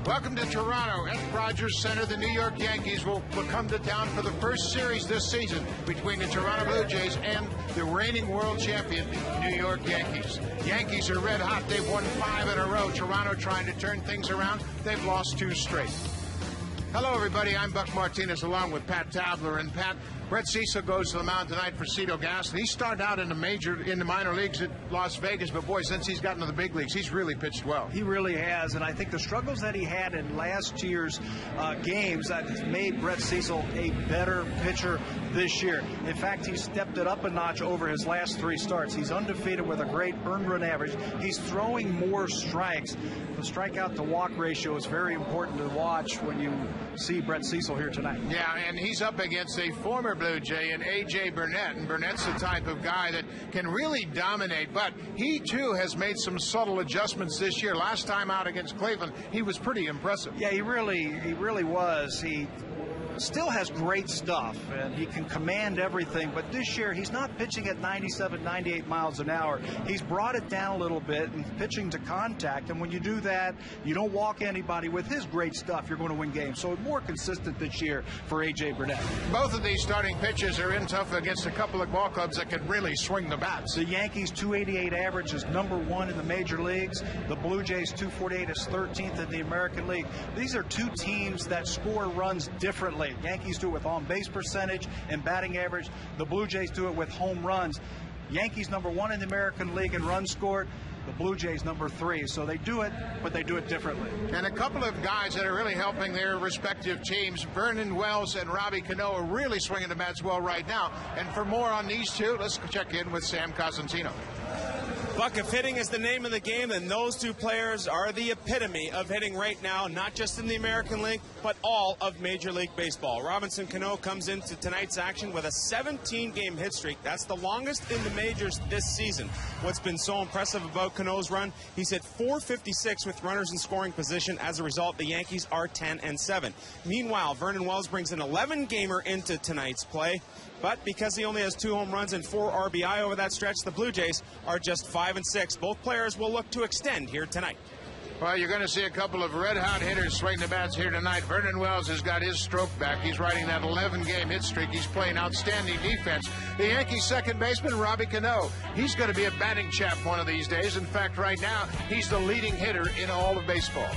Welcome to Toronto at Rogers Center. The New York Yankees will come to town for the first series this season between the Toronto Blue Jays and the reigning world champion New York Yankees. Yankees are red hot. They've won 5 in a row. Toronto trying to turn things around. They've lost 2 straight. Hello, everybody. I'm Buck Martinez along with Pat Tabler. And Pat, Brett Cecil goes to the mound tonight for Cito Gas. He started out in the minor leagues at Las Vegas, but boy, since he's gotten to the big leagues, he's really pitched well. He really has, and I think the struggles that he had in last year's games that has made Brett Cecil a better pitcher this year. In fact, he stepped it up a notch over his last 3 starts. He's undefeated with a great earned run average. He's throwing more strikes. The strikeout to walk ratio is very important to watch when you see Brett Cecil here tonight. Yeah, and he's up against a former Blue Jay and A.J. Burnett, and Burnett's the type of guy that can really dominate, but he too has made some subtle adjustments this year. Last time out against Cleveland, he was pretty impressive. Yeah, he really was. He still has great stuff, and he can command everything, but this year he's not pitching at 97, 98 miles an hour. He's brought it down a little bit and pitching to contact, and when you do that, you don't walk anybody. With his great stuff, you're going to win games. So more consistent this year for A.J. Burnett. Both of these starting pitchers are in tough against a couple of ball clubs that can really swing the bats. The Yankees' 288 average is #1 in the major leagues. The Blue Jays' 248 is 13th in the American League. These are 2 teams that score runs differently. Yankees do it with on-base percentage and batting average. The Blue Jays do it with home runs. Yankees #1 in the American League in runs scored. The Blue Jays #3. So they do it, but they do it differently. And a couple of guys that are really helping their respective teams, Vernon Wells and Robbie Cano, are really swinging the bats well right now. And for more on these two, let's check in with Sam Cosentino. Buck, if hitting is the name of the game, then those 2 players are the epitome of hitting right now, not just in the American League, but all of Major League Baseball. Robinson Cano comes into tonight's action with a 17-game hit streak. That's the longest in the majors this season. What's been so impressive about Cano's run, he's hit .456 with runners in scoring position. As a result, the Yankees are 10-7. Meanwhile, Vernon Wells brings an 11-gamer into tonight's play. But because he only has 2 home runs and 4 RBI over that stretch, the Blue Jays are just 5-6. Both players will look to extend here tonight. Well, you're going to see a couple of red-hot hitters swing the bats here tonight. Vernon Wells has got his stroke back. He's riding that 11-game hit streak. He's playing outstanding defense. The Yankees' second baseman, Robbie Cano, he's going to be a batting champ one of these days. In fact, right now, he's the leading hitter in all of baseball.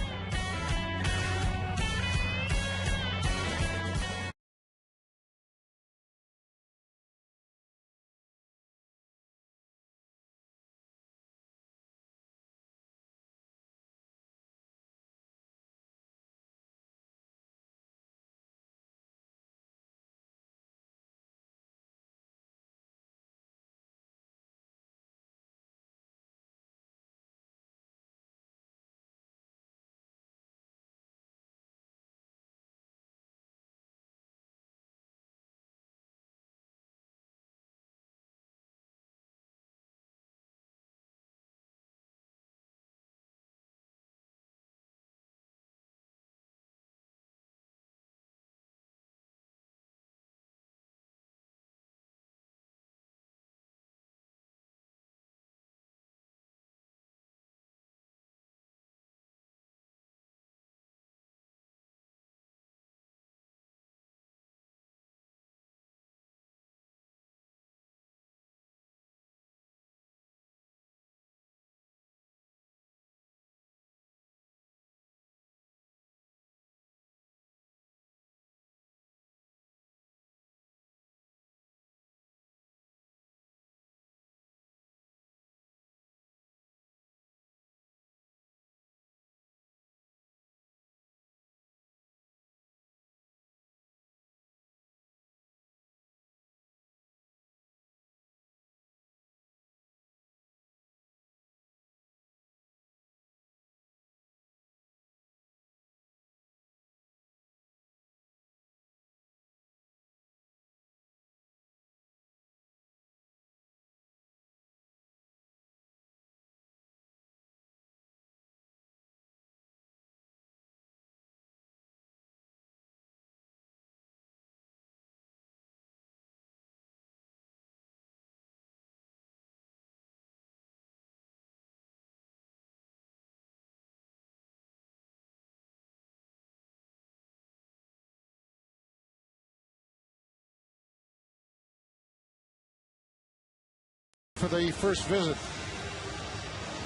for the first visit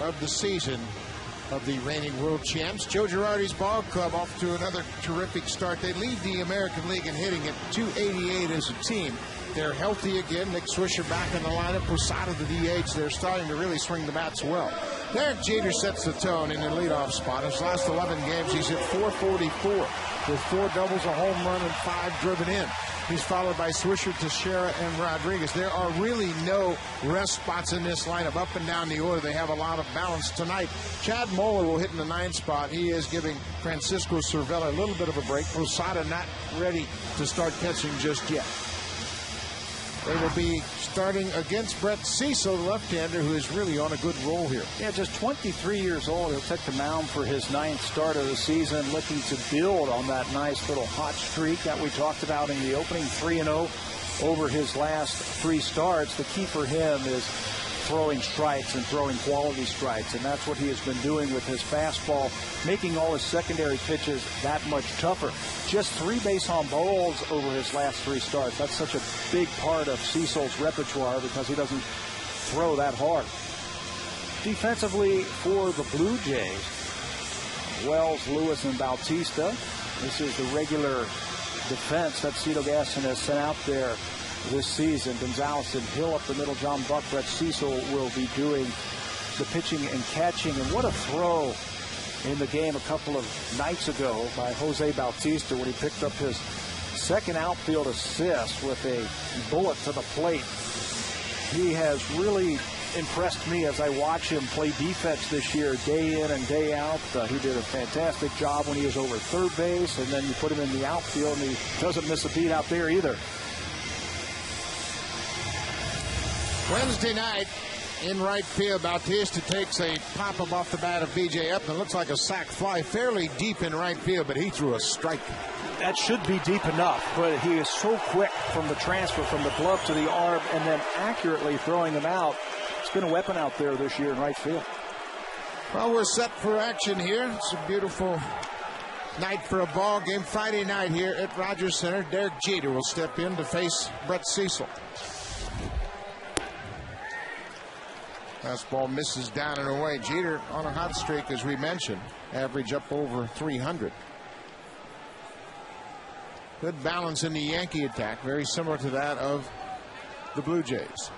of the season of the reigning world champs. Joe Girardi's ball club off to another terrific start. They lead the American League in hitting at .288 as a team. They're healthy again. Nick Swisher back in the lineup. Posada the DH. They're starting to really swing the bats well. Derek Jeter sets the tone in the leadoff spot. His last 11 games, he's hit .444 with 4 doubles, a home run, and 5 driven in. He's followed by Swisher, Teixeira, and Rodriguez. There are really no rest spots in this lineup. Up and down the order, they have a lot of balance tonight. Chad Moeller will hit in the 9th spot. He is giving Francisco Cervella a little bit of a break. Posada not ready to start catching just yet. They will be starting against Brett Cecil, the left-hander, who is really on a good roll here. Yeah, just 23 years old. He'll take the mound for his 9th start of the season, looking to build on that nice little hot streak that we talked about in the opening. 3-0 over his last 3 starts. The key for him is throwing strikes and throwing quality strikes, and that's what he has been doing with his fastball, making all his secondary pitches that much tougher. Just 3 base on balls over his last 3 starts. That's such a big part of Cecil's repertoire because he doesn't throw that hard. Defensively for the Blue Jays, Wells, Lewis, and Bautista. This is the regular defense that Cito Gaston has sent out there this season. Gonzalez and Hill up the middle. John Buck, Brett Cecil will be doing the pitching and catching. And what a throw in the game a couple of nights ago by Jose Bautista when he picked up his 2nd outfield assist with a bullet to the plate. He has really impressed me as I watch him play defense this year, day in and day out. He did a fantastic job when he was over 3rd base, and then you put him in the outfield, and he doesn't miss a beat out there either. Wednesday night in right field, Bautista takes a pop-up off the bat of B.J. Upton. It looks like a sac fly, fairly deep in right field, but he threw a strike. That should be deep enough, but he is so quick from the transfer from the glove to the arm and then accurately throwing them out. It's been a weapon out there this year in right field. Well, we're set for action here. It's a beautiful night for a ball game. Friday night here at Rogers Center. Derek Jeter will step in to face Brett Cecil. Fastball misses down and away. Jeter on a hot streak, as we mentioned. Average up over 300. Good balance in the Yankee attack, very similar to that of the Blue Jays.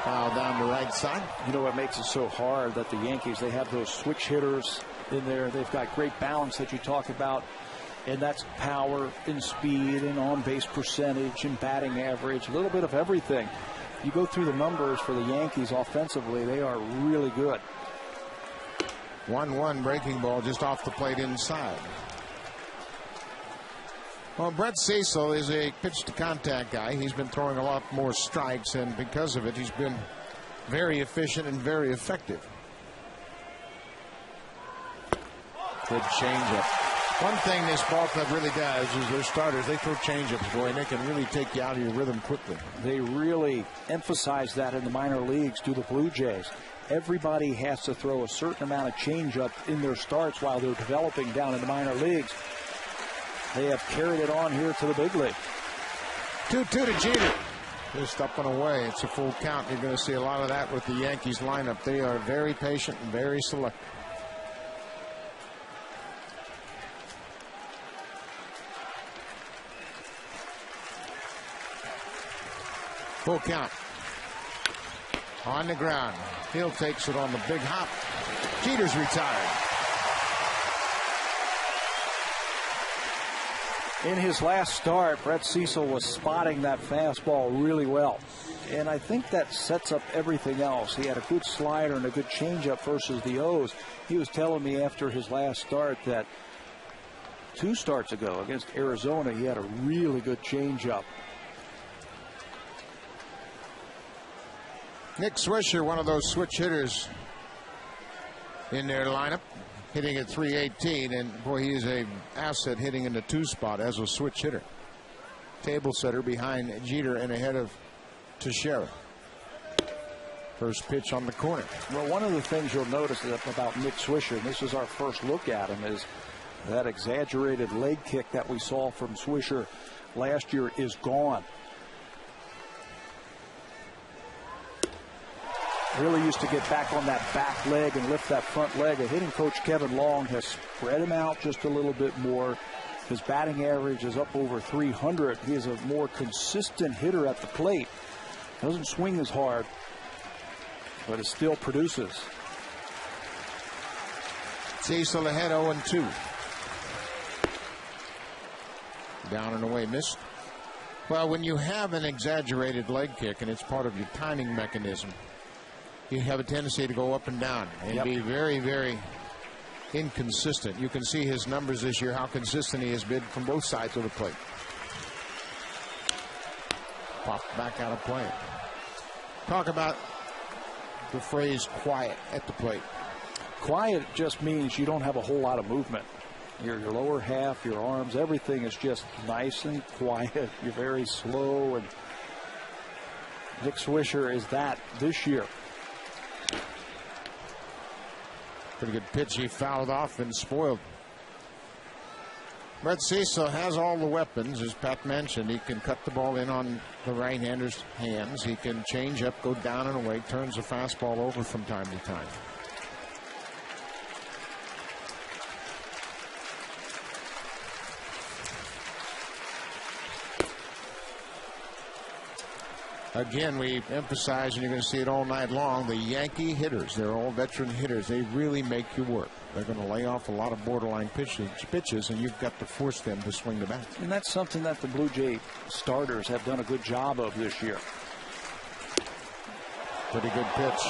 Foul down the right side. You know what makes it so hard? That the Yankees, they have those switch hitters in there. They've got great balance that you talk about, and that's power and speed and on-base percentage and batting average, a little bit of everything. You go through the numbers for the Yankees offensively, they are really good. 1-1 breaking ball just off the plate inside. Well, Brett Cecil is a pitch-to-contact guy. He's been throwing a lot more strikes, and because of it, he's been very efficient and very effective. Good changeup. One thing this ball club really does is their starters, they throw changeups, boy, and they can really take you out of your rhythm quickly. They really emphasize that in the minor leagues to the Blue Jays. Everybody has to throw a certain amount of changeup in their starts while they're developing down in the minor leagues. They have carried it on here to the big league. 2-2 to Jeter. Just up and away. It's a full count. You're going to see a lot of that with the Yankees lineup. They are very patient and very selective. Full count. On the ground. Hill takes it on the big hop. Jeter's retired. In his last start, Brett Cecil was spotting that fastball really well. And I think that sets up everything else. He had a good slider and a good changeup versus the O's. He was telling me after his last start that 2 starts ago against Arizona, he had a really good changeup. Nick Swisher, one of those switch hitters in their lineup, hitting at .318, and boy, he is an asset hitting in the 2 spot as a switch hitter. Table setter behind Jeter and ahead of Teixeira. First pitch on the corner. Well, one of the things you'll notice about Nick Swisher, and this is our first look at him, is that exaggerated leg kick that we saw from Swisher last year is gone. Really used to get back on that back leg and lift that front leg. And hitting coach Kevin Long has spread him out just a little bit more. His batting average is up over 300. He is a more consistent hitter at the plate. Doesn't swing as hard, but it still produces. Cecil ahead 0-2. Down and away, missed. Well, when you have an exaggerated leg kick and it's part of your timing mechanism, you have a tendency to go up and down and be very, very inconsistent. You can see his numbers this year, how consistent he has been from both sides of the plate. Popped back out of play. Talk about the phrase quiet at the plate. Quiet just means you don't have a whole lot of movement. Your lower half, your arms, everything is just nice and quiet. You're very slow, and Nick Swisher is that this year. Pretty good pitch. He fouled off and spoiled. Brett Cecil has all the weapons, as Pat mentioned. He can cut the ball in on the right-hander's hands. He can change up, go down and away, turns the fastball over from time to time. Again, we emphasize, and you're going to see it all night long, the Yankee hitters. They're all veteran hitters. They really make you work. They're going to lay off a lot of borderline pitches, and you've got to force them to swing the bat. And that's something that the Blue Jay starters have done a good job of this year. Pretty good pitch.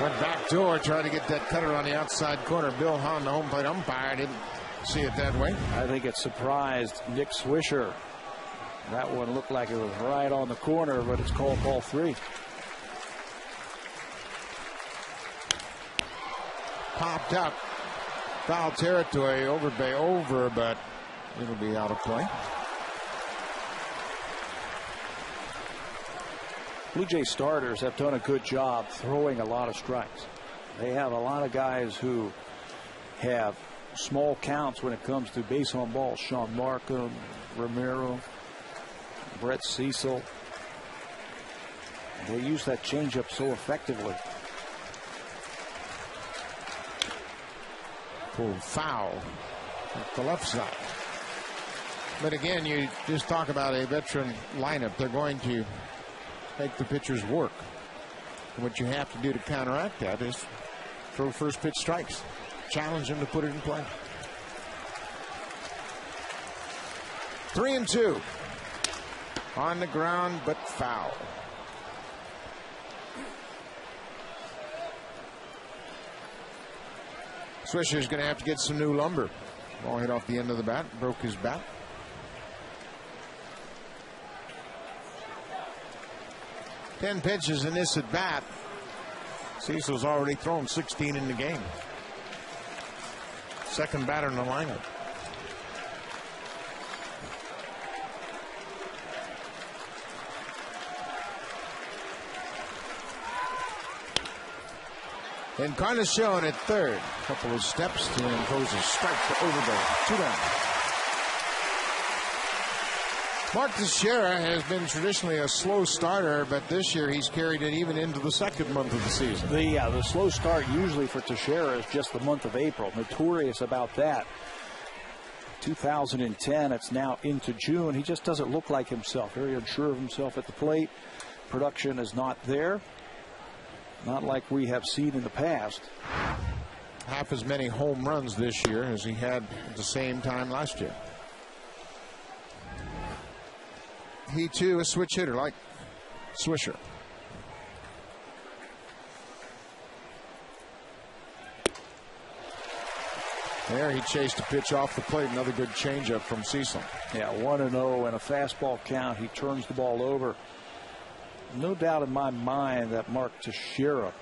Went back door, tried to get that cutter on the outside corner. Bill Hahn, the home plate umpire, didn't see it that way. I think it surprised Nick Swisher. That one looked like it was right on the corner, but it's called ball 3. Popped up. Foul territory, over, but it'll be out of play. Blue Jay starters have done a good job throwing a lot of strikes. They have a lot of guys who have small counts when it comes to base on balls. Sean Markham, Romero, Brett Cecil. They use that changeup so effectively. Pulled foul at the left side. But again, you just talk about a veteran lineup. They're going to make the pitchers work. And what you have to do to counteract that is throw first pitch strikes. Challenge them to put it in play. 3-2. On the ground, but foul. Swisher's going to have to get some new lumber. Ball hit off the end of the bat, broke his bat. Ten pitches in this at bat. Cecil's already thrown 16 in the game. Second batter in the lineup. Encarnacion at third. A couple of steps to impose a strike to Overbear. 2 down. Mark Teixeira has been traditionally a slow starter, but this year he's carried it even into the second month of the season. The slow start usually for Teixeira is just the month of April. Notorious about that. 2010, it's now into June. He just doesn't look like himself. Very unsure of himself at the plate. Production is not there. Not like we have seen in the past. Half as many home runs this year as he had at the same time last year. He too a switch hitter like Swisher. There he chased a pitch off the plate. Another good changeup from Cecil. Yeah, 1-0 and a fastball count. He turns the ball over. No doubt in my mind that Mark Teixeira,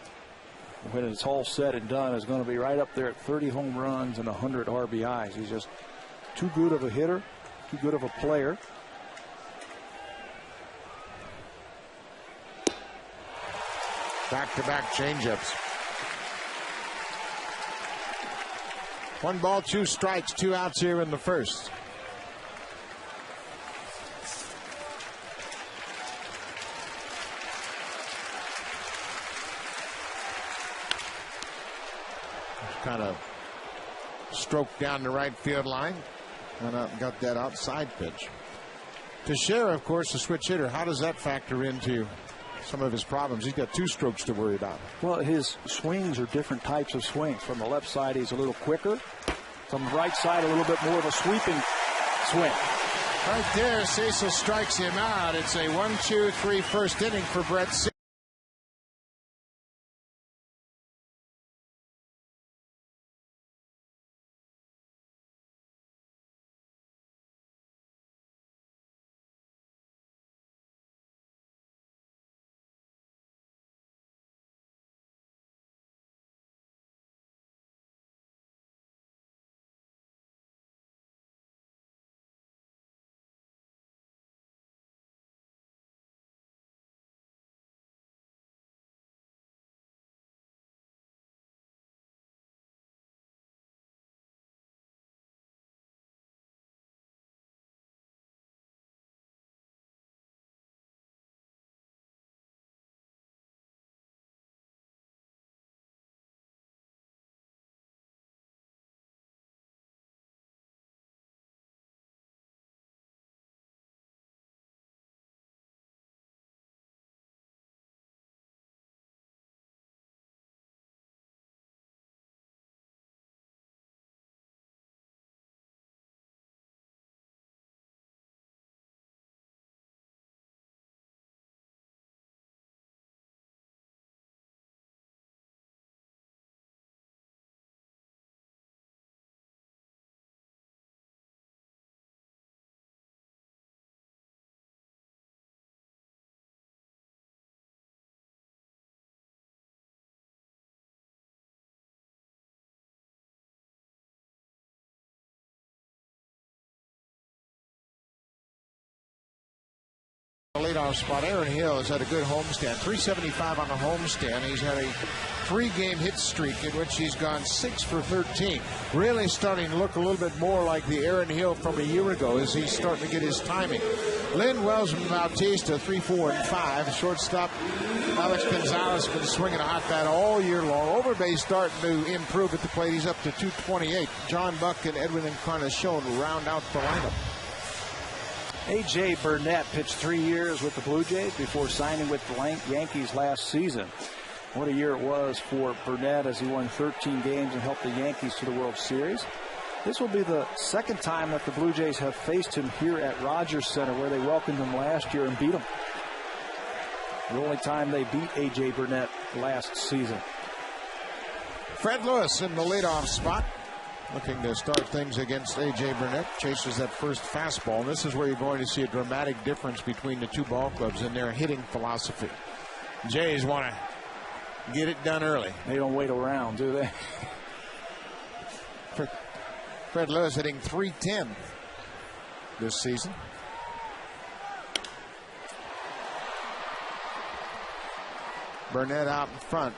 when it's all said and done, is going to be right up there at 30 home runs and 100 RBIs. He's just too good of a hitter, too good of a player. Back-to-back changeups. 1 ball, 2 strikes, 2 outs here in the first. kind of stroked down the right field line. And got that outside pitch. Teixeira, of course, a switch hitter. How does that factor into some of his problems? He's got 2 strokes to worry about. Well, his swings are different types of swings. From the left side, he's a little quicker. From the right side, a little bit more of a sweeping swing. Right there, Cecil strikes him out. It's a 1-2-3 first inning for Brett Cecil. Leadoff spot. Aaron Hill has had a good homestand. 375 on the homestand. He's had a 3-game hit streak in which he's gone 6 for 13. Really starting to look a little bit more like the Aaron Hill from a year ago as he's starting to get his timing. Lynn Wells Bautista, 3-4-5. Shortstop Alex Gonzalez been swinging a hot bat all year long. Overbase starting to improve at the plate. He's up to 228. John Buck and Edwin Encarnacion round out the lineup. A.J. Burnett pitched 3 years with the Blue Jays before signing with the Yankees last season. What a year it was for Burnett as he won 13 games and helped the Yankees to the World Series. This will be the second time that the Blue Jays have faced him here at Rogers Center, where they welcomed him last year and beat him. The only time they beat A.J. Burnett last season. Fred Lewis in the leadoff spot, looking to start things against A.J. Burnett. Chases that first fastball. And this is where you're going to see a dramatic difference between the two ball clubs in their hitting philosophy. Jays want to get it done early. They don't wait around, do they? Fred Lewis hitting .310 this season. Burnett out in front.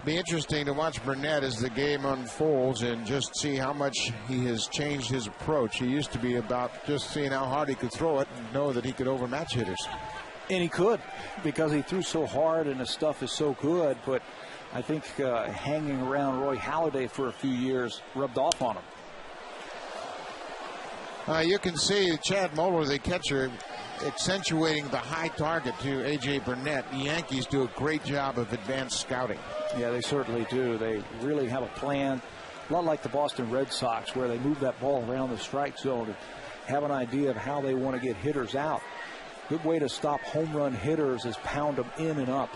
Be interesting to watch Burnett as the game unfolds and just see how much he has changed his approach. He used to be about just seeing how hard he could throw it and know that he could overmatch hitters. And he could, because he threw so hard and his stuff is so good. But I think hanging around Roy Halladay for a few years rubbed off on him. You can see Chad Moeller, the catcher, accentuating the high target to A.J. Burnett. The Yankees do a great job of advanced scouting. Yeah, they certainly do. They really have a plan, a lot like the Boston Red Sox, where they move that ball around the strike zone and have an idea of how they want to get hitters out. Good way to stop home run hitters is pound them in and up.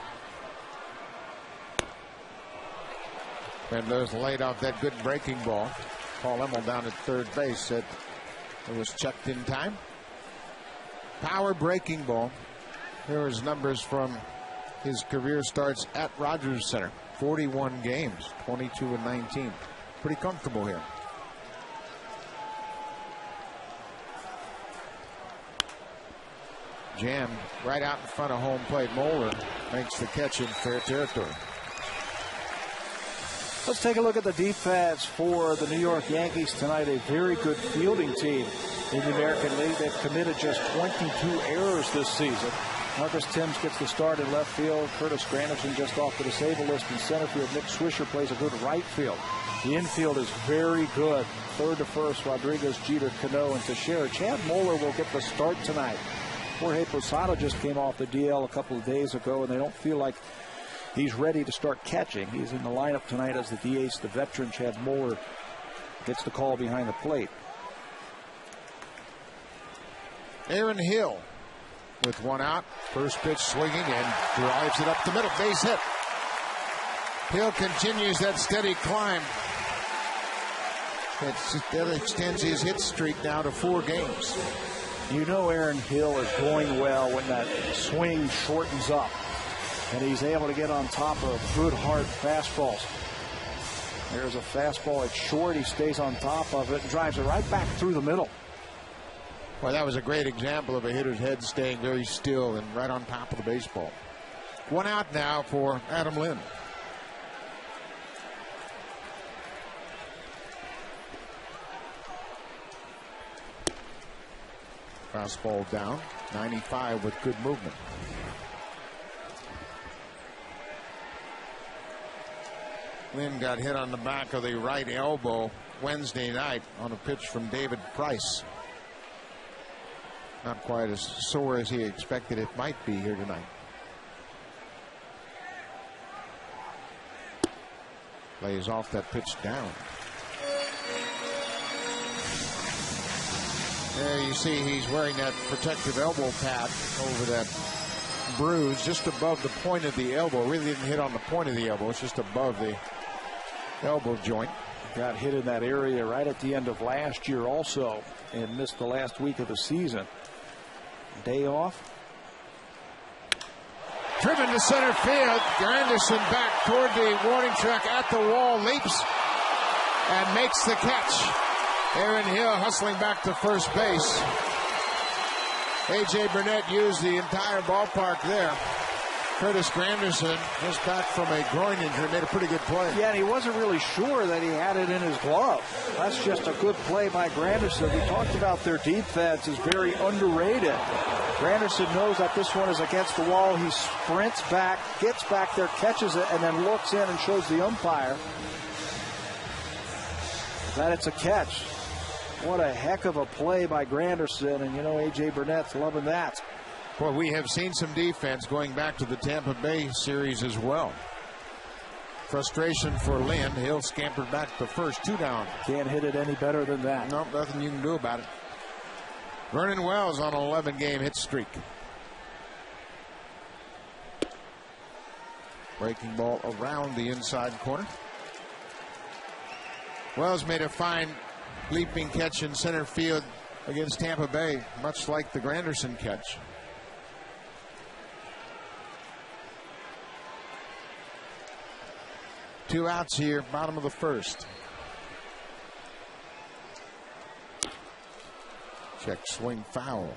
Fred Lewis laid off that good breaking ball. Paul Emmel down at third base said it was checked in time. Power breaking ball. Here are his numbers from his career starts at Rogers Center. 41 games, 22-19. Pretty comfortable here. Jammed right out in front of home plate. Moeller makes the catch in fair territory. Let's take a look at the defense for the New York Yankees tonight. A very good fielding team in the American League. They've committed just 22 errors this season. Marcus Timms gets the start in left field. Curtis Granderson just off the disabled list in center field. Nick Swisher plays a good right field. The infield is very good. Third to first, Rodriguez, Jeter, Cano, and Teixeira. Chad Moeller will get the start tonight. Jorge Posada just came off the DL a couple of days ago, and they don't feel like he's ready to start catching. He's in the lineup tonight as the DH. The veteran Chad Moeller gets the call behind the plate. Aaron Hill with one out. First pitch swinging and drives it up the middle. Base hit. Hill continues that steady climb. That extends his hit streak now to 4 games. You know Aaron Hill is going well when that swing shortens up and he's able to get on top of good hard fastballs. There's a fastball. It's short. He stays on top of it and drives it right back through the middle. Well, that was a great example of a hitter's head staying very still and right on top of the baseball. One out now for Adam Lind. Fastball down, 95 with good movement. Lind got hit on the back of the right elbow Wednesday night on a pitch from David Price. Not quite as sore as he expected it might be here tonight. Lays off that pitch down. There you see he's wearing that protective elbow pad over that bruise just above the point of the elbow. Really didn't hit on the point of the elbow. It's just above the elbow joint. Got hit in that area right at the end of last year also and missed the last week of the season. Day off. Driven to center field. Granderson back toward the warning track at the wall. Leaps and makes the catch. Aaron Hill hustling back to first base. A.J. Burnett used the entire ballpark there. Curtis Granderson just back from a groin injury, made a pretty good play. Yeah, and he wasn't really sure that he had it in his glove. That's just a good play by Granderson. We talked about their defense is very underrated. Granderson knows that this one is against the wall. He sprints back, gets back there, catches it, and then looks in and shows the umpire that it's a catch. What a heck of a play by Granderson, and you know A.J. Burnett's loving that. Well, we have seen some defense going back to the Tampa Bay series as well. Frustration for Lind. Hill scampered back to first, 2 down. Can't hit it any better than that. Nope, nothing you can do about it. Vernon Wells on an 11-game hit streak. Breaking ball around the inside corner. Wells made a fine leaping catch in center field against Tampa Bay, much like the Granderson catch. Two outs here, bottom of the first. Check swing foul.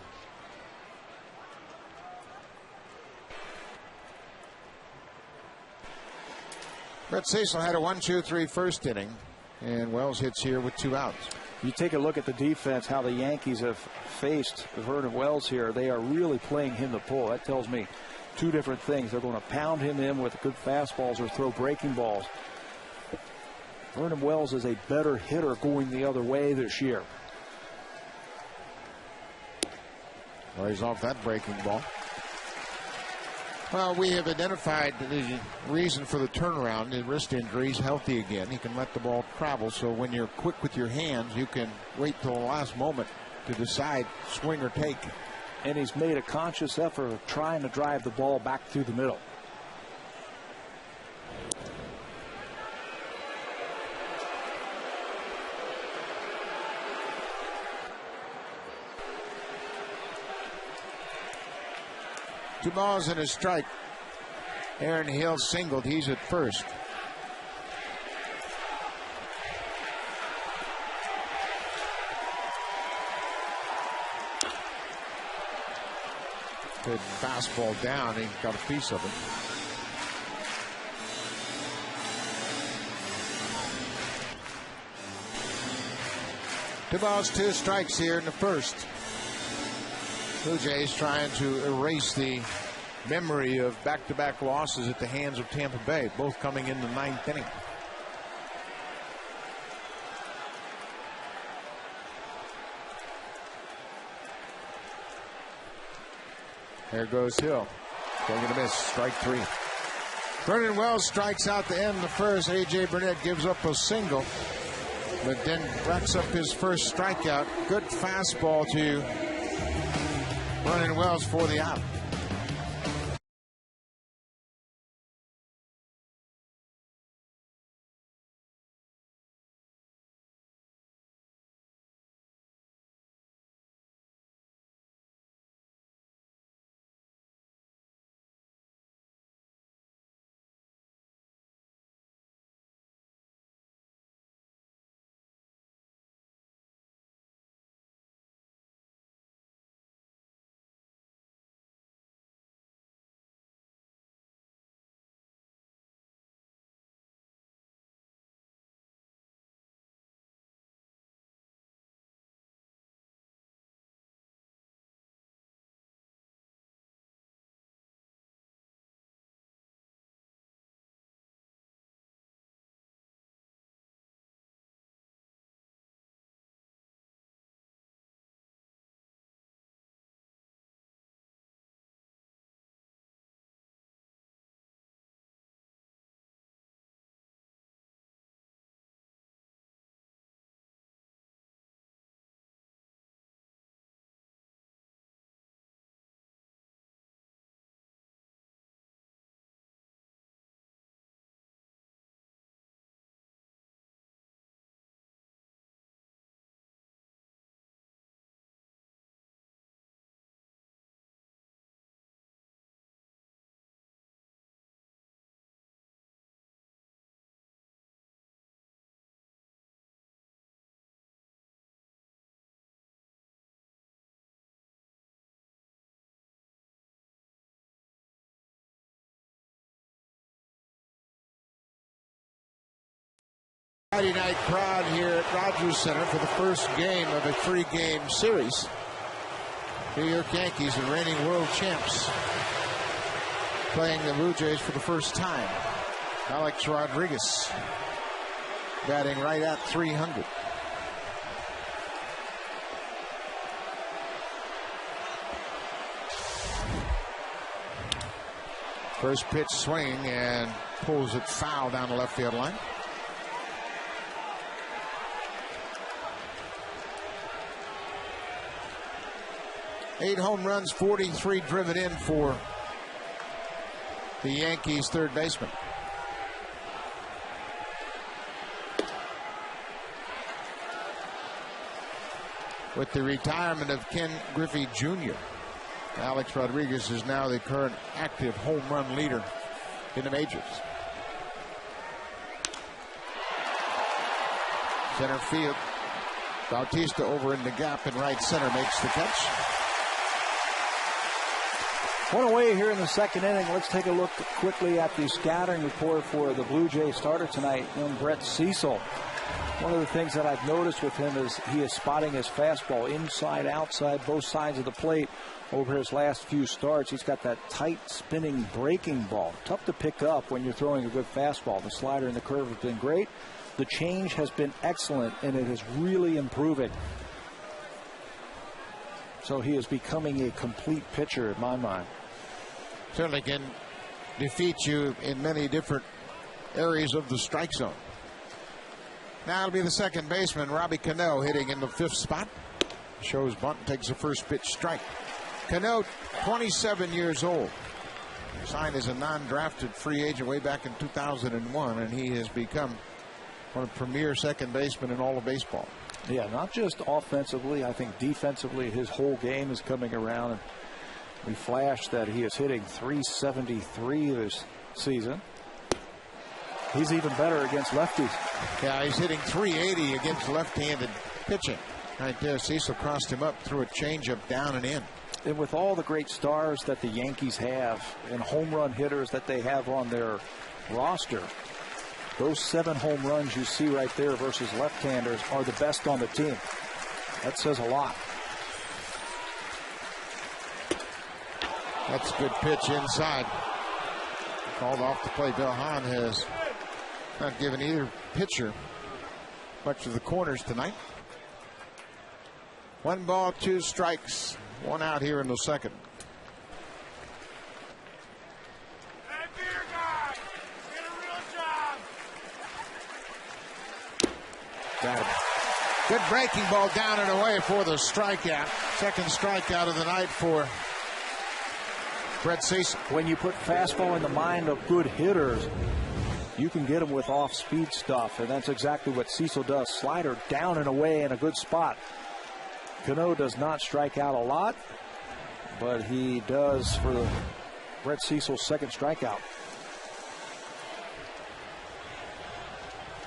Brett Cecil had a 1-2-3 first inning, and Wells hits here with 2 outs. You take a look at the defense, how the Yankees have faced Vernon Wells here. They are really playing him to pull. That tells me 2 different things. They're going to pound him in with good fastballs or throw breaking balls. Vernon Wells is a better hitter going the other way this year. Lays off that breaking ball. Well, we have identified the reason for the turnaround. The wrist injury. He's healthy again. He can let the ball travel. So when you're quick with your hands, you can wait till the last moment to decide swing or take. And he's made a conscious effort of trying to drive the ball back through the middle. Two balls and a strike. Aaron Hill singled. He's at first. Good fastball down. He got a piece of it. 2 balls, 2 strikes here in the first. Blue Jays trying to erase the memory of back-to-back losses at the hands of Tampa Bay, both coming in the 9th inning. There goes Hill. Going to miss. Strike 3. Vernon Wells strikes out to end the first. A.J. Burnett gives up a single, but then racks up his first strikeout. Good fastball to Vernon Wells for the out. Friday night crowd here at Rogers Center for the first game of a 3-game series. New York Yankees, the reigning world champs, playing the Blue Jays for the first time. Alex Rodriguez batting right at 300. First pitch swing and pulls it foul down the left field line. Eight home runs, 43 driven in for the Yankees third baseman. With the retirement of Ken Griffey Jr., Alex Rodriguez is now the current active home run leader in the majors. Center field. Bautista over in the gap in right center makes the catch. One away here in the second inning. Let's take a look quickly at the scattering report for the Blue Jays starter tonight, young Brett Cecil. One of the things that I've noticed with him is he is spotting his fastball inside, outside, both sides of the plate over his last few starts. He's got that tight spinning breaking ball. Tough to pick up when you're throwing a good fastball. The slider and the curve have been great. The change has been excellent, and it is really improving. So he is becoming a complete pitcher in my mind. Certainly can defeat you in many different areas of the strike zone. Now it'll be the second baseman, Robbie Cano, hitting in the 5th spot. Shows bunt, takes the first pitch strike. Cano, 27 years old. Signed as a non-drafted free agent way back in 2001, and he has become one of the premier second basemen in all of baseball. Yeah, not just offensively. I think defensively his whole game is coming around. And we flashed that he is hitting .373 this season. He's even better against lefties. Yeah, he's hitting .380 against left-handed pitching. Right there, Cecil crossed him up, threw a changeup down and in. And with all the great stars that the Yankees have and home run hitters that they have on their roster, those 7 home runs you see right there versus left-handers are the best on the team. That says a lot. That's a good pitch inside. Called off the play. Bill Hahn has not given either pitcher much of the corners tonight. 1 ball, 2 strikes. 1 out here in the second. Hey, beer guy, get a real job. Got him. Good breaking ball down and away for the strikeout. Second strikeout of the night for Brett Cecil. When you put fastball in the mind of good hitters, you can get them with off-speed stuff, and that's exactly what Cecil does. Slider down and away in a good spot. Cano does not strike out a lot, but he does for the Brett Cecil's second strikeout.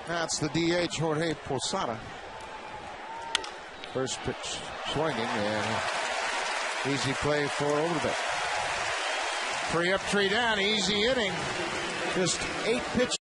That's the DH, Jorge Posada. First pitch swinging, and easy play for Overbeck. 3 up, 3 down, easy inning. Just 8 pitches.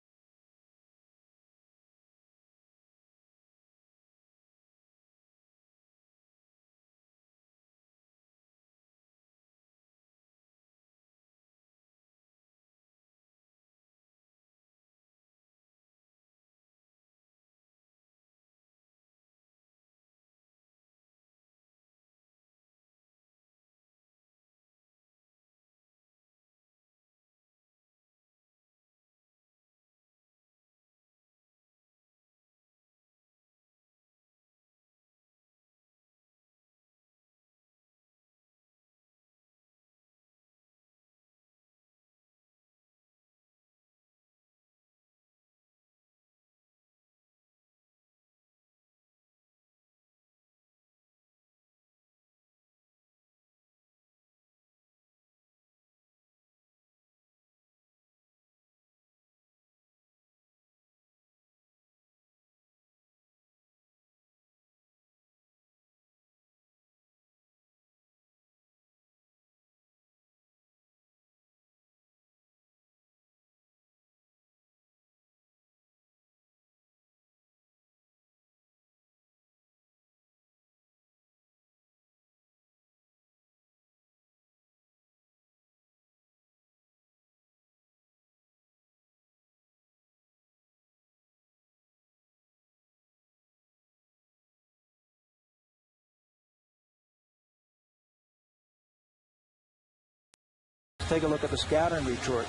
Take a look at the scouting report.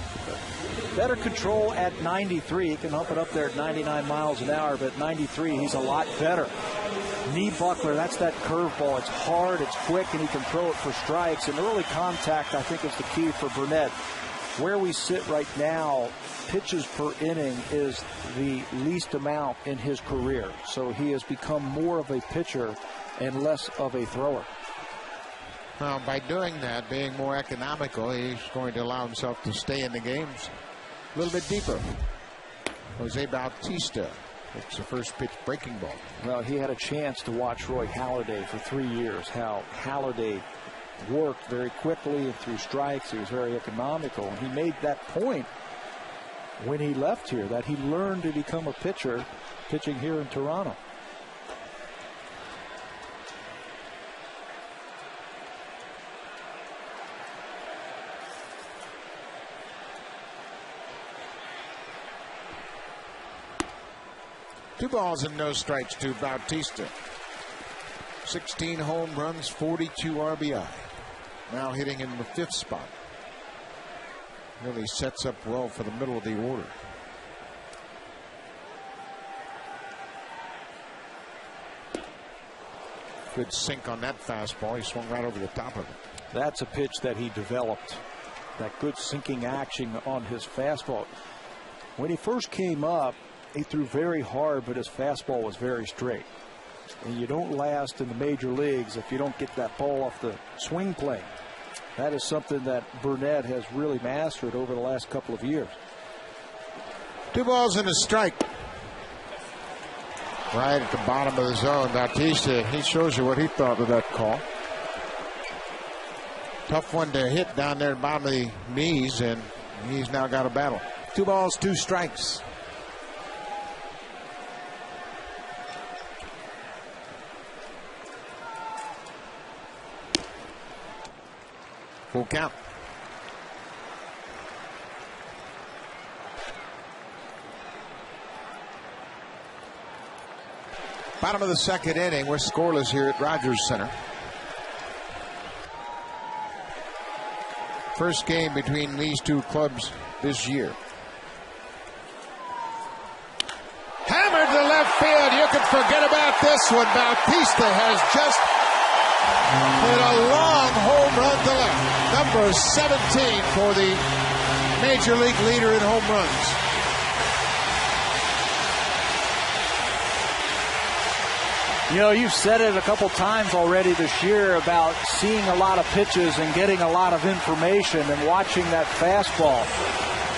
Better control at 93. He can hump it up there at 99 miles an hour, but at 93, he's a lot better. Knee buckler, that's that curveball. It's hard, it's quick, and he can throw it for strikes. And early contact, I think, is the key for Burnett. Where we sit right now, pitches per inning is the least amount in his career. So he has become more of a pitcher and less of a thrower. Well, by doing that, being more economical, he's going to allow himself to stay in the games a little bit deeper. Jose Bautista, it's the first pitch breaking ball. Well, he had a chance to watch Roy Halladay for 3 years, how Halladay worked very quickly and through strikes. He was very economical. And he made that point when he left here, that he learned to become a pitcher pitching here in Toronto. Two balls and no strikes to Bautista. 16 home runs, 42 RBI. Now hitting in the 5th spot. Really sets up well for the middle of the order. Good sink on that fastball. He swung right over the top of it. That's a pitch that he developed. That good sinking action on his fastball. When he first came up, he threw very hard, but his fastball was very straight. And you don't last in the major leagues if you don't get that ball off the swing plane. That is something that Burnett has really mastered over the last couple of years. 2 balls and a strike. Right at the bottom of the zone. Bautista, he shows you what he thought of that call. Tough one to hit down there at the bottom of the knees, and he's now got a battle. 2 balls, 2 strikes. Full count. Bottom of the second inning. We're scoreless here at Rogers Center. First game between these two clubs this year. Hammered to left field. You can forget about this one. Bautista has just hit a long home run to left. Number 17 for the Major League leader in home runs. You know, you've said it a couple times already this year about seeing a lot of pitches and getting a lot of information and watching that fastball.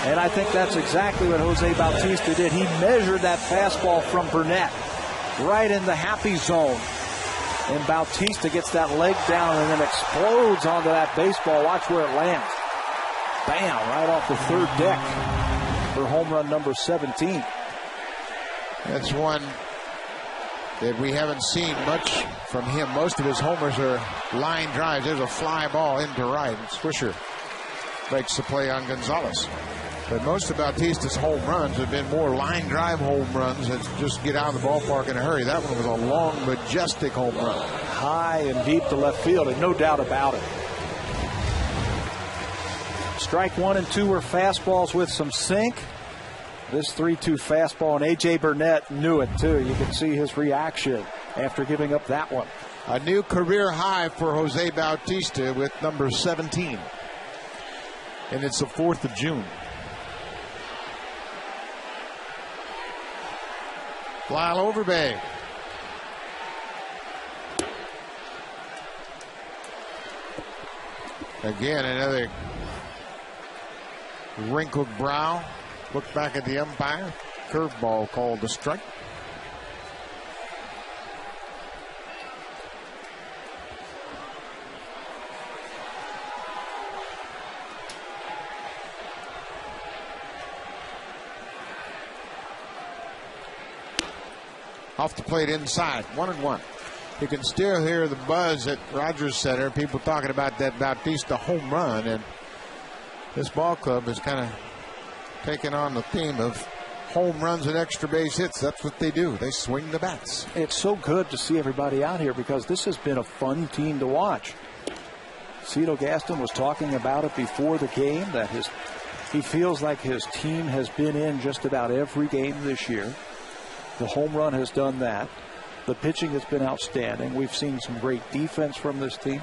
And I think that's exactly what Jose Bautista did. He measured that fastball from Burnett right in the happy zone. And Bautista gets that leg down and then explodes onto that baseball. Watch where it lands. Bam, right off the third deck for home run number 17. That's one that we haven't seen much from him. Most of his homers are line drives. There's a fly ball into right. And Swisher breaks the play on Gonzalez. But most of Bautista's home runs have been more line drive home runs that just get out of the ballpark in a hurry. That one was a long, majestic home run. High and deep to left field, and no doubt about it. Strike 1 and 2 were fastballs with some sink. This 3-2 fastball, and A.J. Burnett knew it, too. You can see his reaction after giving up that one. A new career high for Jose Bautista with number 17. And it's the 4th of June. Lyle Overbay. Again, another wrinkled brow. Look back at the umpire. Curveball called a strike. Off the plate inside, 1-1. You can still hear the buzz at Rogers Center. People talking about that Bautista home run, and this ball club is kind of taking on the theme of home runs and extra base hits. That's what they do. They swing the bats. It's so good to see everybody out here because this has been a fun team to watch. Cito Gaston was talking about it before the game that he feels like his team has been in just about every game this year. The home run has done that. The pitching has been outstanding. We've seen some great defense from this team.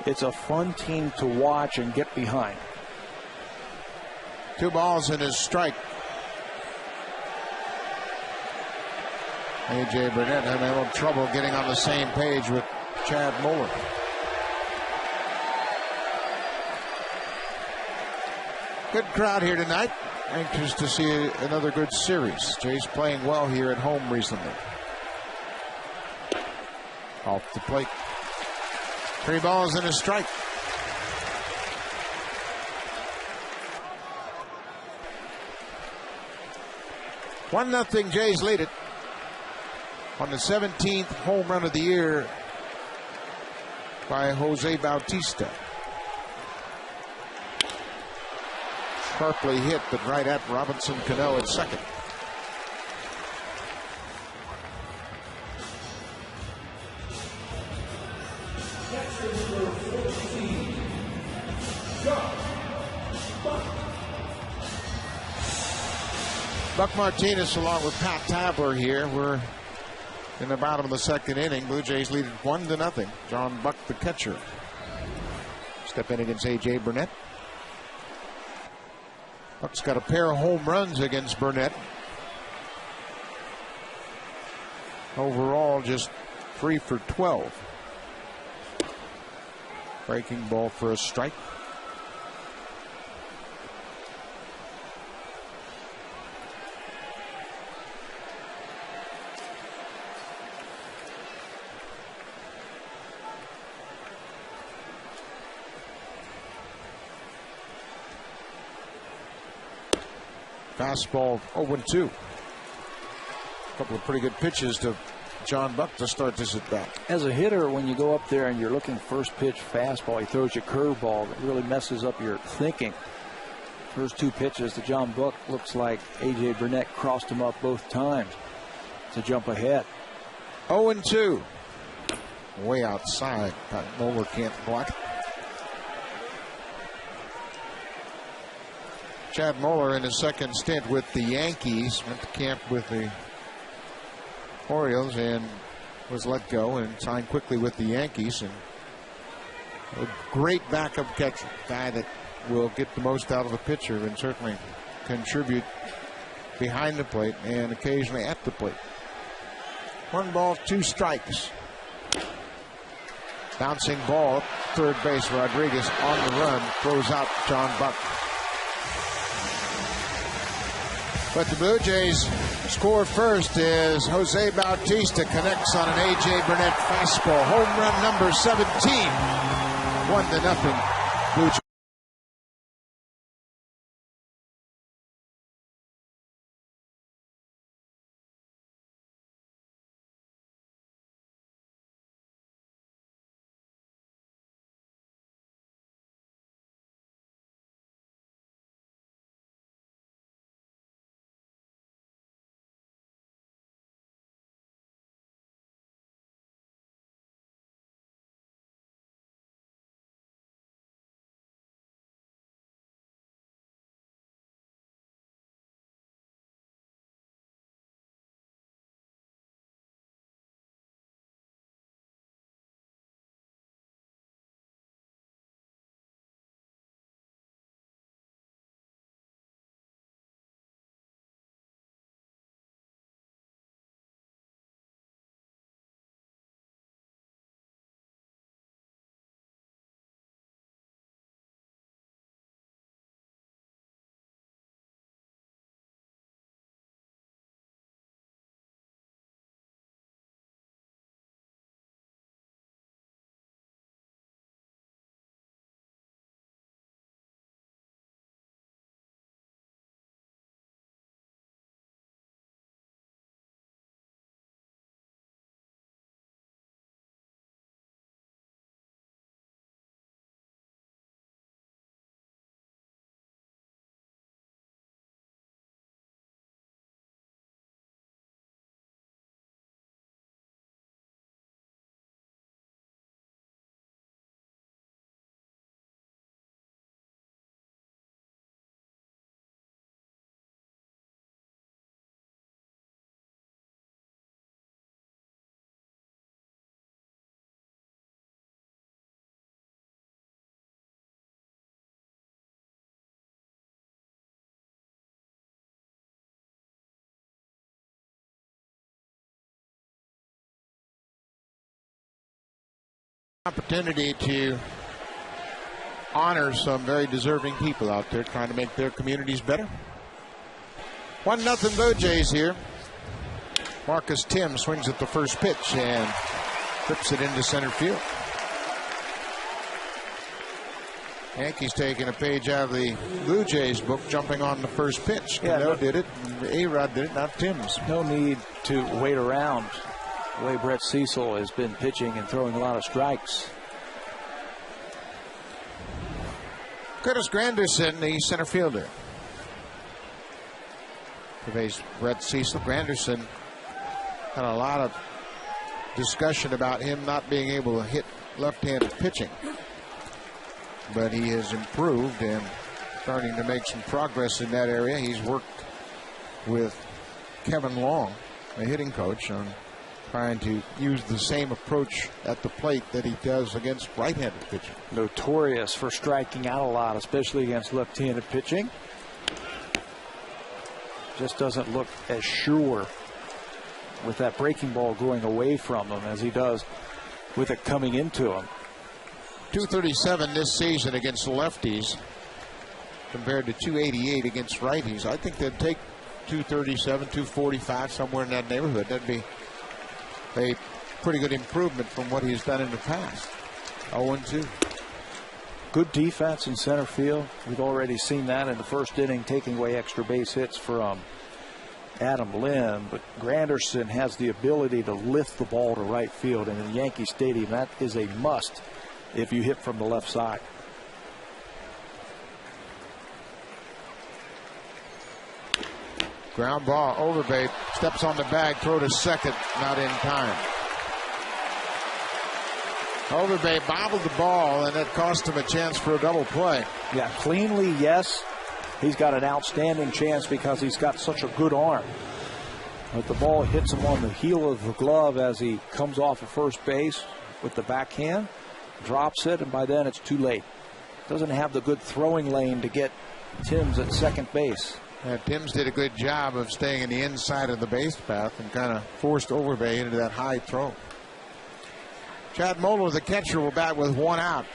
It's a fun team to watch and get behind. 2 balls and his strike. A.J. Burnett having a little trouble getting on the same page with Chad Muller. Good crowd here tonight. Anxious to see another good series. Jay's playing well here at home recently. Off the plate. 3 balls and a strike. One nothing. Jays lead it on the 17th home run of the year by Jose Bautista. Sharply hit, but right at Robinson Cano at second. Buck Martinez along with Pat Tabler here. We're in the bottom of the second inning. Blue Jays lead it 1-0. John Buck, the catcher. Step in against A.J. Burnett. Buck's got a pair of home runs against Burnett. Overall, just 3 for 12. Breaking ball for a strike. Fastball 0-2. A couple of pretty good pitches to John Buck to start this at bat. As a hitter, when you go up there and you're looking first pitch fastball, he throws you curveball that really messes up your thinking. First 2 pitches to John Buck, looks like A.J. Burnett crossed him up both times to jump ahead. 0-2. Way outside. Moeller can't block it. Chad Moeller in his second stint with the Yankees went to camp with the Orioles and was let go and signed quickly with the Yankees. And a great backup catcher, guy that will get the most out of a pitcher and certainly contribute behind the plate and occasionally at the plate. 1 ball, 2 strikes. Bouncing ball, third base. Rodriguez on the run, throws out John Buck. But the Blue Jays score first as Jose Bautista connects on an A.J. Burnett fastball. Home run number 17. 1-0. Blue Jays. Opportunity to honor some very deserving people out there trying to make their communities better. 1-0 Blue Jays here. Marcus Tim swings at the first pitch and trips it into center field. Yankees taking a page out of the Blue Jays book, jumping on the first pitch. Cano did it, A-Rod did it, not Tim's. No need to wait around. The way Brett Cecil has been pitching and throwing a lot of strikes. Curtis Granderson, the center fielder. Today's Brett Cecil. Granderson had a lot of discussion about him not being able to hit left-handed pitching. But he has improved and starting to make some progress in that area. He's worked with Kevin Long, the hitting coach, on trying to use the same approach at the plate that he does against right-handed pitching. Notorious for striking out a lot, especially against left-handed pitching. Just doesn't look as sure with that breaking ball going away from him as he does with it coming into him. 237 this season against lefties compared to 288 against righties. I think they'd take 237, 245, somewhere in that neighborhood. That'd be a pretty good improvement from what he's done in the past. 0-2. Good defense in center field. We've already seen that in the first inning, taking away extra base hits from Adam Lynn. But Granderson has the ability to lift the ball to right field. And in Yankee Stadium, that is a must if you hit from the left side. Ground ball, Overbait, steps on the bag, throw to second, not in time. Overbay bobbled the ball, and that cost him a chance for a double play. Yeah, cleanly, yes. He's got an outstanding chance because he's got such a good arm. But the ball hits him on the heel of the glove as he comes off of first base with the backhand, drops it, and by then it's too late. Doesn't have the good throwing lane to get Timms at second base. Yeah, Timms did a good job of staying in the inside of the base path and kind of forced Overbay into that high throw. Chad Moeller, the catcher, will bat with one out.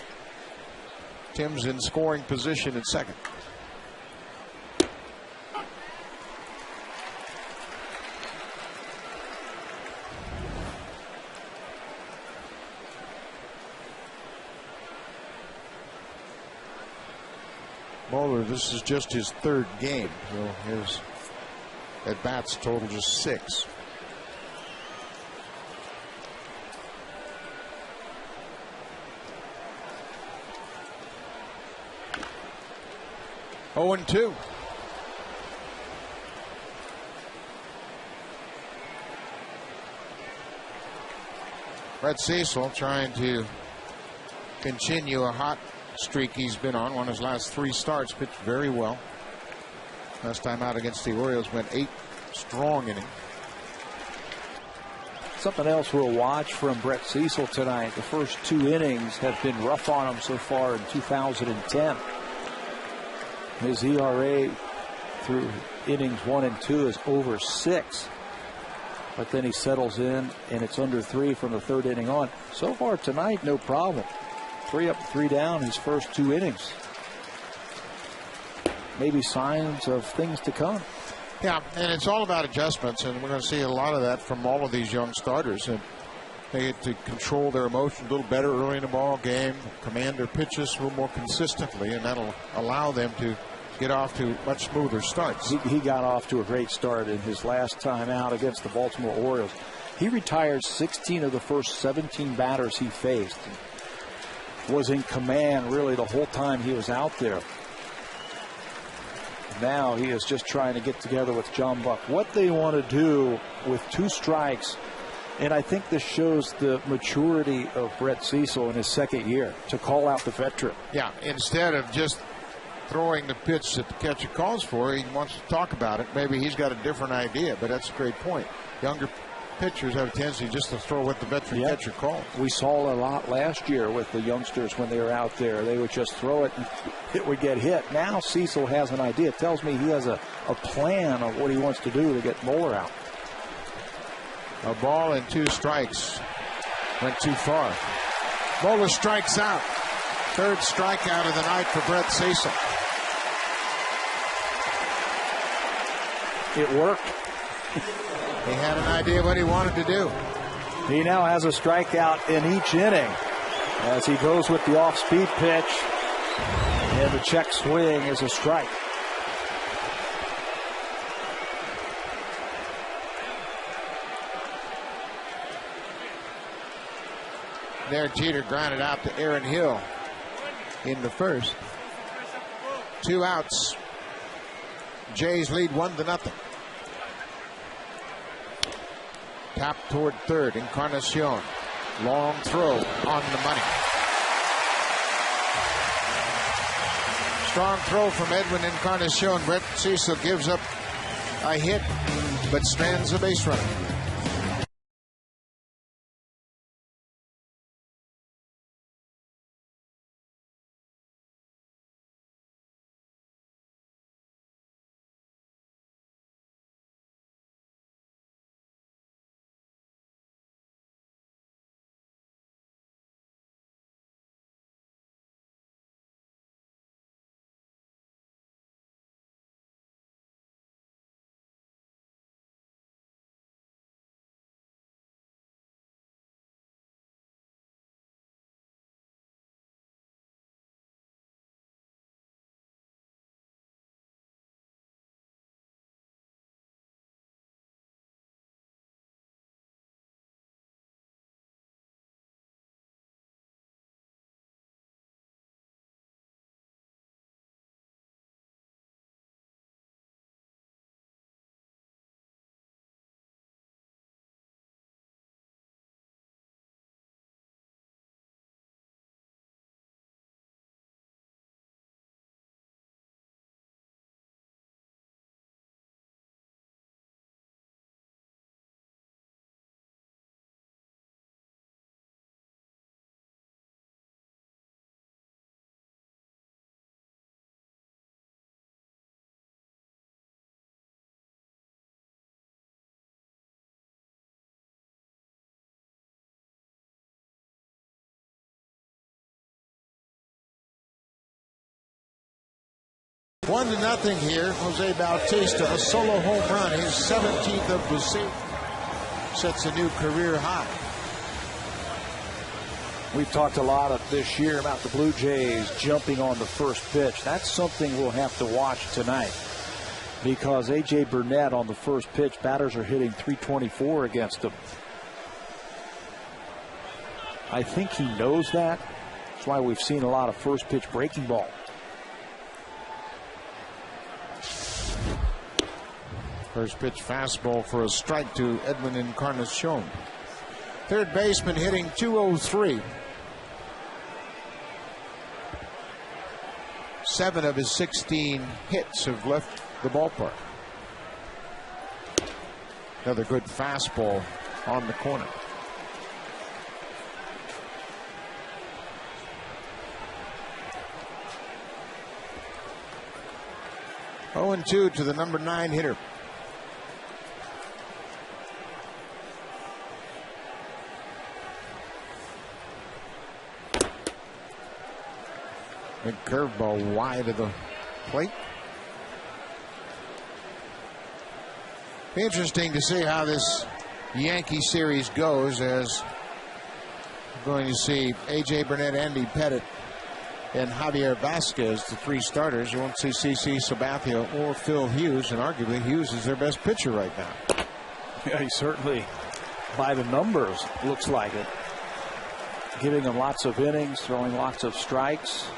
Timms in scoring position at second. Moeller, this is just his third game, so his at-bats total just 6. Oh, and 2. Brett Cecil trying to continue a hot streak he's been on. One of his last 3 starts, pitched very well. Last time out against the Orioles went 8 strong innings. Something else we'll watch from Brett Cecil tonight. The first 2 innings have been rough on him so far in 2010. His ERA through innings 1 and 2 is over 6. But then he settles in, and it's under 3 from the 3rd inning on. So far tonight, no problem. 3 up, 3 down his first 2 innings. Maybe signs of things to come. Yeah, and it's all about adjustments, and we're going to see a lot of that from all of these young starters. And they get to control their emotions a little better early in the ball game, command their pitches a little more consistently, and that'll allow them to get off to much smoother starts. He got off to a great start in his last time out against the Baltimore Orioles. He retired 16 of the first 17 batters he faced. Was in command really the whole time he was out there. Now he is just trying to get together with John Buck. What they want to do with 2 strikes, and I think this shows the maturity of Brett Cecil in his 2nd year, to call out the veteran. Yeah, instead of just throwing the pitch that the catcher calls for, he wants to talk about it. Maybe he's got a different idea, but that's a great point. Younger pitchers have a tendency just to throw what the veteran catcher calls. We saw a lot last year with the youngsters when they were out there. They would just throw it and it would get hit. Now Cecil has an idea. It tells me he has a plan of what he wants to do to get Moeller out. A ball and 2 strikes. Went too far. Moeller strikes out. 3rd strikeout of the night for Brett Cecil. It worked. He had an idea what he wanted to do. He now has a strikeout in each inning as he goes with the off-speed pitch, and the check swing is a strike. There, Jeter grounded out to Aaron Hill in the 1st. 2 outs. Jays lead 1-0. Tap toward 3rd. Encarnacion. Long throw on the money. Strong throw from Edwin Encarnacion. Brett Cecil gives up a hit, but strands a base runner. 1-0 here. Jose Bautista, a solo home run, his 17th of the season, sets a new career high. We've talked a lot of this year about the Blue Jays jumping on the first pitch. That's something we'll have to watch tonight, because A.J. Burnett on the first pitch, batters are hitting .324 against him. I think he knows that. That's why we've seen a lot of first pitch breaking ball. First pitch fastball for a strike to Edwin Encarnacion. Third baseman hitting .203. 7 of his 16 hits have left the ballpark. Another good fastball on the corner. Oh, 0-2 to the number 9 hitter. Big curveball wide of the plate. Be interesting to see how this Yankee series goes, as we're going to see A.J. Burnett, Andy Pettitte, and Javier Vasquez, the 3 starters. You won't see CC Sabathia or Phil Hughes, and arguably Hughes is their best pitcher right now. Yeah, he certainly, by the numbers, looks like it. Giving them lots of innings, throwing lots of strikes.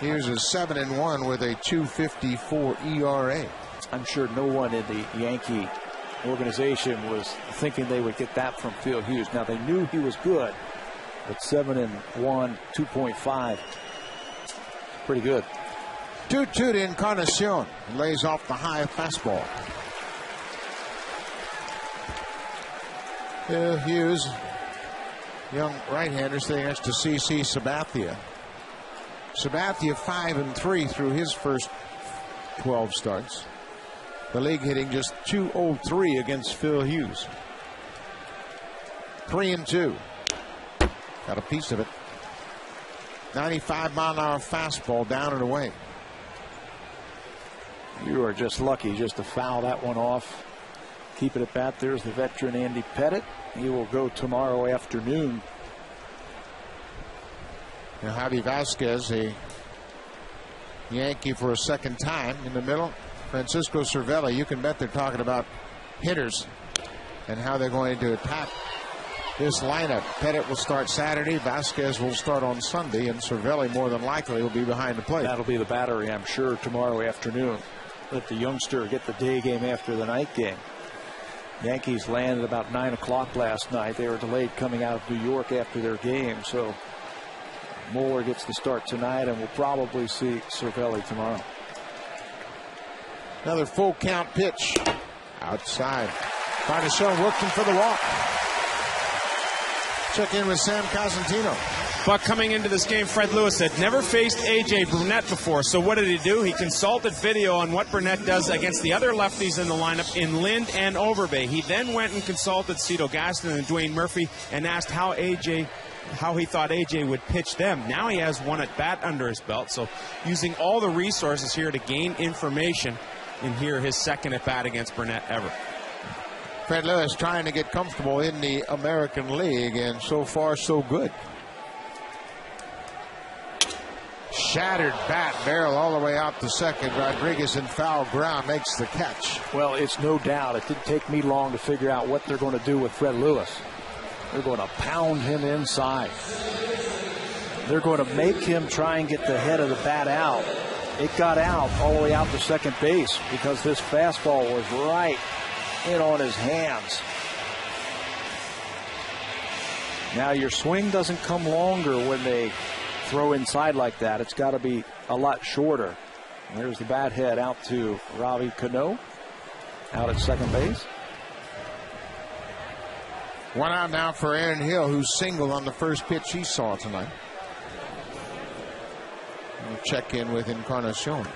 Hughes is 7-1 with a .254 ERA. I'm sure no one in the Yankee organization was thinking they would get that from Phil Hughes. Now, they knew he was good, but 7-1, 2.5, pretty good. 2-2 to Encarnacion. Lays off the high fastball. Phil Hughes, young right-hander, sitting next to CC Sabathia. Sabathia 5-3 through his first 12 starts. The league hitting just .203 against Phil Hughes. 3-2. Got a piece of it. 95-mile-an-hour fastball down and away. You are just lucky just to foul that one off. Keep it at bat. There's the veteran Andy Pettitte. He will go tomorrow afternoon. Now, Javi Vasquez, a Yankee for a second time in the middle. Francisco Cervelli, you can bet they're talking about hitters and how they're going to attack this lineup. Pettitte will start Saturday, Vasquez will start on Sunday, and Cervelli more than likely will be behind the plate. That'll be the battery, I'm sure, tomorrow afternoon. Let the youngster get the day game after the night game. Yankees landed about 9 o'clock last night. They were delayed coming out of New York after their game, so Moeller gets the start tonight, and we'll probably see Cervelli tomorrow. Another full count pitch outside. Encarnacion working for the walk. Check in with Sam Cosentino. But coming into this game, Fred Lewis had never faced A.J. Burnett before. So what did he do? He consulted video on what Burnett does against the other lefties in the lineup in Lind and Overbay. He then went and consulted Cito Gaston and Dwayne Murphy and asked how he thought A.J. would pitch them. Now he has one at bat under his belt. So using all the resources here to gain information, and here his second at bat against Burnett ever. Fred Lewis trying to get comfortable in the American League, and so far so good. Shattered bat, barrel all the way out to second. Rodriguez in foul ground makes the catch. Well, it's no doubt. It didn't take me long to figure out what they're going to do with Fred Lewis. They're going to pound him inside. They're going to make him try and get the head of the bat out. It got out all the way out to second base because this fastball was right in on his hands. Now your swing doesn't come longer when they throw inside like that. It's got to be a lot shorter. And there's the bat head out to Ravi Cano out at second base. One out now for Aaron Hill, who's singled on the first pitch he saw tonight. We'll check in with Encarnacion.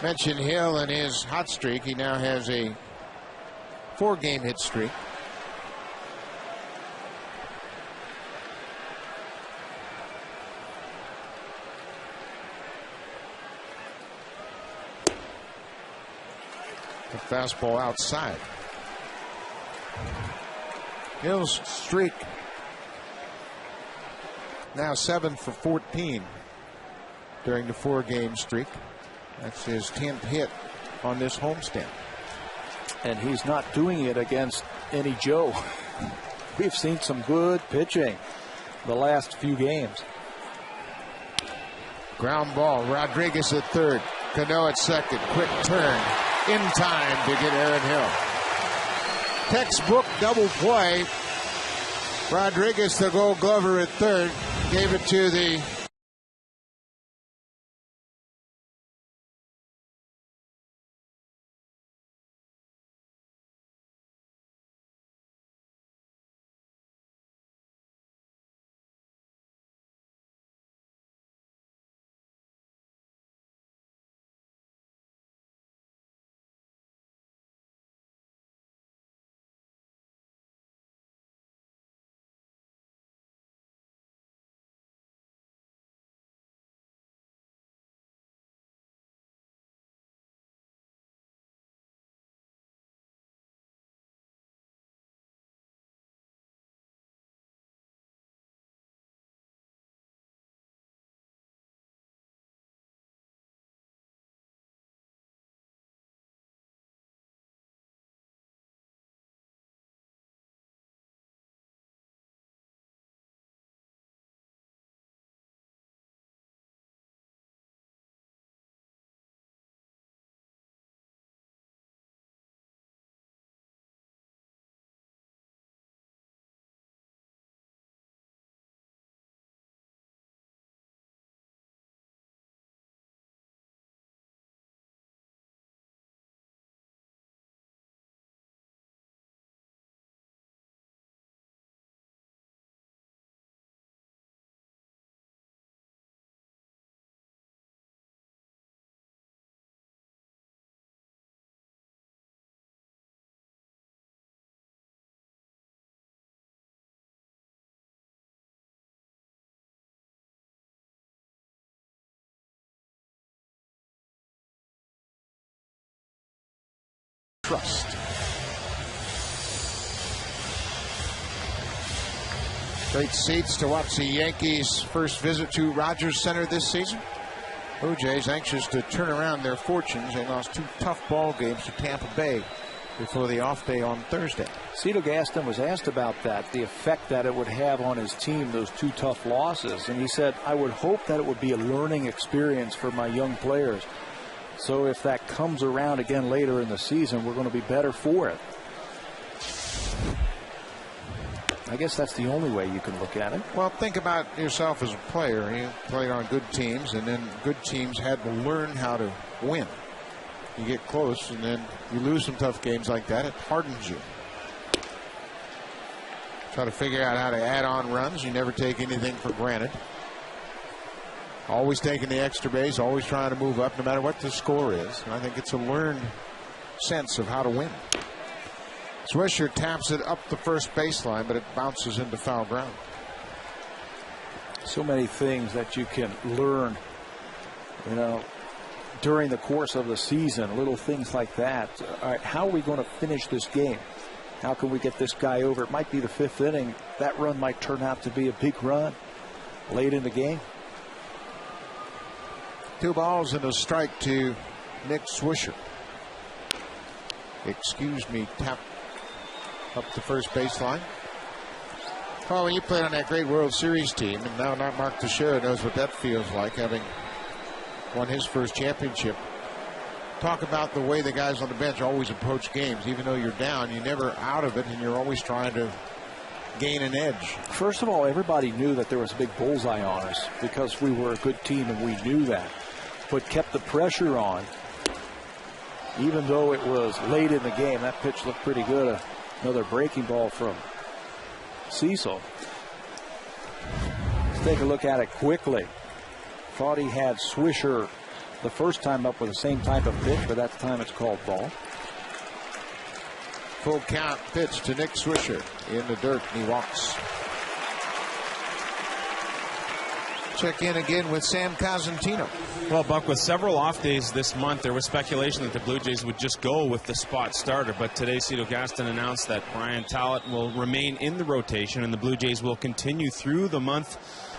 Mention Hill and his hot streak. He now has a 4-game hit streak. The fastball outside. Hill's streak now 7 for 14 during the 4-game streak. That's his 10th hit on this homestand. And he's not doing it against any Joe. We've seen some good pitching the last few games. Ground ball. Rodriguez at third. Cano at second. Quick turn in time to get Aaron Hill. Textbook double play. Rodriguez, the Gold Glover, at third, gave it to the Trust. Great seats to watch the Yankees' first visit to Rogers Center this season. Blue Jays anxious to turn around their fortunes. They lost 2 tough ball games to Tampa Bay before the off day on Thursday. Cito Gaston was asked about that, the effect that it would have on his team, those 2 tough losses. And he said, I would hope that it would be a learning experience for my young players. So if that comes around again later in the season, we're going to be better for it. I guess that's the only way you can look at it. Well, think about yourself as a player. You played on good teams, and then good teams had to learn how to win. You get close, and then you lose some tough games like that. It hardens you. Try to figure out how to add on runs. You never take anything for granted. Always taking the extra base, always trying to move up no matter what the score is. And I think it's a learned sense of how to win. Swisher taps it up the first baseline, but it bounces into foul ground. So many things that you can learn, you know, during the course of the season, little things like that. All right, how are we going to finish this game? How can we get this guy over? It might be the 5th inning. That run might turn out to be a big run late in the game. 2 balls and a strike to Nick Swisher. Excuse me, tap up the first baseline. Well, when you played on that great World Series team, and now not Mark Teixeira knows what that feels like, having won his first championship. Talk about the way the guys on the bench always approach games. Even though you're down, you're never out of it, and you're always trying to gain an edge. First of all, everybody knew that there was a big bullseye on us because we were a good team, and we knew that. But kept the pressure on. Even though it was late in the game, that pitch looked pretty good. Another breaking ball from Cecil. Let's take a look at it quickly. Thought he had Swisher the first time up with the same type of pitch, but that time it's called ball. Full count pitch to Nick Swisher in the dirt, and he walks. check in again with Sam Cosentino. Well, Buck, with several off days this month, there was speculation that the Blue Jays would just go with the spot starter. But today, Cito Gaston announced that Brian Talbot will remain in the rotation, and the Blue Jays will continue through the month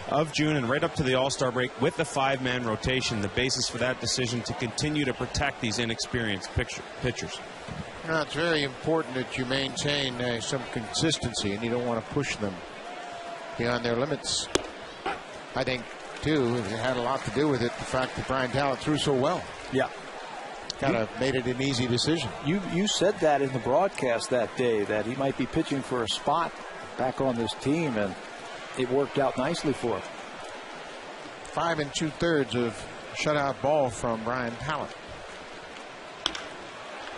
of June and right up to the All-Star break with the 5-man rotation. The basis for that decision to continue to protect these inexperienced pitchers. No, it's very important that you maintain some consistency, and you don't want to push them beyond their limits. I think, too, it had a lot to do with it, the fact that Brian Talbot threw so well. Yeah. Kind of made it an easy decision. You said that in the broadcast that day, that he might be pitching for a spot back on this team, and it worked out nicely for him. 5 2/3 of shutout ball from Brian Talbot.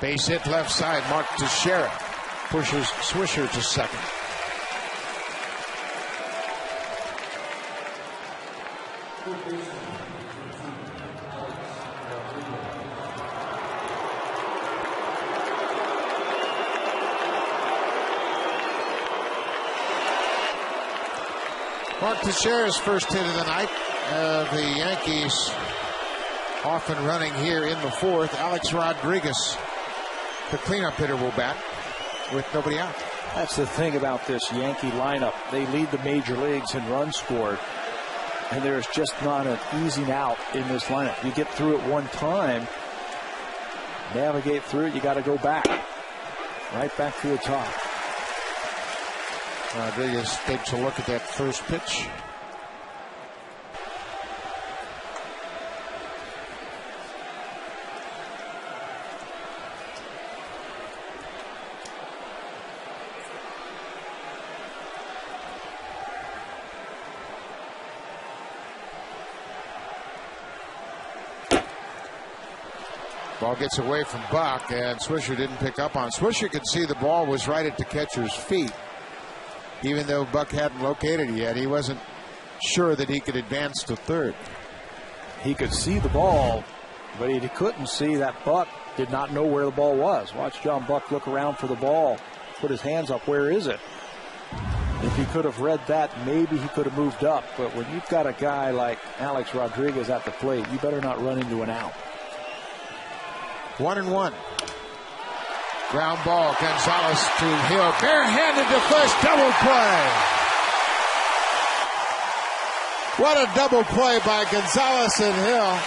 Base hit left side. Mark Teixeira pushes Swisher to second. Mark Teixeira's first hit of the night. The Yankees off and running here in the fourth. Alex Rodriguez, the cleanup hitter, will bat with nobody out. That's the thing about this Yankee lineup. They lead the major leagues in runs scored, and there's just not an easing out in this lineup. You get through it one time, navigate through it, you got to go back. Right back to the top. Rodriguez takes a look at that first pitch. Ball gets away from Buck, and Swisher didn't pick up on. Swisher could see the ball was right at the catcher's feet. Even though Buck hadn't located it yet, he wasn't sure that he could advance to third. He could see the ball, but he couldn't see that Buck did not know where the ball was. Watch John Buck look around for the ball, put his hands up. Where is it? If he could have read that, maybe he could have moved up. But when you've got a guy like Alex Rodriguez at the plate, you better not run into an out. 1-1. Ground ball, Gonzalez to Hill. Barehanded to first, double play. What a double play by Gonzalez and Hill.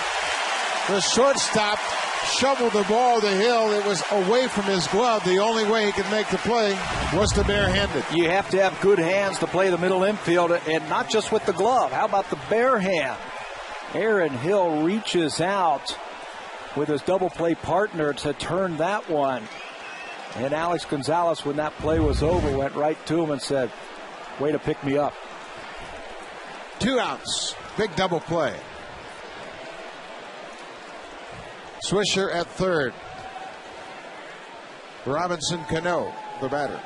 The shortstop shoveled the ball to Hill. It was away from his glove. The only way he could make the play was to barehanded. You have to have good hands to play the middle infield, and not just with the glove. How about the bare hand? Aaron Hill reaches out with his double play partner to turn that one. And Alex Gonzalez, when that play was over, went right to him and said, way to pick me up. 2 outs. Big double play. Swisher at third. Robinson Cano, the batter.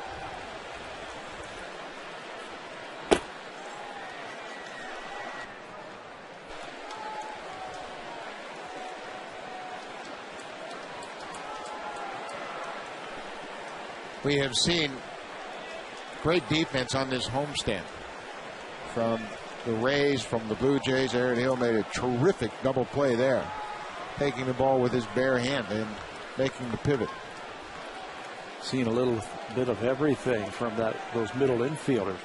We have seen great defense on this homestand from the Rays, from the Blue Jays. Aaron Hill made a terrific double play there, taking the ball with his bare hand and making the pivot. Seen a little bit of everything from those middle infielders.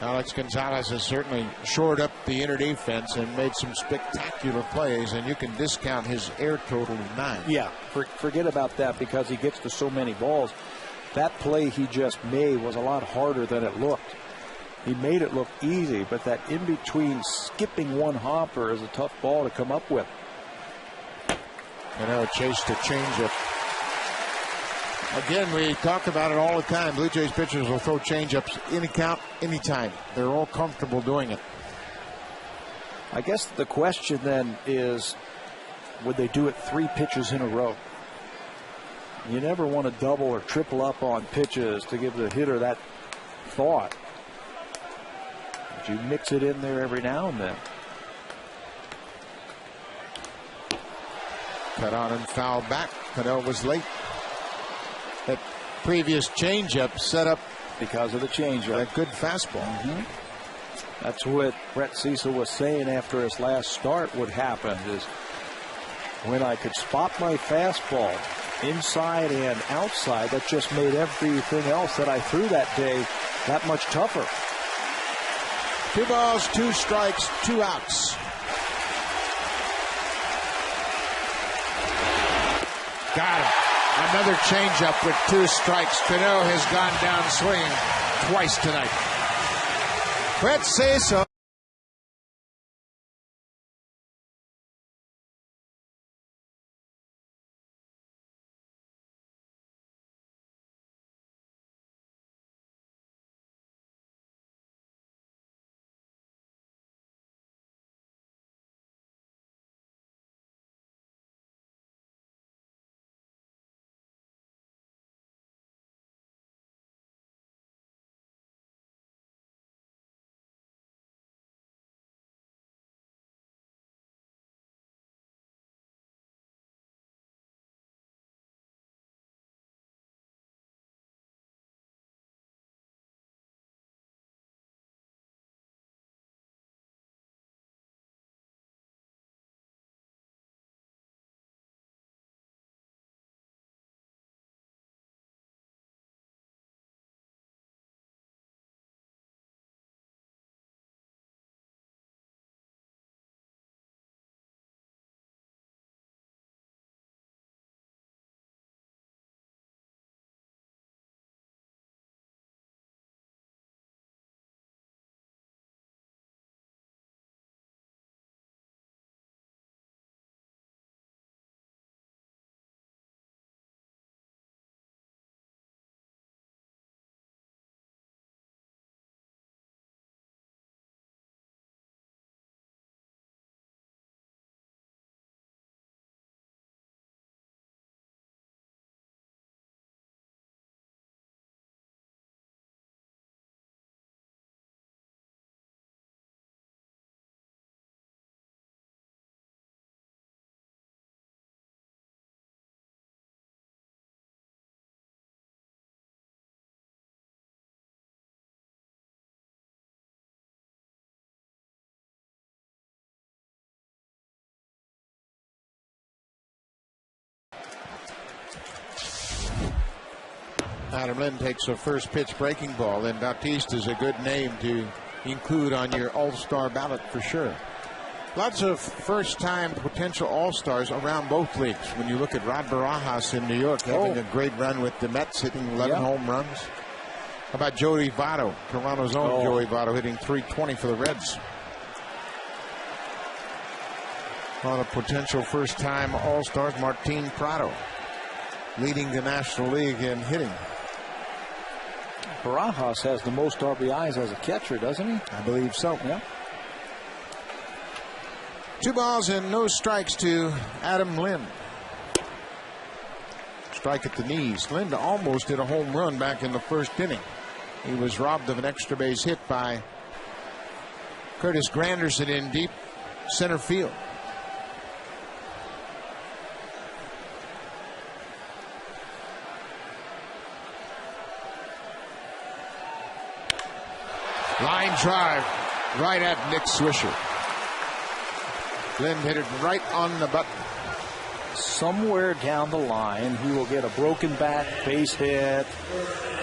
Alex Gonzalez has certainly shored up the inner defense and made some spectacular plays, and you can discount his air total of 9. Yeah, forget about that because he gets to so many balls. That play he just made was a lot harder than it looked. He made it look easy, but that in-between skipping one hopper is a tough ball to come up with. And now chased a changeup. Again, we talk about it all the time. Blue Jays pitchers will throw changeups any count, anytime. They're all comfortable doing it. I guess the question then is, would they do it 3 pitches in a row? You never want to double or triple up on pitches to give the hitter that thought. But you mix it in there every now and then. Cut on and foul back. Cano was late. That previous changeup set up because of the changeup. A good fastball. That's what Brett Cecil was saying after his last start would happen, is when I could spot my fastball inside and outside, that just made everything else that I threw that day that much tougher. 2 balls, 2 strikes, 2 outs. Got it. Another changeup with 2 strikes. Cano has gone down swinging twice tonight. Brett Cecil. Adam Lynn takes a first pitch breaking ball, and Bautista is a good name to include on your all-star ballot for sure. Lots of first-time potential all-stars around both leagues. When you look at Rod Barajas in New York having a great run with the Mets, hitting 11 home runs. How about Joey Votto, Toronto's own Joey Votto, hitting .320 for the Reds. A lot of potential first-time all-stars. Martin Prado leading the National League in hitting. Barajas has the most RBIs as a catcher, doesn't he? I believe so. Yeah. 2 balls and no strikes to Adam Lind. Strike at the knees. Lind almost hit a home run back in the first inning. He was robbed of an extra base hit by Curtis Granderson in deep center field. Line drive right at Nick Swisher. Lind hit it right on the button. Somewhere down the line, he will get a broken bat, base hit,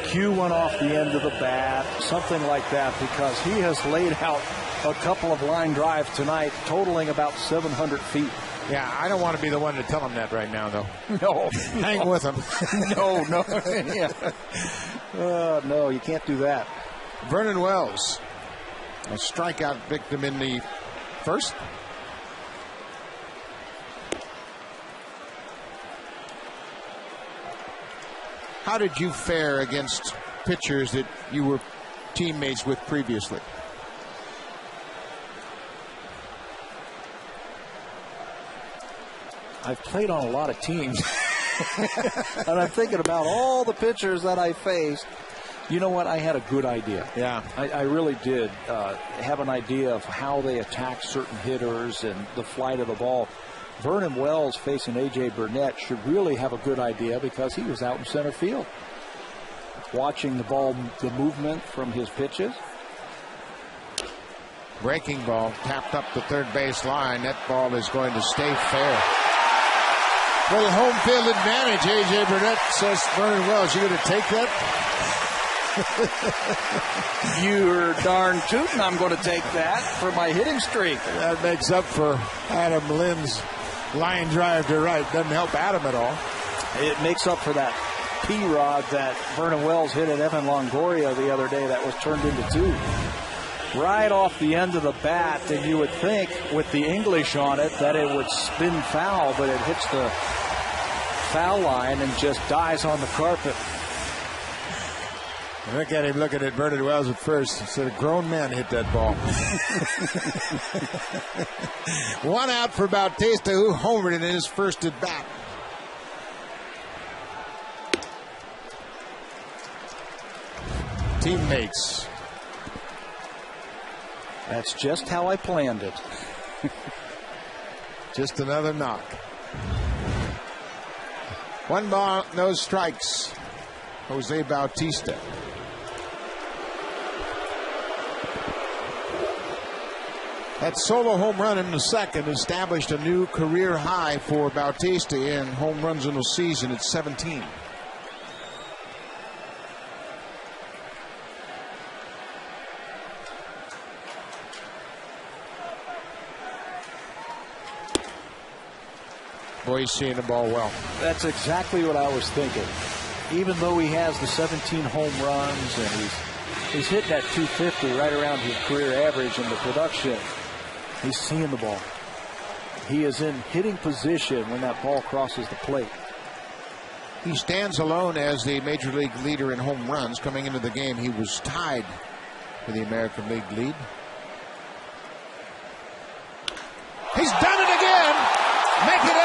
cue one off the end of the bat, something like that, because he has laid out a couple of line drives tonight, totaling about 700 feet. Yeah, I don't want to be the one to tell him that right now, though. No. Hang with him. No. Yeah. No, you can't do that. Vernon Wells, a strikeout victim in the first. How did you fare against pitchers that you were teammates with previously? I've played on a lot of teams. And I'm thinking about all the pitchers that I faced. You know what? I had a good idea. Yeah. I really did have an idea of how they attack certain hitters and the flight of the ball. Vernon Wells facing A.J. Burnett should really have a good idea because he was out in center field. watching the ball, the movement from his pitches. Breaking ball tapped up the third base line. That ball is going to stay fair. Little home field advantage. A.J. Burnett says, Vernon Wells, you going to take that? You're darn tootin'. I'm going to take that for my hitting streak. That makes up for Adam Lynn's line drive to right. Doesn't help Adam at all. It makes up for that P-rod that Vernon Wells hit at Evan Longoria the other day that was turned into 2. Right off the end of the bat, and you would think with the English on it that it would spin foul, but it hits the foul line and just dies on the carpet. Look at him looking at Vernon Wells at first. Said a grown man hit that ball. 1 out for Bautista, who homered in his first at bat. Teammates. That's just how I planned it. Just another knock. 1 ball, no strikes. Jose Bautista. That solo home run in the second established a new career high for Bautista in home runs in the season at 17. Boy, he's seeing the ball well. That's exactly what I was thinking. Even though he has the 17 home runs and he's hitting that 250 right around his career average in the production, he's seeing the ball. He is in hitting position when that ball crosses the plate. He stands alone as the Major League leader in home runs. Coming into the game, he was tied for the American League lead. He's done it again! Make it 18!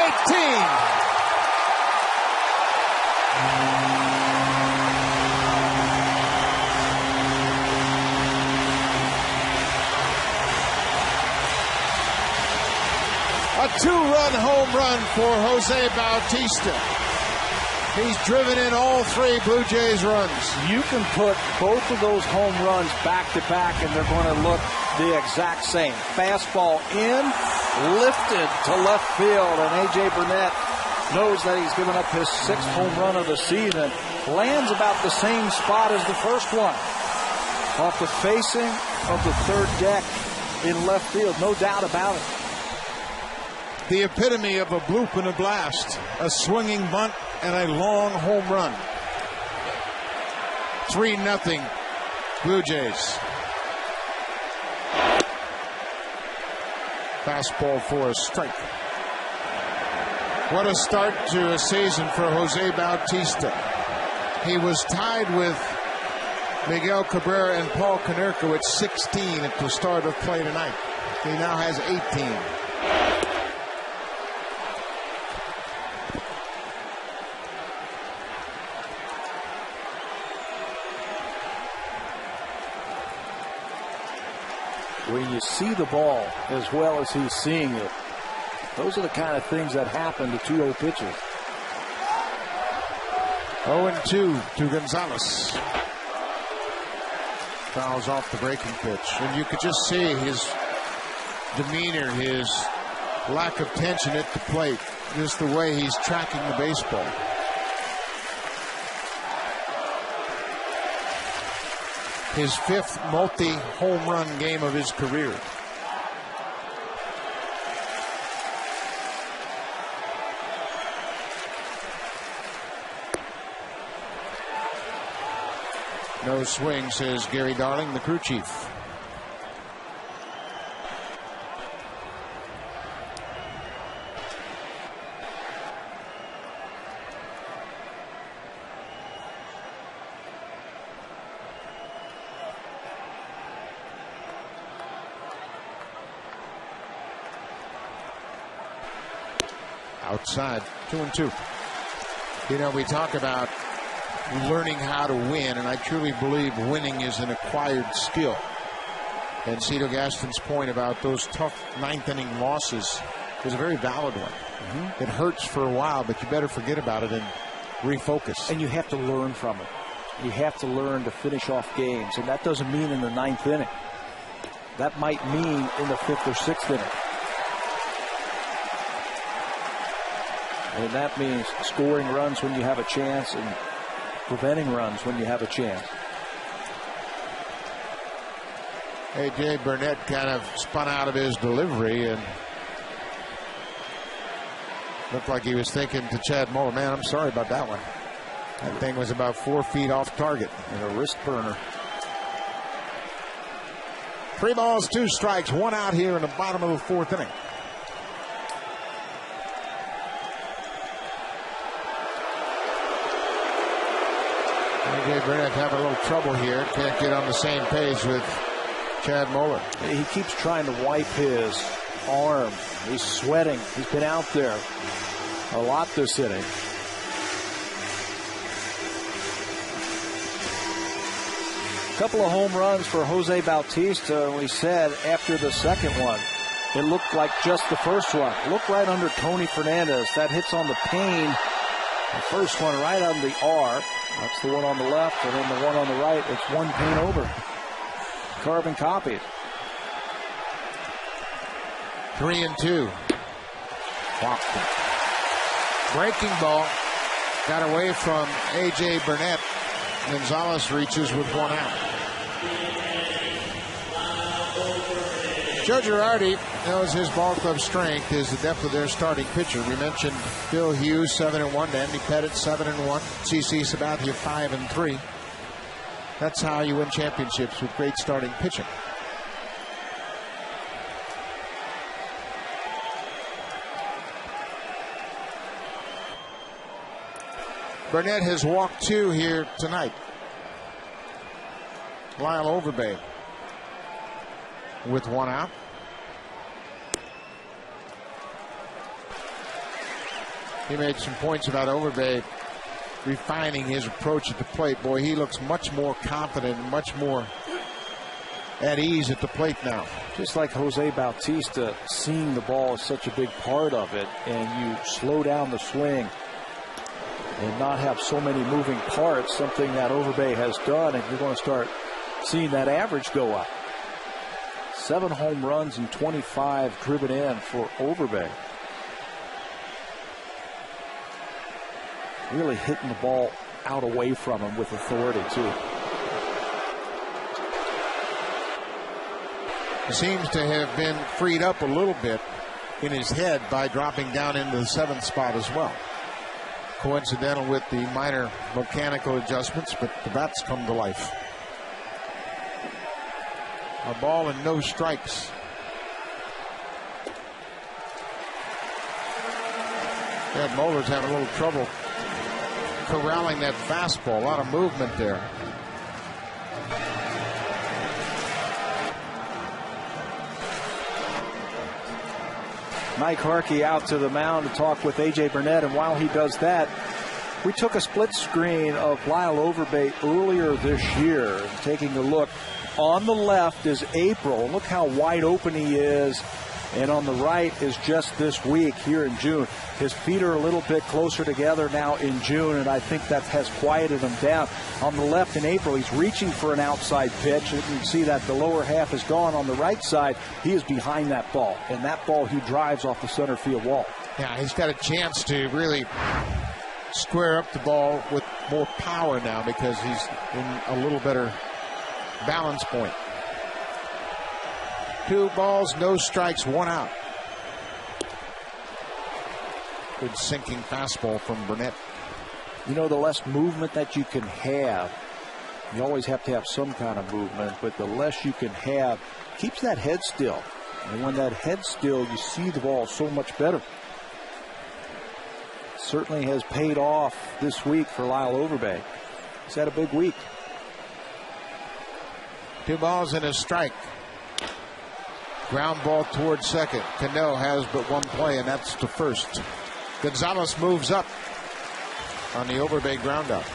A 2-run home run for Jose Bautista. He's driven in all 3 Blue Jays runs. You can put both of those home runs back to back and they're going to look the exact same. Fastball in, lifted to left field, and A.J. Burnett knows that he's given up his 6th home run of the season. Lands about the same spot as the first one. Off the facing of the third deck in left field, no doubt about it. The epitome of a bloop and a blast. A swinging bunt and a long home run. 3-0 Blue Jays. Fastball for a strike. What a start to a season for Jose Bautista. He was tied with Miguel Cabrera and Paul Konerko at 16 at the start of play tonight. He now has 18. When you see the ball as well as he's seeing it, those are the kind of things that happen to 2-0 pitchers. 0-2 to Gonzalez. Fouls off the breaking pitch. And you could just see his demeanor, his lack of tension at the plate, just the way he's tracking the baseball. His 5th multi-home run game of his career. No swing, says Gary Darling, the crew chief. Outside, 2-2. You know, we talk about learning how to win, and I truly believe winning is an acquired skill. And Cito Gaston's point about those tough 9th inning losses is a very valid one. It hurts for a while, but you better forget about it and refocus. And you have to learn from it. You have to learn to finish off games, and that doesn't mean in the 9th inning. That might mean in the 5th or 6th inning. And that means scoring runs when you have a chance and preventing runs when you have a chance. A.J. Burnett kind of spun out of his delivery and looked like he was thinking to Chad Muller, man, I'm sorry about that one. That thing was about 4 feet off target. And a wrist burner. 3 balls, 2 strikes, 1 out here in the bottom of the 4th inning. A.J. Burnett having a little trouble here. Can't get on the same page with Chad Muller. He keeps trying to wipe his arm. He's sweating. He's been out there a lot this inning. A couple of home runs for Jose Bautista. We said after the second one, it looked like just the first one. Look right under Tony Fernandez. That hits on the pane. The first one right on the R. That's the one on the left, and then the one on the right. It's one pane over. Carbon copies. 3-2. Breaking ball got away from A.J. Burnett. Gonzalez reaches with 1 out. Joe Girardi knows his ball club strength is the depth of their starting pitcher. We mentioned Phil Hughes 7-1, Andy Pettit 7-1, CC Sabathia 5-3. That's how you win championships, with great starting pitching. Burnett has walked 2 here tonight. Lyle Overbay with 1 out. He made some points about Overbay refining his approach at the plate. Boy, he looks much more confident, much more at ease at the plate now. Just like Jose Bautista, seeing the ball is such a big part of it, and you slow down the swing and not have so many moving parts, something that Overbay has done, and you're going to start seeing that average go up. 7 home runs and 25 driven in for Overbay. Really hitting the ball out away from him with authority, too. He seems to have been freed up a little bit in his head by dropping down into the 7th spot as well. Coincidental with the minor mechanical adjustments, but the bats come to life. A ball and no strikes. Chad Muller's having a little trouble corralling that fastball. A lot of movement there. Mike Harkey out to the mound to talk with A.J. Burnett, and while he does that, we took a split screen of Lyle Overbay earlier this year, taking a look. On the left is April. Look how wide open he is. And on the right is just this week here in June. His feet are a little bit closer together now in June, and I think that has quieted him down. On the left in April, he's reaching for an outside pitch. You can see that the lower half is gone. On the right side, he is behind that ball, and that ball he drives off the center field wall. Yeah, he's got a chance to really square up the ball with more power now because he's in a little better balance point. 2 balls, no strikes, 1 out. Good sinking fastball from Burnett. You know, the less movement that you can have, you always have to have some kind of movement, but the less you can have keeps that head still. And when that head's still, you see the ball so much better. Certainly has paid off this week for Lyle Overbay. He's had a big week. 2 balls and a strike. Ground ball towards second. Cano has but 1 play, and that's to first. Gonzalez moves up on the Overbay ground out.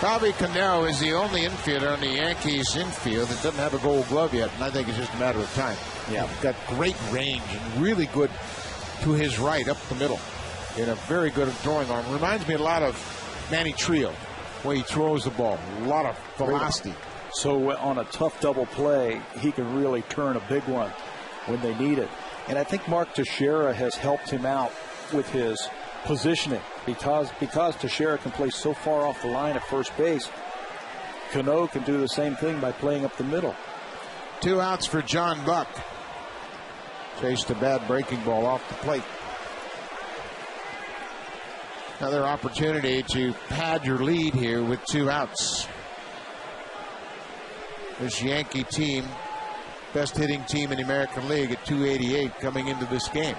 Bobby Cano is the only infielder on the Yankees infield that doesn't have a Gold Glove yet, and I think it's just a matter of time. Yeah, got great range and really good to his right up the middle in a very good throwing arm. Reminds me a lot of Manny Trio, where he throws the ball. A lot of velocity. So on a tough double play, he can really turn a big one when they need it. And I think Mark Teixeira has helped him out with his positioning because Teixeira can play so far off the line at first base. Cano can do the same thing by playing up the middle. 2 outs for John Buck. Chased a bad breaking ball off the plate. Another opportunity to pad your lead here with 2 outs. This Yankee team, best hitting team in the American League at 288 coming into this game.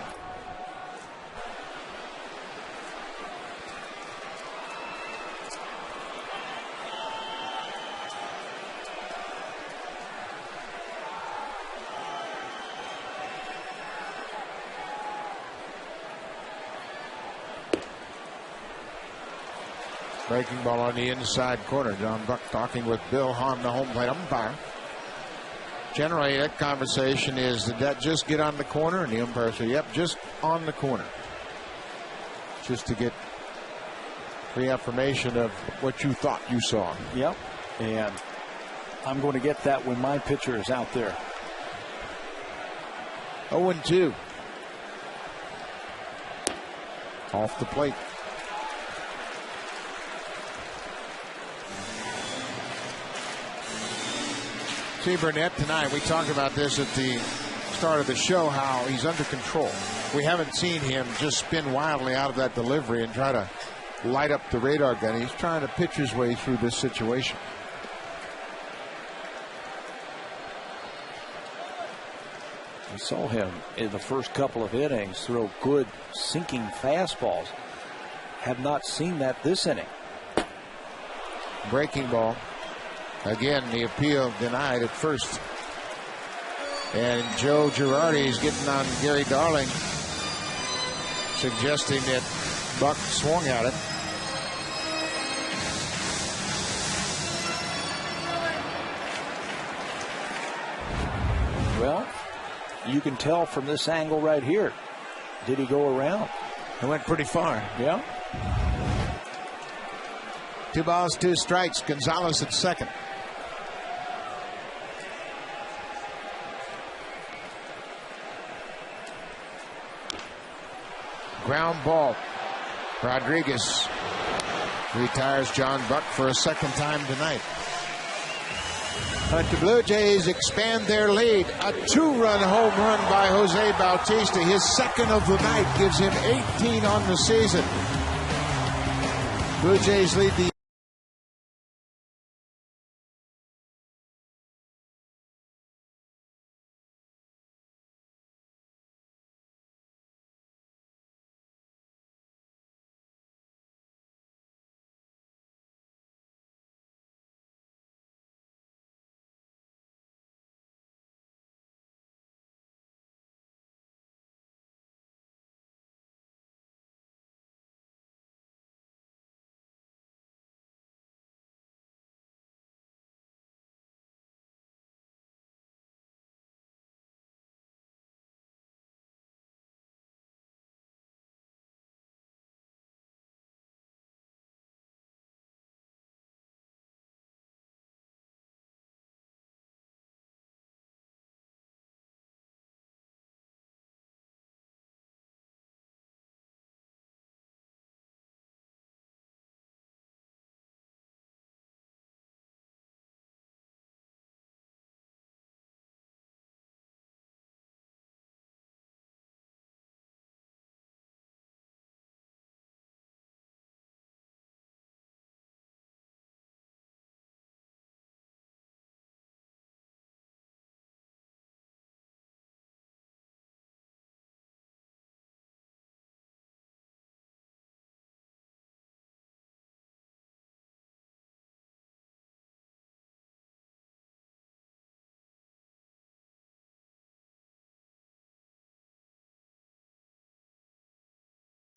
Breaking ball on the inside corner. John Buck talking with Bill Hahn, the home plate umpire. Generally, that conversation is, did that just get on the corner? And the umpire said, yep, just on the corner. Just to get reaffirmation of what you thought you saw. Yep. And I'm going to get that when my pitcher is out there. 0-2. Off the plate. See Burnett tonight. We talked about this at the start of the show, how he's under control. We haven't seen him just spin wildly out of that delivery and try to light up the radar gun. He's trying to pitch his way through this situation. We saw him in the first couple of innings throw good sinking fastballs. Have not seen that this inning. Breaking ball. Again, the appeal denied at first. And Joe Girardi is getting on Gary Darling, suggesting that Buck swung at it. Well, you can tell from this angle right here. Did he go around? It went pretty far. Yeah. 2 balls, 2 strikes. Gonzalez at second. Ground ball. Rodriguez retires John Buck for a second time tonight. But the Blue Jays expand their lead. A 2-run home run by Jose Bautista. His second of the night gives him 18 on the season. Blue Jays lead the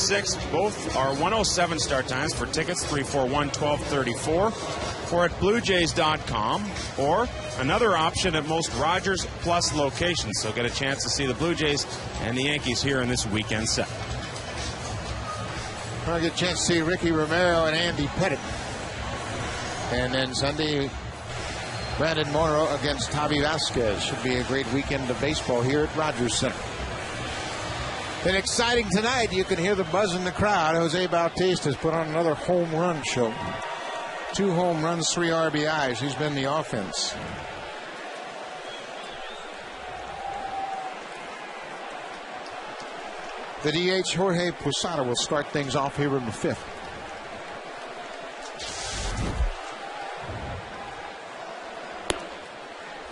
6. Both are 1:07 start times. For tickets, 341-1234, or at BlueJays.com, or another option at most Rogers Plus locations. So get a chance to see the Blue Jays and the Yankees here in this weekend set. I'll get a chance to see Ricky Romero and Andy Pettitte. And then Sunday, Brandon Morrow against Javi Vasquez. Should be a great weekend of baseball here at Rogers Center. And exciting tonight. You can hear the buzz in the crowd. Jose Bautista has put on another home run show. 2 home runs, 3 RBIs. He's been the offense. The DH, Jorge Posada, will start things off here in the 5th.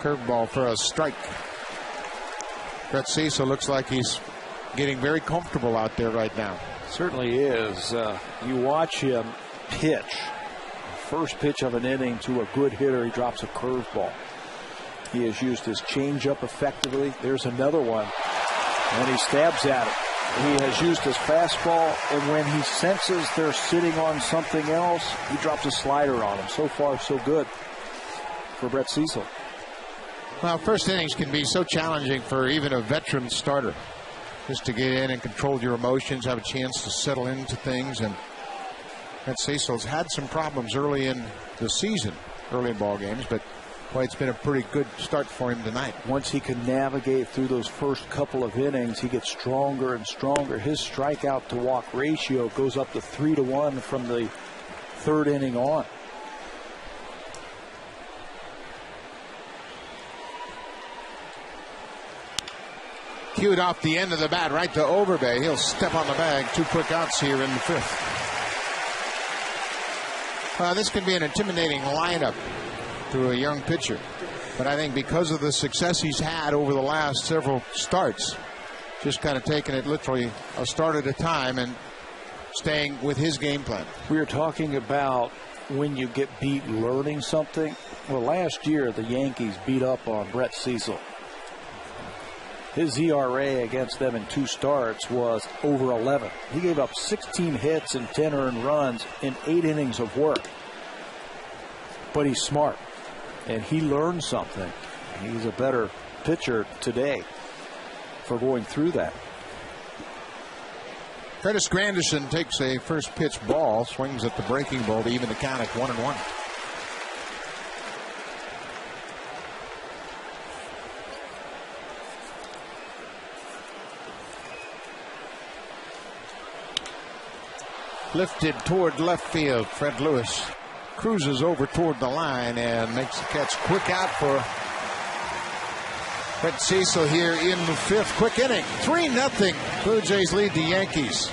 Curveball for a strike. Brett Cecil looks like he's getting very comfortable out there right now. Certainly is. You watch him pitch. First pitch of an inning to a good hitter, he drops a curveball. He has used his changeup effectively. There's another one, and he stabs at it. He has used his fastball, and when he senses they're sitting on something else, he drops a slider on them. So far, so good for Brett Cecil. Well, first innings can be so challenging for even a veteran starter. Just to get in and control your emotions, have a chance to settle into things. And Brett Cecil's had some problems early in the season, early in ball games, but boy, it's been a pretty good start for him tonight. Once he can navigate through those first couple of innings, he gets stronger and stronger. His strikeout to walk ratio goes up to 3-1 from the 3rd inning on. Cued off the end of the bat right to Overbay. He'll step on the bag. 2 quick outs here in the 5th. This could be an intimidating lineup to a young pitcher. But I think because of the success he's had over the last several starts, just kind of taking it literally a start at a time and staying with his game plan. We are talking about when you get beat learning something. Well, last year the Yankees beat up on Brett Cecil. His ERA against them in 2 starts was over 11. He gave up 16 hits and 10 earned runs in 8 innings of work. But he's smart, and he learned something. He's a better pitcher today for going through that. Curtis Granderson takes a first pitch ball, swings at the breaking ball to even the count at 1-1. Lifted toward left field. Fred Lewis cruises over toward the line and makes the catch. Quick out for Brett Cecil here in the 5th. Quick inning. 3-0. Blue Jays lead the Yankees.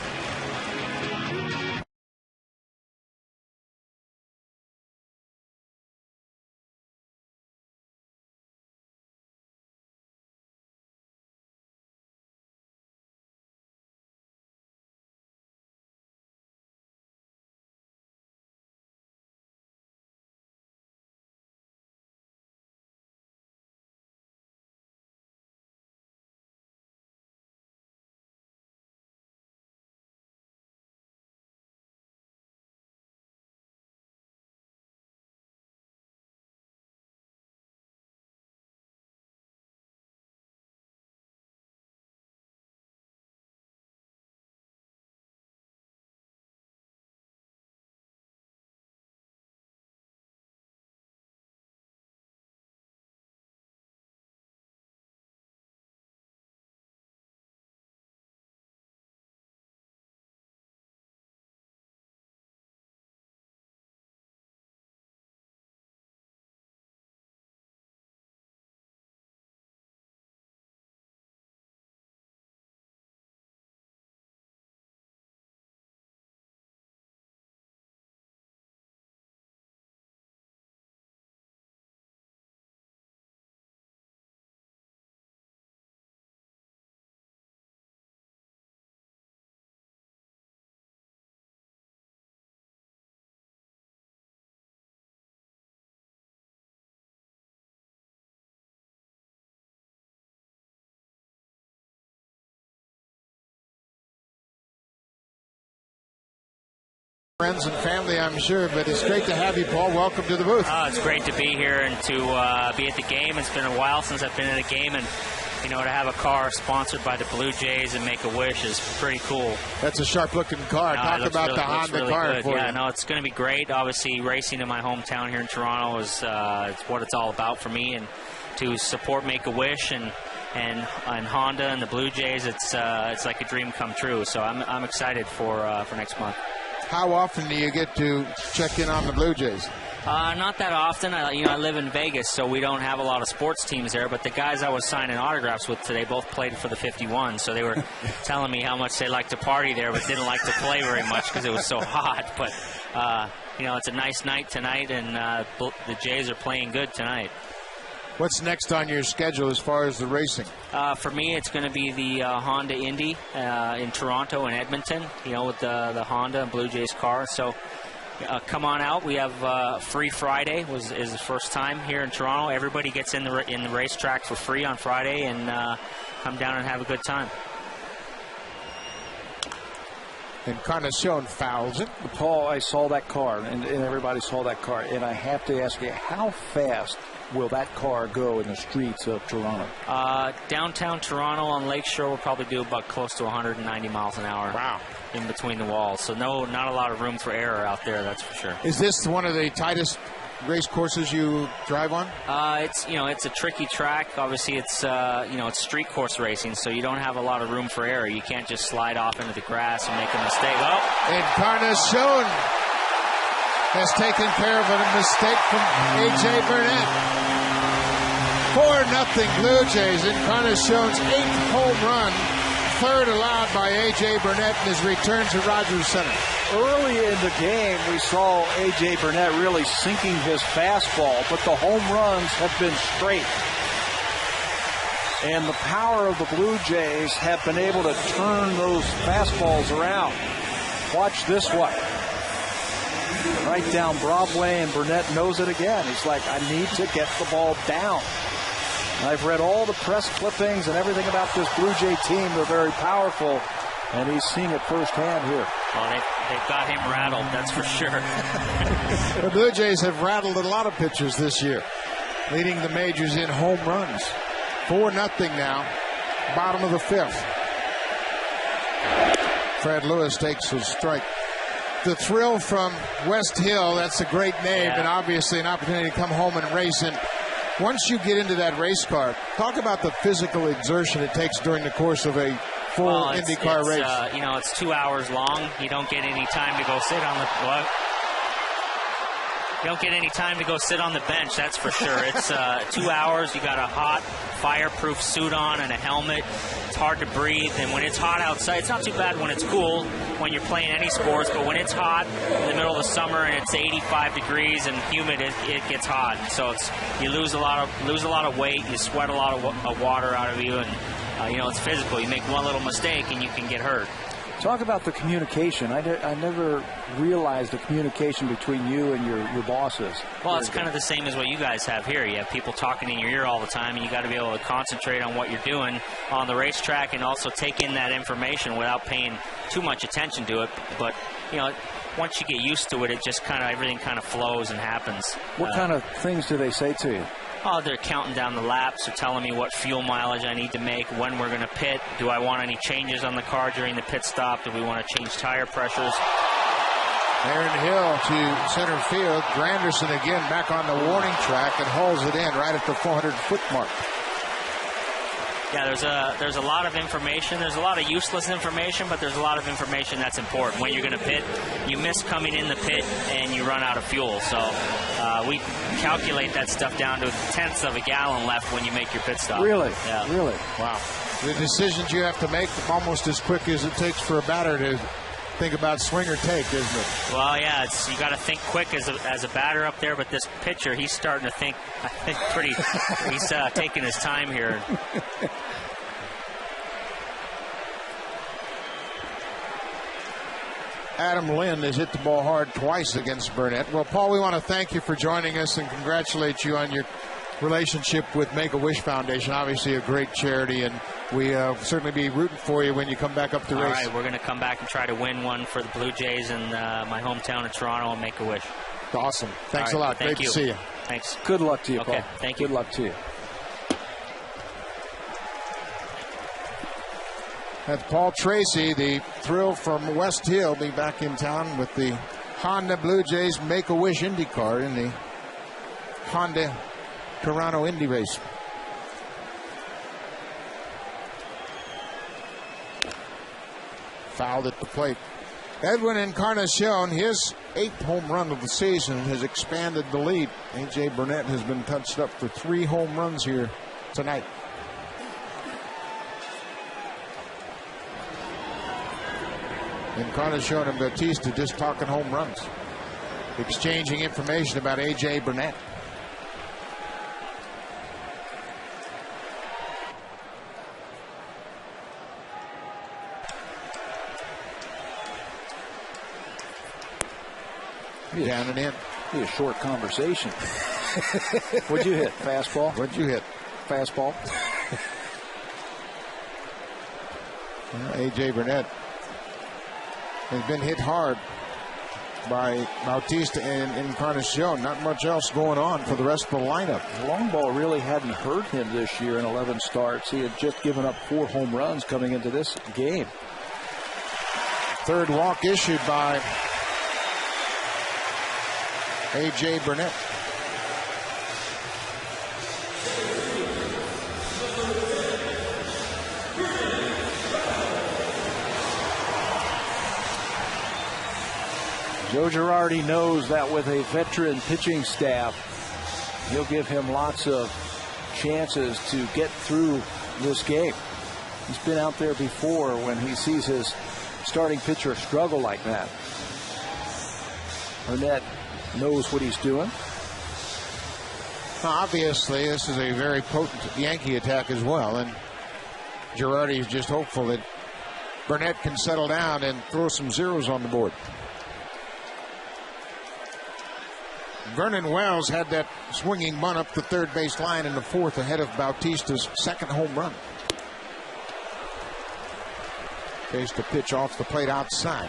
Friends and family, I'm sure, but it's great to have you, Paul. Welcome to the booth. Oh, it's great to be here and to be at the game. It's been a while since I've been at a game, and to have a car sponsored by the Blue Jays and Make-A-Wish is pretty cool. That's a sharp-looking car. Talk about the Honda car for you. Yeah, no, it's going to be great. Obviously, racing in my hometown here in Toronto is it's what it's all about for me, and to support Make-A-Wish and Honda and the Blue Jays, it's like a dream come true. So I'm excited for next month. How often do you get to check in on the Blue Jays? Not that often. I live in Vegas, so we don't have a lot of sports teams there. But the guys I was signing autographs with today both played for the 51, so they were telling me how much they like to party there, but didn't like to play very much because it was so hot. But it's a nice night tonight, and the Jays are playing good tonight. What's next on your schedule as far as the racing? For me, it's going to be the Honda Indy in Toronto and Edmonton, with the Honda and Blue Jays car. So come on out. We have Free Friday is the first time here in Toronto. Everybody gets in the racetrack for free on Friday, and come down and have a good time. Encarnacion fouls it. Paul, I saw that car, and everybody saw that car, and I have to ask you, how fast will that car go in the streets of Toronto? Downtown Toronto on Lakeshore will probably do about close to 190 miles an hour. Wow. In between the walls. So not a lot of room for error out there, that's for sure. Is this one of the tightest race courses you drive on? It's a tricky track. Obviously, it's street course racing, so you don't have a lot of room for error. You can't just slide off into the grass and make a mistake. Oh, Encarnacion has taken care of a mistake from A.J. Burnett. 4-0 Blue Jays. Encarnacion's 8th home run, third allowed by A.J. Burnett in his return to Rogers Center. Early in the game, we saw A.J. Burnett really sinking his fastball, but the home runs have been straight. And the power of the Blue Jays have been able to turn those fastballs around. Watch this one. Right down Broadway, and Burnett knows it again. He's like, I need to get the ball down. And I've read all the press clippings and everything about this Blue Jay team. They're very powerful, and he's seeing it firsthand here. Well, they've got him rattled, that's for sure. The Blue Jays have rattled a lot of pitchers this year, leading the majors in home runs. 4-0 now, bottom of the 5th. Fred Lewis takes a strike. The thrill from West Hill, that's a great name, and obviously an opportunity to come home and race. And once you get into that race car, talk about the physical exertion it takes during the course of a full IndyCar race. It's 2 hours long. You don't get any time to go sit on the You don't get any time to go sit on the bench, that's for sure. It's 2 hours. You got a hot, fireproof suit on and a helmet. It's hard to breathe, and when it's hot outside, it's not too bad when it's cool when you're playing any sports, but when it's hot in the middle of the summer and it's 85 degrees and humid, it gets hot. So you lose a lot of weight, you sweat a lot of water out of you, and it's physical. You make one little mistake and you can get hurt. Talk about the communication. I never realized the communication between you and your bosses. Well, it's kind of the same as what you guys have here. You have people talking in your ear all the time, and you got to be able to concentrate on what you're doing on the racetrack and also take in that information without paying too much attention to it. But, once you get used to it, it just everything kind of flows and happens. What kind of things do they say to you? Oh, they're counting down the laps. They're telling me what fuel mileage I need to make, when we're going to pit. Do I want any changes on the car during the pit stop? Do we want to change tire pressures? Aaron Hill to center field. Granderson again back on the warning track and hauls it in right at the 400-foot mark. Yeah, there's a lot of information. There's a lot of useless information, but there's a lot of information that's important. When you're going to pit, you miss coming in the pit and you run out of fuel. So we calculate that stuff down to tenths of a gallon left when you make your pit stop. Really? Yeah. Really? Wow. The decisions you have to make almost as quick as it takes for a batter to think about swing or take, isn't it? Well, yeah, you got to think quick as a batter up there, but this pitcher, he's starting to think, I think pretty, he's taking his time here. Adam Lynn has hit the ball hard twice against Burnett. Well, Paul, we want to thank you for joining us and congratulate you on your relationship with Make-A-Wish Foundation, obviously a great charity, and We certainly be rooting for you when you come back up to race. All right, we're going to come back and try to win one for the Blue Jays in my hometown of Toronto and make a wish. Awesome. Thanks a lot. Great to see you. Thanks. Good luck to you, Paul. Okay, thank you. Good luck to you. That's Paul Tracy, the thrill from West Hill, be back in town with the Honda Blue Jays Make-A-Wish IndyCar in the Honda Toronto Indy race. Fouled at the plate. Edwin Encarnacion, his 8th home run of the season, has expanded the lead. A.J. Burnett has been touched up for 3 home runs here tonight. Encarnacion and Bautista just talking home runs, exchanging information about A.J. Burnett. Down and in. Be a short conversation. What'd you hit? Fastball? What'd you hit? Fastball. A.J. Burnett has been hit hard by Bautista and Encarnacion. Not much else going on for the rest of the lineup. The long ball really hadn't hurt him this year in 11 starts. He had just given up 4 home runs coming into this game. 3rd walk issued by A.J. Burnett. Joe Girardi knows that with a veteran pitching staff, he'll give him lots of chances to get through this game. He's been out there before when he sees his starting pitcher struggle like that. Burnett knows what he's doing. Obviously, this is a very potent Yankee attack as well, and Girardi is just hopeful that Burnett can settle down and throw some zeros on the board. Vernon Wells had that swinging bunt up the third base line in the 4th ahead of Bautista's 2nd home run. Faced a pitch off the plate outside.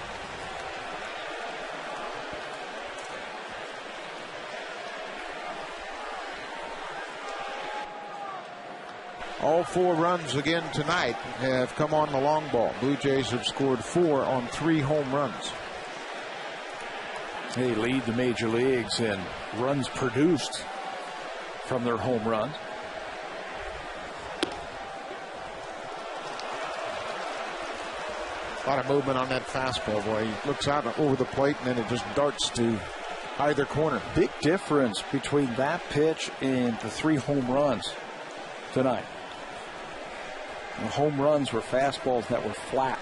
All 4 runs again tonight have come on the long ball. Blue Jays have scored 4 on 3 home runs. They lead the major leagues in runs produced from their home runs. A lot of movement on that fastball, boy. He looks out over the plate and then it just darts to either corner. Big difference between that pitch and the 3 home runs tonight. The home runs were fastballs that were flat,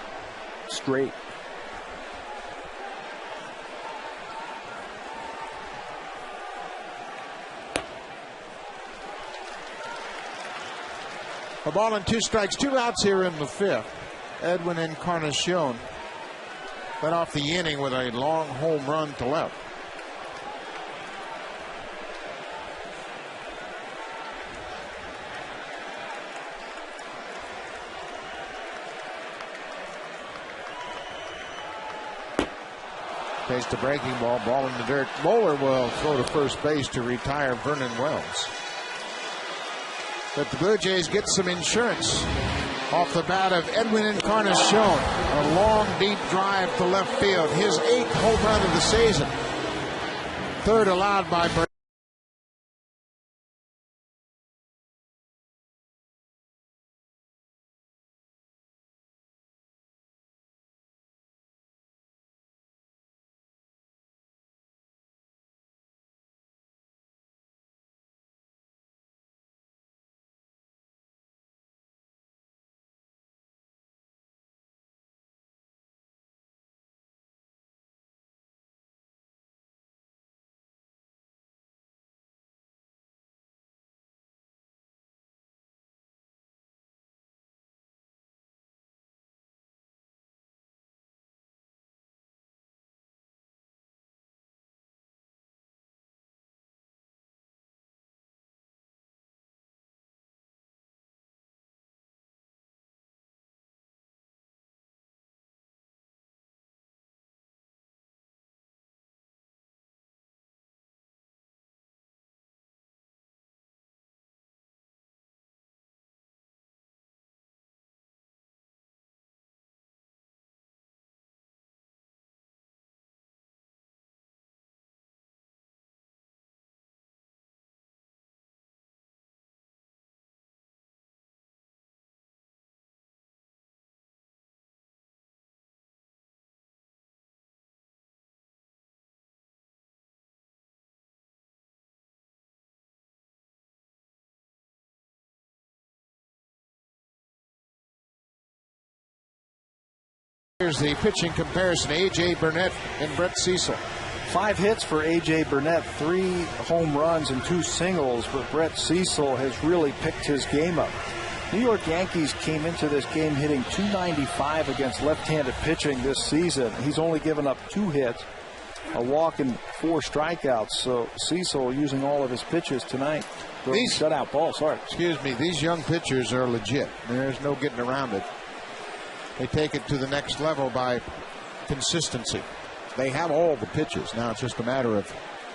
straight. A ball and 2 strikes, 2 outs here in the 5th. Edwin Encarnacion led off the inning with a long home run to left. Faced a breaking ball, ball in the dirt. Moeller will throw to first base to retire Vernon Wells. But the Blue Jays get some insurance off the bat of Edwin Encarnacion. A long, deep drive to left field. His 8th home run of the season. 3rd allowed by Burnett. Here's the pitching comparison. A.J. Burnett and Brett Cecil. 5 hits for A.J. Burnett, 3 home runs and 2 singles, but Brett Cecil has really picked his game up. New York Yankees came into this game hitting .295 against left-handed pitching this season. He's only given up 2 hits, a walk, and 4 strikeouts. So Cecil using all of his pitches tonight. These shutout balls, sorry. Excuse me, these young pitchers are legit. There's no getting around it. They take it to the next level by consistency. They have all the pitches. Now it's just a matter of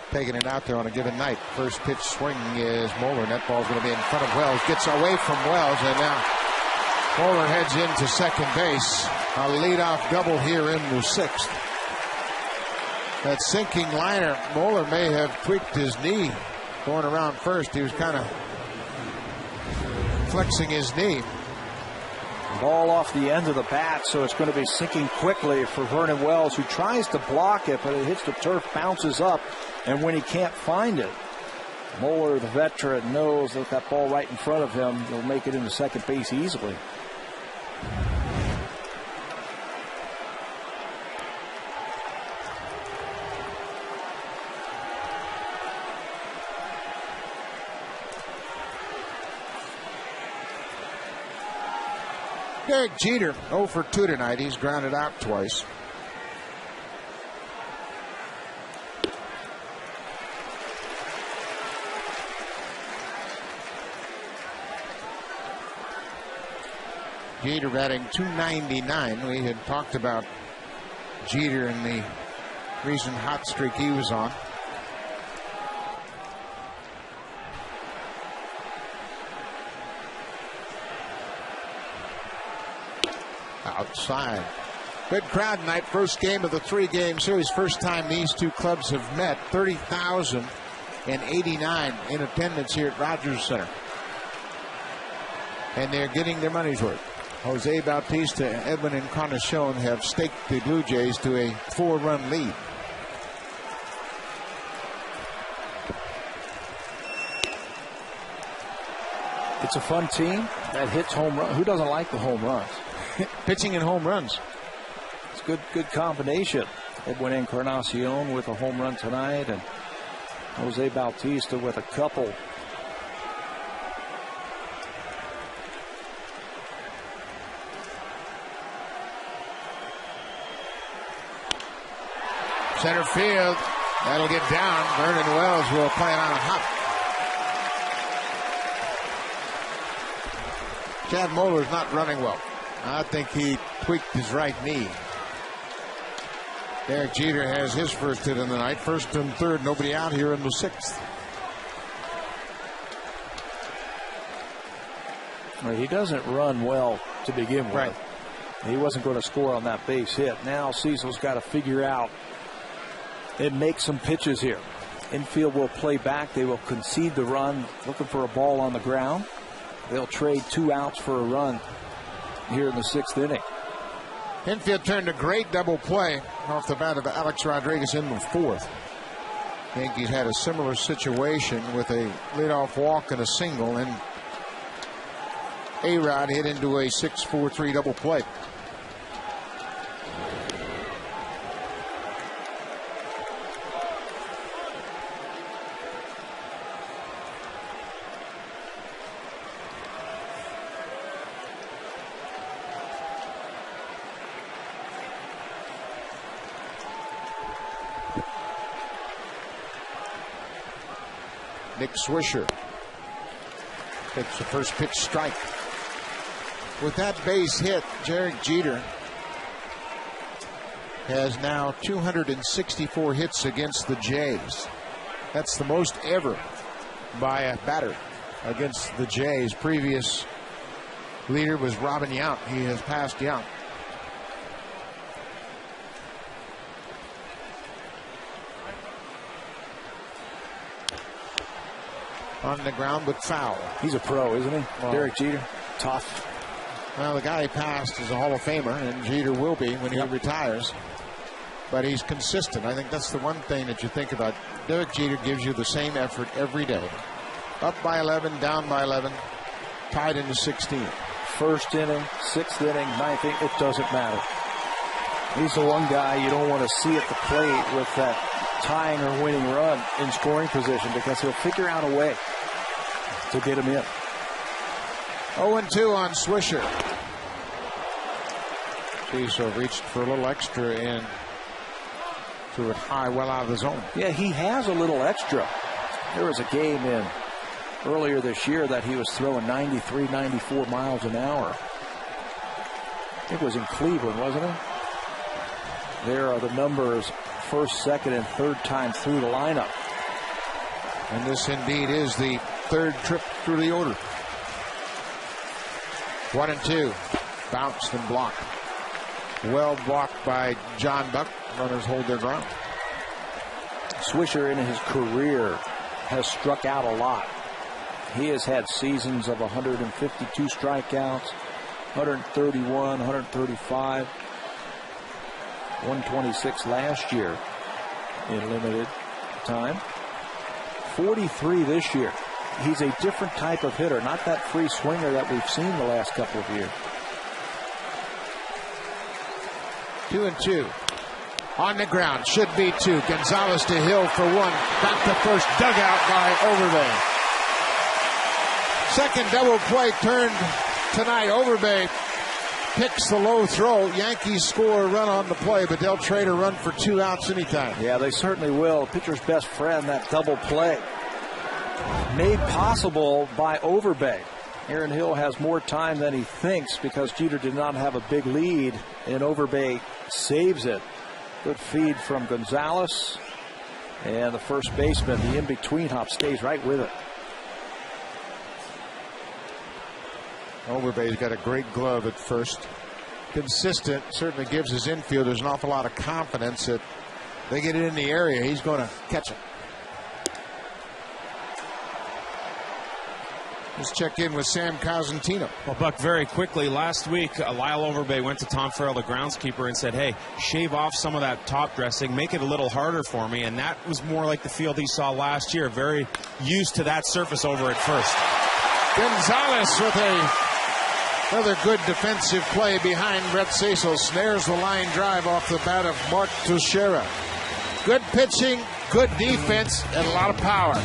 taking it out there on a given night. First pitch swing is Moeller, and that ball's going to be in front of Wells. Gets away from Wells, and now Moeller heads into second base. A leadoff double here in the 6th. That sinking liner, Moeller may have tweaked his knee going around first. He was kind of flexing his knee. Ball off the end of the bat, so it's going to be sinking quickly for Vernon Wells, who tries to block it, but it hits the turf, bounces up, and when he can't find it, Moeller, the veteran, knows that that ball right in front of him will make it into second base easily. Derek Jeter, 0 for 2 tonight. He's grounded out twice. Jeter batting .299. We had talked about Jeter in the recent hot streak he was on. Outside. Good crowd tonight. First game of the 3-game series. First time these two clubs have met. 30,089 in attendance here at Rogers Center. And they're getting their money's worth. Jose Bautista, Edwin Encarnacion have staked the Blue Jays to a 4-run lead. It's a fun team that hits home runs. Who doesn't like the home runs? Pitching and home runs. It's good combination. Edwin Encarnacion with a home run tonight, and Jose Bautista with a couple. Center field. That'll get down. Vernon Wells will play it on a hop. Chad Moeller's not running well. I think he tweaked his right knee. Derek Jeter has his first hit in the night. First and third, nobody out here in the 6th. Well, he doesn't run well to begin with. Right. He wasn't going to score on that base hit. Now Cecil's got to figure out and make some pitches here. Infield will play back. They will concede the run, looking for a ball on the ground. They'll trade 2 outs for a run here in the 6th inning. Infield turned a great double play off the bat of Alex Rodriguez in the 4th. Yankees had a similar situation with a leadoff walk and a single, and A-Rod hit into a 6-4-3 double play. Nick Swisher takes the first pitch strike. With that base hit, Derek Jeter has now 264 hits against the Jays. That's the most ever by a batter against the Jays. Previous leader was Robin Yount. He has passed Yount. On the ground but foul. He's a pro, isn't he? Well, Derek Jeter, tough. Well, the guy he passed is a Hall of Famer, and Jeter will be when he retires. But he's consistent. I think that's the one thing that you think about. Derek Jeter gives you the same effort every day. Up by 11, down by 11, tied into 16. First inning, 6th inning, 9th inning, it doesn't matter. He's the one guy you don't want to see at the plate with that tying or winning run in scoring position, because he'll figure out a way to get him in. 0-2 on Swisher. Tiso reached for a little extra and threw it high, well out of the zone. Yeah, he has a little extra. There was a game in earlier this year that he was throwing 93, 94 miles an hour. I think it was in Cleveland, wasn't it? There are the numbers, first, second, and third time through the lineup. And this indeed is the third trip through the order. 1-2. Bounced and blocked. Well blocked by John Buck. Runners hold their ground. Swisher in his career has struck out a lot. He has had seasons of 152 strikeouts, 131, 135, 126 last year in limited time. 43 this year. He's a different type of hitter, not that free swinger that we've seen the last couple of years. 2-2. On the ground, should be 2. Gonzalez to Hill for 1. Back to first, dug out by Overbay. Second double play turned tonight. Overbay picks the low throw. Yankees score a run on the play, but they'll trade a run for 2 outs anytime. Yeah, they certainly will. Pitcher's best friend, that double play. Made possible by Overbay. Aaron Hill has more time than he thinks because Jeter did not have a big lead, and Overbay saves it. Good feed from Gonzalez, and the first baseman, the in-between hop, stays right with it. Overbay's got a great glove at first. Consistent, certainly gives his infielders an awful lot of confidence that they get it in the area, he's going to catch it. Let's check in with Sam Cosentino. Well, Buck, very quickly, last week, Lyle Overbay went to Tom Farrell, the groundskeeper, and said, hey, shave off some of that top dressing, make it a little harder for me, and that was more like the field he saw last year, very used to that surface over at first. Gonzalez with another good defensive play behind Brett Cecil, snares the line drive off the bat of Mark Teixeira. Good pitching, good defense, and a lot of power.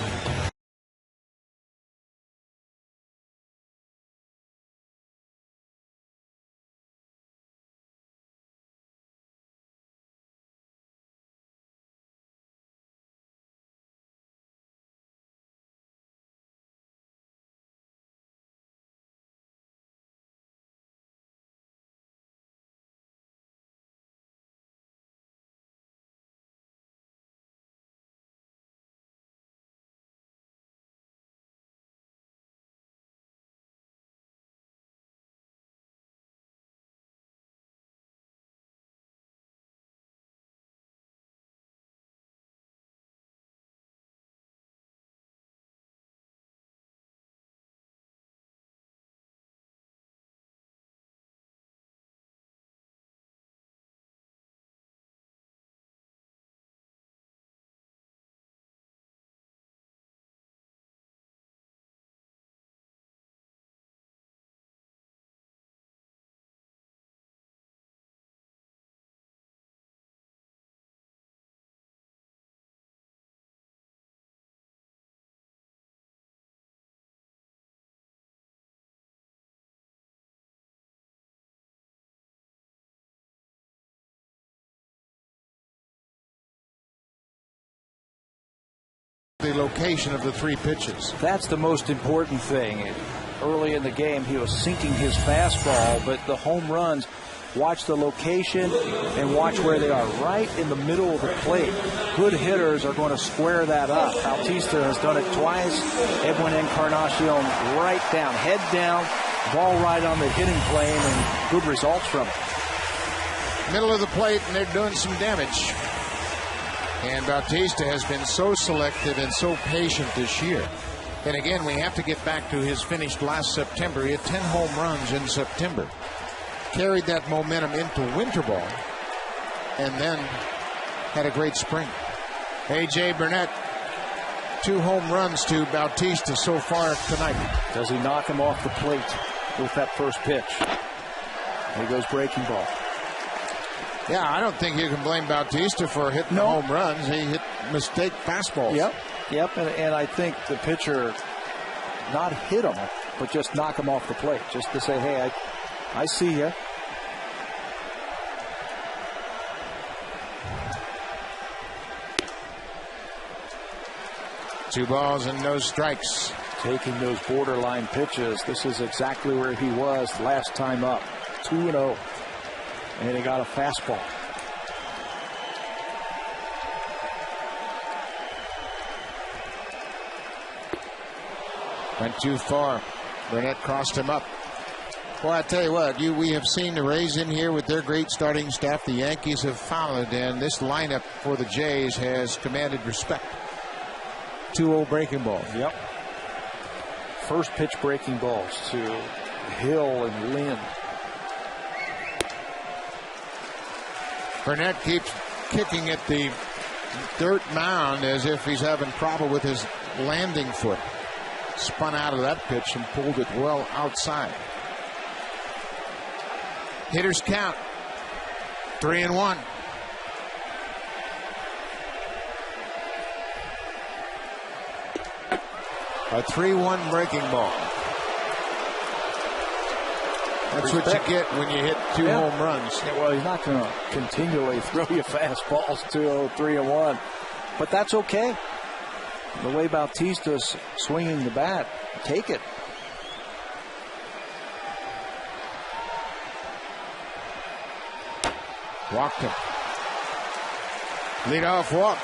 The location of the 3 pitches. That's the most important thing. Early in the game, he was sinking his fastball, but the home runs, watch the location and watch where they are, right in the middle of the plate. Good hitters are going to square that up. Bautista has done it twice. Edwin Encarnacion right down, head down, ball right on the hitting plane, and good results from it. Middle of the plate, and they're doing some damage. And Bautista has been so selective and so patient this year. And again, we have to get back to his finish last September. He had 10 home runs in September. Carried that momentum into winter ball. And then had a great spring. A.J. Burnett, 2 home runs to Bautista so far tonight. Does he knock him off the plate with that first pitch? Here goes breaking ball. Yeah, I don't think you can blame Bautista for hitting the home runs. He hit mistake fastballs. Yep, and I think the pitcher not hit him, but just knock him off the plate, just to say, hey, I see you. Two balls and no strikes. Taking those borderline pitches. This is exactly where he was last time up. 2-0. And he got a fastball. Went too far. Burnett crossed him up. Well, I tell you what, we have seen the Rays in here with their great starting staff. The Yankees have followed, and this lineup for the Jays has commanded respect. 2-0 breaking balls. Yep. First pitch breaking balls to Hill and Lynn. Burnett keeps kicking at the dirt mound as if he's having trouble with his landing foot. Spun out of that pitch and pulled it well outside. Hitters count. 3-1. A 3-1 breaking ball. That's what you get when you hit two home runs. Yeah, well, he's not going to continually throw you fastballs 2-0, 3-1. But that's okay. The way Bautista's swinging the bat, take it. Walked him. Leadoff walk.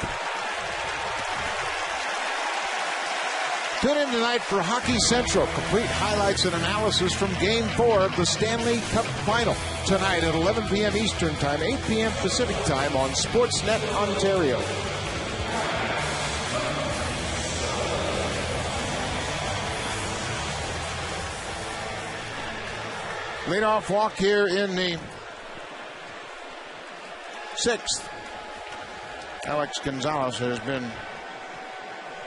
Tune in tonight for Hockey Central. Complete highlights and analysis from Game 4 of the Stanley Cup Final. Tonight at 11 p.m. Eastern Time, 8 p.m. Pacific Time on Sportsnet Ontario. Leadoff walk here in the 6th. Alex Gonzalez has been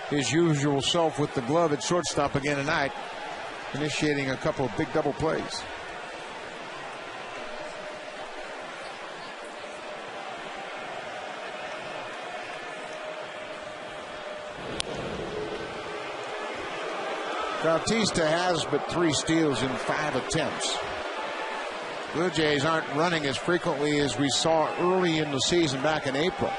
his usual self with the glove at shortstop again tonight, initiating a couple of big double plays. Bautista has but 3 steals in 5 attempts. Blue Jays aren't running as frequently as we saw early in the season back in April,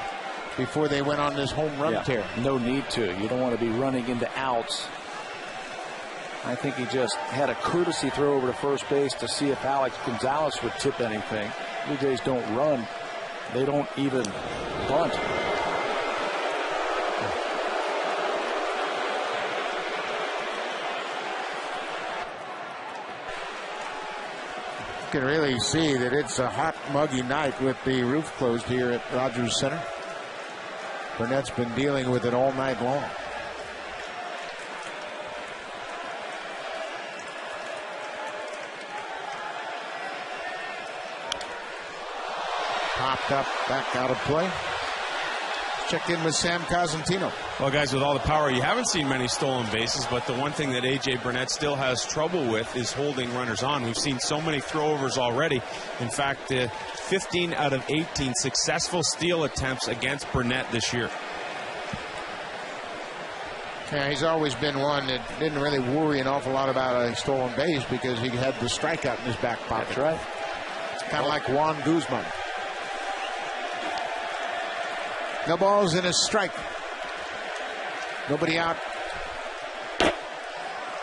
before they went on this home run tear. No need to. You don't want to be running into outs. I think he just had a courtesy throw over to first base to see if Alex Gonzalez would tip anything. Blue Jays don't run. They don't even bunt. You can really see that it's a hot, muggy night with the roof closed here at Rogers Center. Burnett's been dealing with it all night long. Popped up, back out of play. Check in with Sam Cosentino. Well, guys, with all the power, you haven't seen many stolen bases, but the one thing that A.J. Burnett still has trouble with is holding runners on. We've seen so many throwovers already. In fact, 15 out of 18 successful steal attempts against Burnett this year. Yeah, he's always been one that didn't really worry an awful lot about a stolen base because he had the strikeout in his back pocket. That's right. It's kind of like Juan Guzman. No balls and a strike. Nobody out.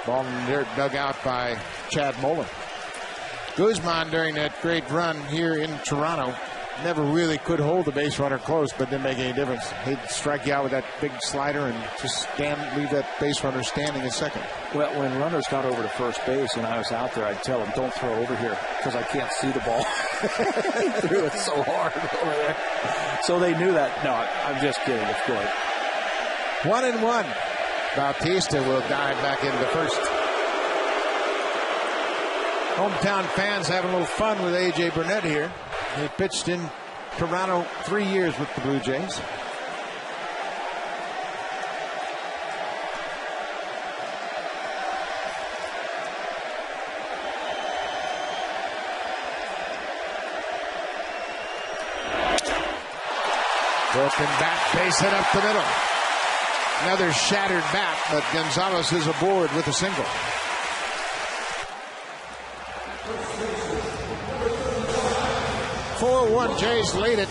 Ball in the dirt dug out by Chad Mullen. Guzman, during that great run here in Toronto, never really could hold the base runner close, but didn't make any difference. He'd strike you out with that big slider and just leave that base runner standing a second. Well, when runners got over to first base and I was out there, I'd tell them, don't throw over here because I can't see the ball. He threw it so hard over there. So they knew that. No, I'm just kidding. It's good. 1-1. Bautista will dive back into the first. Hometown fans having a little fun with A.J. Burnett here. He pitched in Toronto 3 years with the Blue Jays. Broken bat, base hit up the middle. Another shattered bat, but Gonzalez is aboard with a single. "4-1, Jays lead it.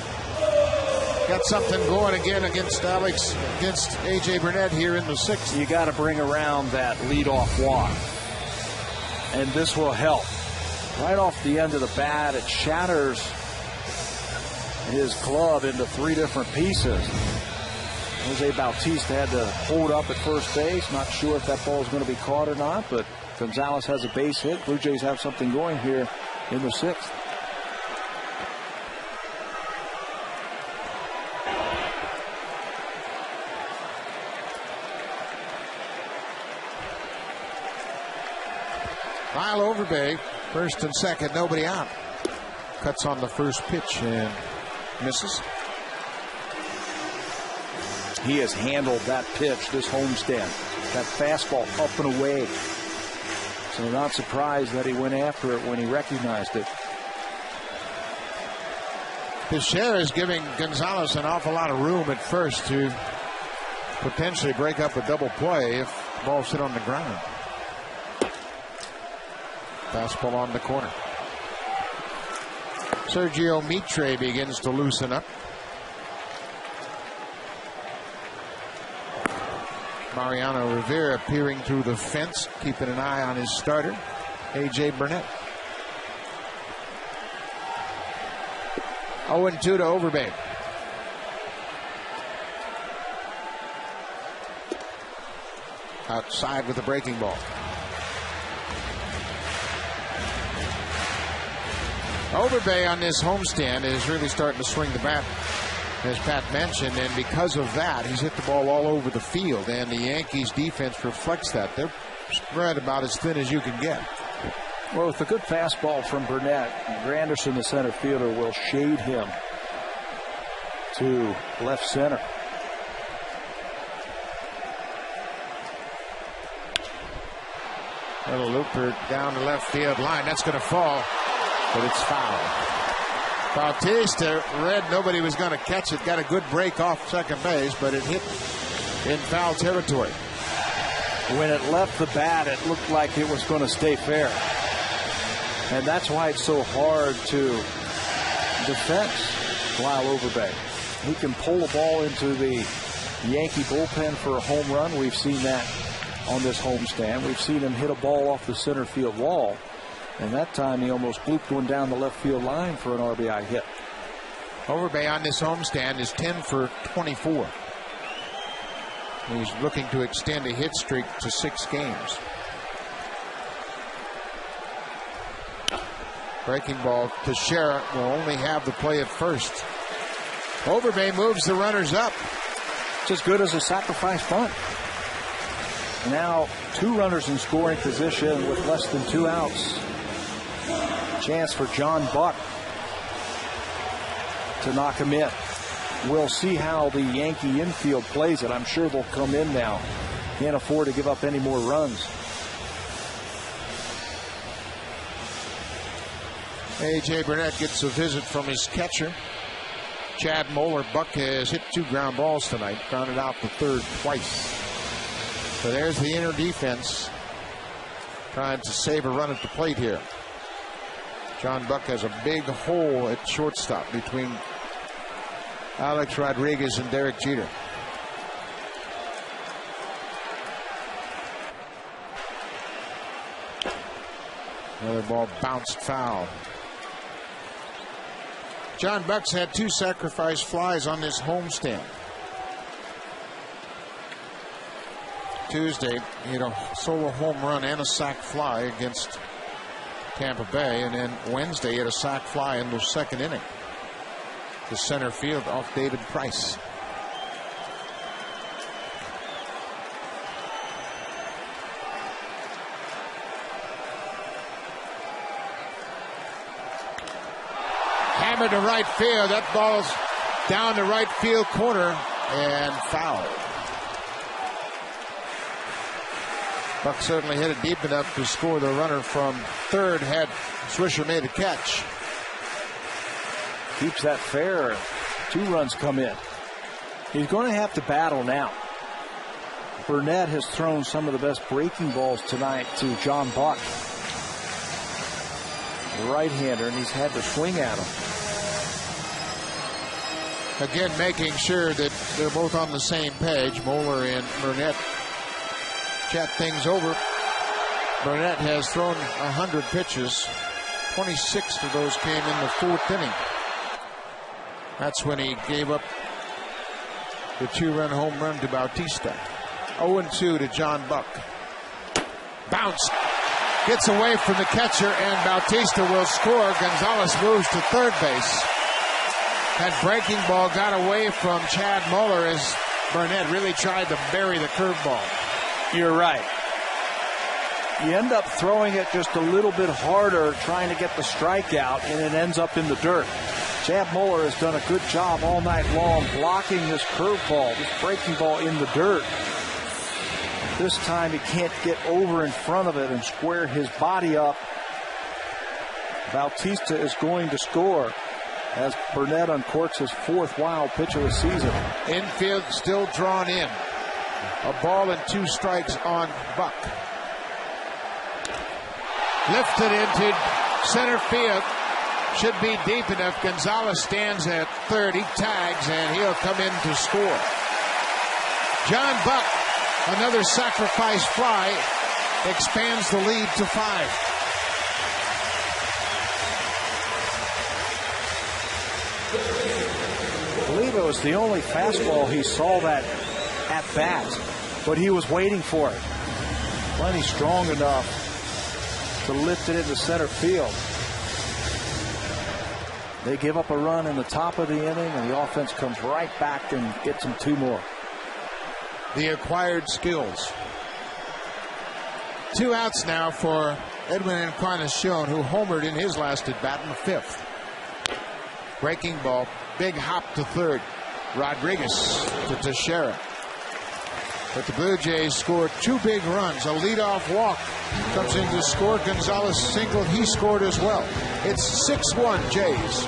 Got something going again against A.J. Burnett here in the sixth. You got to bring around that leadoff walk, and this will help. Right off the end of the bat, it shatters his glove into 3 different pieces. Jose Bautista had to hold up at first base. Not sure if that ball is going to be caught or not, but Gonzalez has a base hit. Blue Jays have something going here in the sixth. Lyle Overbay, first and second, nobody out. Cuts on the first pitch and misses. He has handled that pitch this homestand. That fastball up and away. So not surprised that he went after it when he recognized it. Teixeira is giving Gonzalez an awful lot of room at first to potentially break up a double play if the ball's hit on the ground. Fastball on the corner. Sergio Mitre begins to loosen up. Mariano Rivera peering through the fence, keeping an eye on his starter, A.J. Burnett. 0-2 to Overbay. Outside with a breaking ball. Overbay on this homestand is really starting to swing the bat, as Pat mentioned, and because of that, he's hit the ball all over the field, and the Yankees defense reflects that. They're spread about as thin as you can get. Well, with a good fastball from Burnett, Granderson, the center fielder, will shade him to left center. Little looper down the left field line. That's going to fall, but it's foul. Bautista read nobody was going to catch it. Got a good break off second base, but it hit in foul territory. When it left the bat, it looked like it was going to stay fair. And that's why it's so hard to defend Lyle Overbay. He can pull the ball into the Yankee bullpen for a home run. We've seen that on this homestand. We've seen him hit a ball off the center field wall. And that time he almost blooped one down the left field line for an RBI hit. Overbay on this homestand is 10 for 24. He's looking to extend a hit streak to 6 games. Breaking ball. Teixeira will only have the play at first. Overbay moves the runners up. It's as good as a sacrifice bunt. Now 2 runners in scoring position with less than 2 outs. Chance for John Buck to knock him in. We'll see how the Yankee infield plays it. I'm sure they'll come in now. Can't afford to give up any more runs. A.J. Burnett gets a visit from his catcher, Chad Moeller. Buck has hit 2 ground balls tonight, grounded out the third twice. So there's the inner defense trying to save a run at the plate here. John Buck has a big hole at shortstop between Alex Rodriguez and Derek Jeter. Another ball bounced foul. John Buck's had 2 sacrifice flies on this homestand. Tuesday, he had a solo home run and a sac fly against Tampa Bay, and then Wednesday he had a sac fly in the second inning. The center field off David Price. Hammered to right field. That ball's down the right field corner and foul. Buck certainly hit it deep enough to score the runner from third had Swisher made a catch. Keeps that fair. 2 runs come in. He's going to have to battle now. Burnett has thrown some of the best breaking balls tonight to John Buck, the right-hander, and he's had to swing at him. Again, making sure that they're both on the same page. Moeller and Burnett chat things over. Burnett has thrown 100 pitches. 26 of those came in the 4th inning. That's when he gave up the 2-run home run to Bautista. 0-2 to John Buck. Bounce. Gets away from the catcher, and Bautista will score. Gonzalez moves to third base. That breaking ball got away from Chad Moeller as Burnett really tried to bury the curveball. You're right. You end up throwing it just a little bit harder, trying to get the strikeout, and it ends up in the dirt. Chad Moeller has done a good job all night long blocking this curveball, this breaking ball in the dirt. This time he can't get over in front of it and square his body up. Bautista is going to score as Burnett uncorks his 4th wild pitch of the season. Infield still drawn in. A ball and 2 strikes on Buck. Lifted into center field. Should be deep enough. Gonzalez stands at third. He tags, and he'll come in to score. John Buck, another sacrifice fly, expands the lead to 5. I believe it was the only fastball he saw that at bat, but he was waiting for it. Plenty strong enough to lift it into center field. They give up a run in the top of the inning, and the offense comes right back and gets them 2 more. The acquired skills. 2 outs now for Edwin Encarnacion, who homered in his last at bat in the 5th. Breaking ball, big hop to third. Rodriguez to Teixeira. But the Blue Jays scored 2 big runs. A leadoff walk comes in to score. Gonzalez singled. He scored as well. It's 6-1 Jays.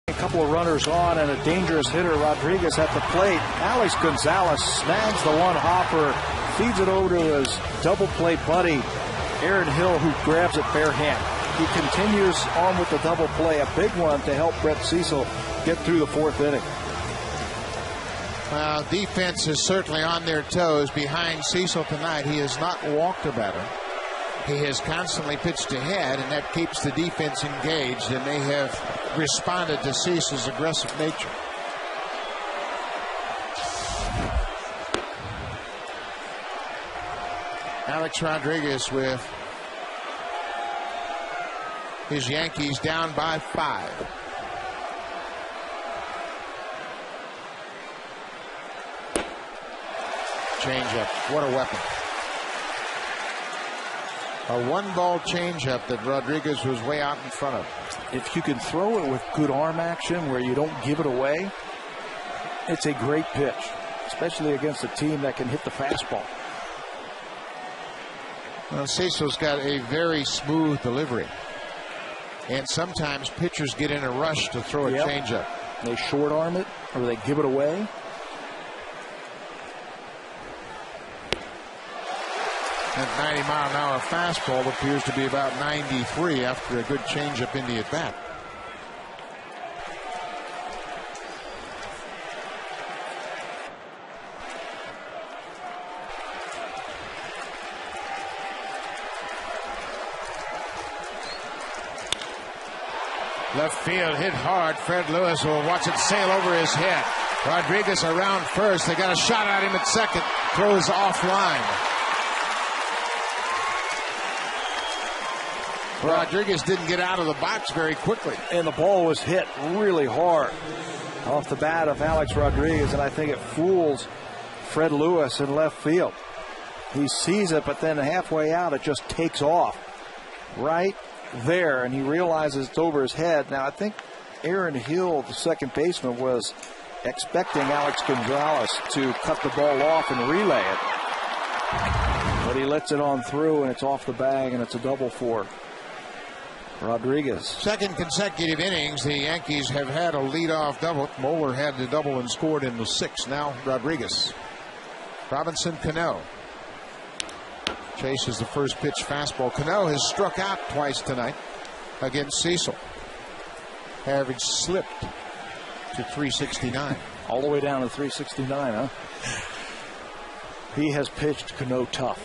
A couple of runners on and a dangerous hitter, Rodriguez at the plate. Alex Gonzalez snags the one hopper, feeds it over to his double play buddy, Aaron Hill, who grabs it bare hand. He continues on with the double play, a big one to help Brett Cecil get through the 4th inning. Well, defense is certainly on their toes behind Cecil tonight. He has not walked a batter. He has constantly pitched ahead, and that keeps the defense engaged, and they have responded to Cecil's aggressive nature. Alex Rodriguez with his Yankees down by 5. changeup. What a weapon. A one-ball changeup that Rodriguez was way out in front of. If you can throw it with good arm action where you don't give it away, it's a great pitch, especially against a team that can hit the fastball. Well, Cecil's got a very smooth delivery. And sometimes pitchers get in a rush to throw a changeup. They short arm it or they give it away. That 90-mile-an-hour fastball appears to be about 93 after a good changeup in the at-bat. Left field hit hard. Fred Lewis will watch it sail over his head. Rodriguez around first. They got a shot at him at second. Throws offline. Rodriguez didn't get out of the box very quickly. And the ball was hit really hard off the bat of Alex Rodriguez, and I think it fools Fred Lewis in left field. He sees it, but then halfway out it just takes off right there, and he realizes it's over his head. Now I think Aaron Hill, the second baseman, was expecting Alex Gonzalez to cut the ball off and relay it, but he lets it on through, and it's off the bag, and it's a double for Rodriguez. Second consecutive innings, the Yankees have had a leadoff double. Moeller had the double and scored in the sixth. Now Rodriguez. Robinson Cano chases the first pitch fastball. Cano has struck out twice tonight against Cecil. Average slipped to 369. All the way down to 369, huh? He has pitched Cano tough.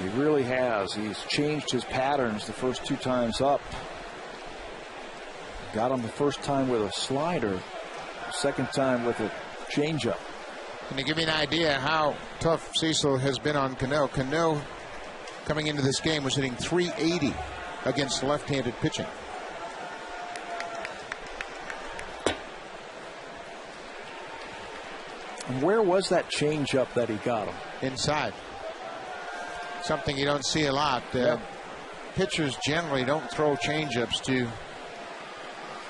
He really has. He's changed his patterns the first two times up. Got him the first time with a slider, second time with a changeup. And to give you an idea how tough Cecil has been on Cano, Cano coming into this game was hitting 380 against left-handed pitching. And where was that changeup that he got him? Inside. Something you don't see a lot. Pitchers generally don't throw changeups to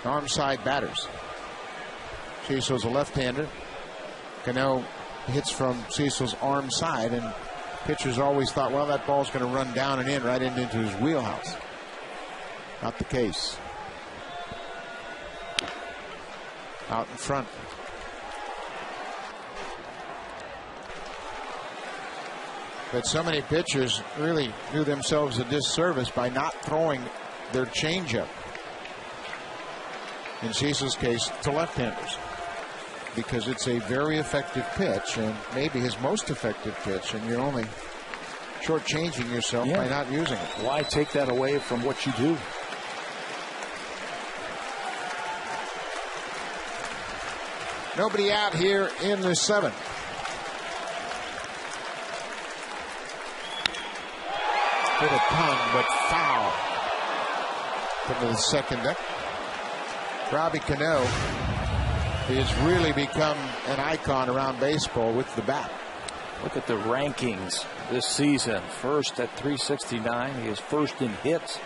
arm side batters. Cecil's a left-hander. Cano hits from Cecil's arm side, and pitchers always thought, well, that ball's going to run down and in right into his wheelhouse. Not the case. Out in front. But so many pitchers really do themselves a disservice by not throwing their changeup, in Cecil's case, to left-handers, because it's a very effective pitch and maybe his most effective pitch, and you're only shortchanging yourself by not using it. Why take that away from what you do? Nobody out here in the seventh. Hit a ton, but foul. Into the second deck. Robbie Cano has really become an icon around baseball with the bat. Look at the rankings this season. First at 369. He is first in hits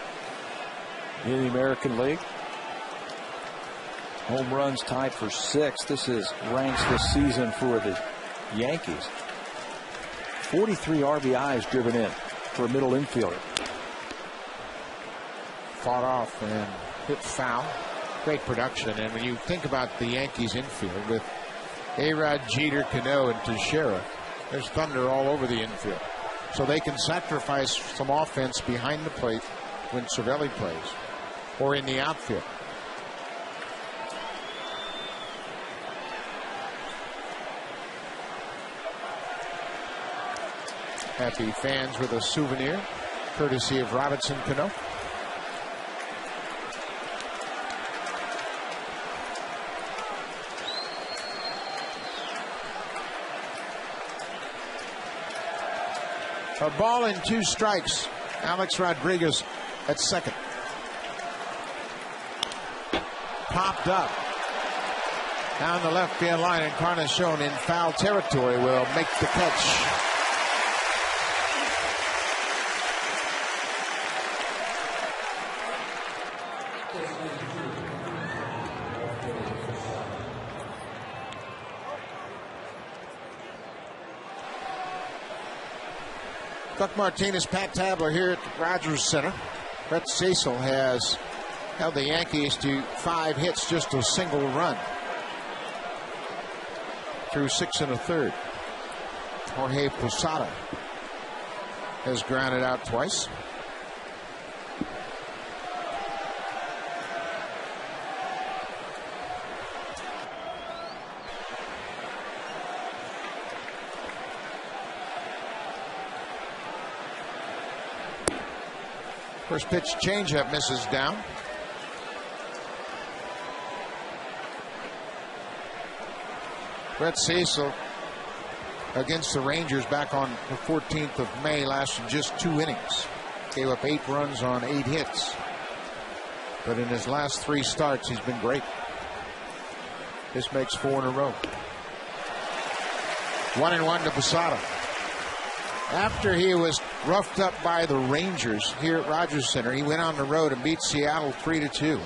in the American League. Home runs tied for sixth. This is ranks this season for the Yankees. 43 RBIs driven in for a middle infielder. Fought off and hit foul. Great production. And when you think about the Yankees infield with A-Rod, Jeter, Cano, and Teixeira, there's thunder all over the infield. So they can sacrifice some offense behind the plate when Cervelli plays or in the outfield. Happy fans with a souvenir, courtesy of Robinson Cano. A ball and 2 strikes. Alex Rodriguez at second. Popped up. Down the left field line, Encarnacion in foul territory will make the catch. Buck Martinez, Pat Tabler here at the Rogers Center. Brett Cecil has held the Yankees to 5 hits, just a single run through 6 1/3. Jorge Posada has grounded out twice. First pitch changeup misses down. Brett Cecil against the Rangers back on the 14th of May lasted just 2 innings. Gave up 8 runs on 8 hits. But in his last 3 starts, he's been great. This makes 4 in a row. 1-1 to Posada. After he was roughed up by the Rangers here at Rogers Center, he went on the road and beat Seattle 3-2.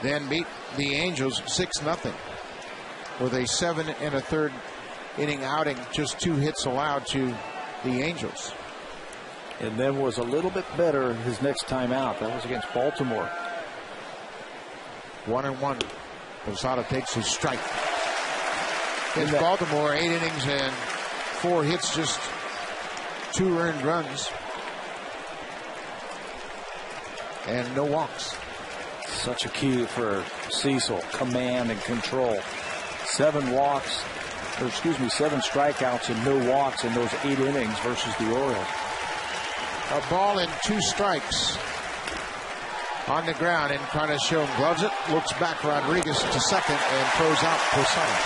Then beat the Angels 6-0 with a 7 1/3 inning outing, just 2 hits allowed to the Angels. And then was a little bit better his next time out. That was against Baltimore. 1-1. Posada takes his strike. In Baltimore, 8 innings and 4 hits, just 2 earned runs and no walks. Such a key for Cecil, command and control. 7 walks, or excuse me, 7 strikeouts and no walks in those 8 innings versus the Orioles. A ball and 2 strikes on the ground. Encarnacion gloves it, looks back Rodriguez to second and throws out Posada.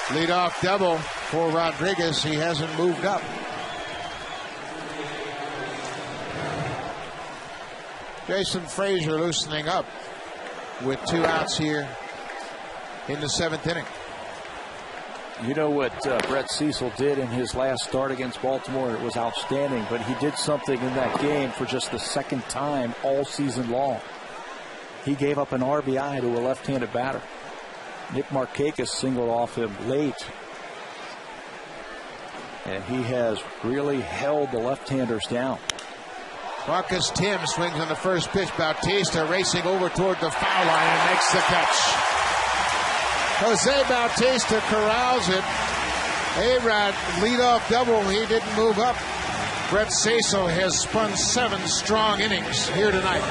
Leadoff double for Rodriguez. He hasn't moved up. Jason Frazier loosening up with 2 outs here in the 7th inning. You know what Brett Cecil did in his last start against Baltimore? It was outstanding, but he did something in that game for just the 2nd time all season long. He gave up an RBI to a left-handed batter. Nick Markakis singled off him late. And he has really held the left-handers down. Marcus Tim swings on the first pitch. Bautista racing over toward the foul line and makes the catch. Jose Bautista corrals it. A-Rod leadoff double. He didn't move up. Brett Cecil has spun 7 strong innings here tonight.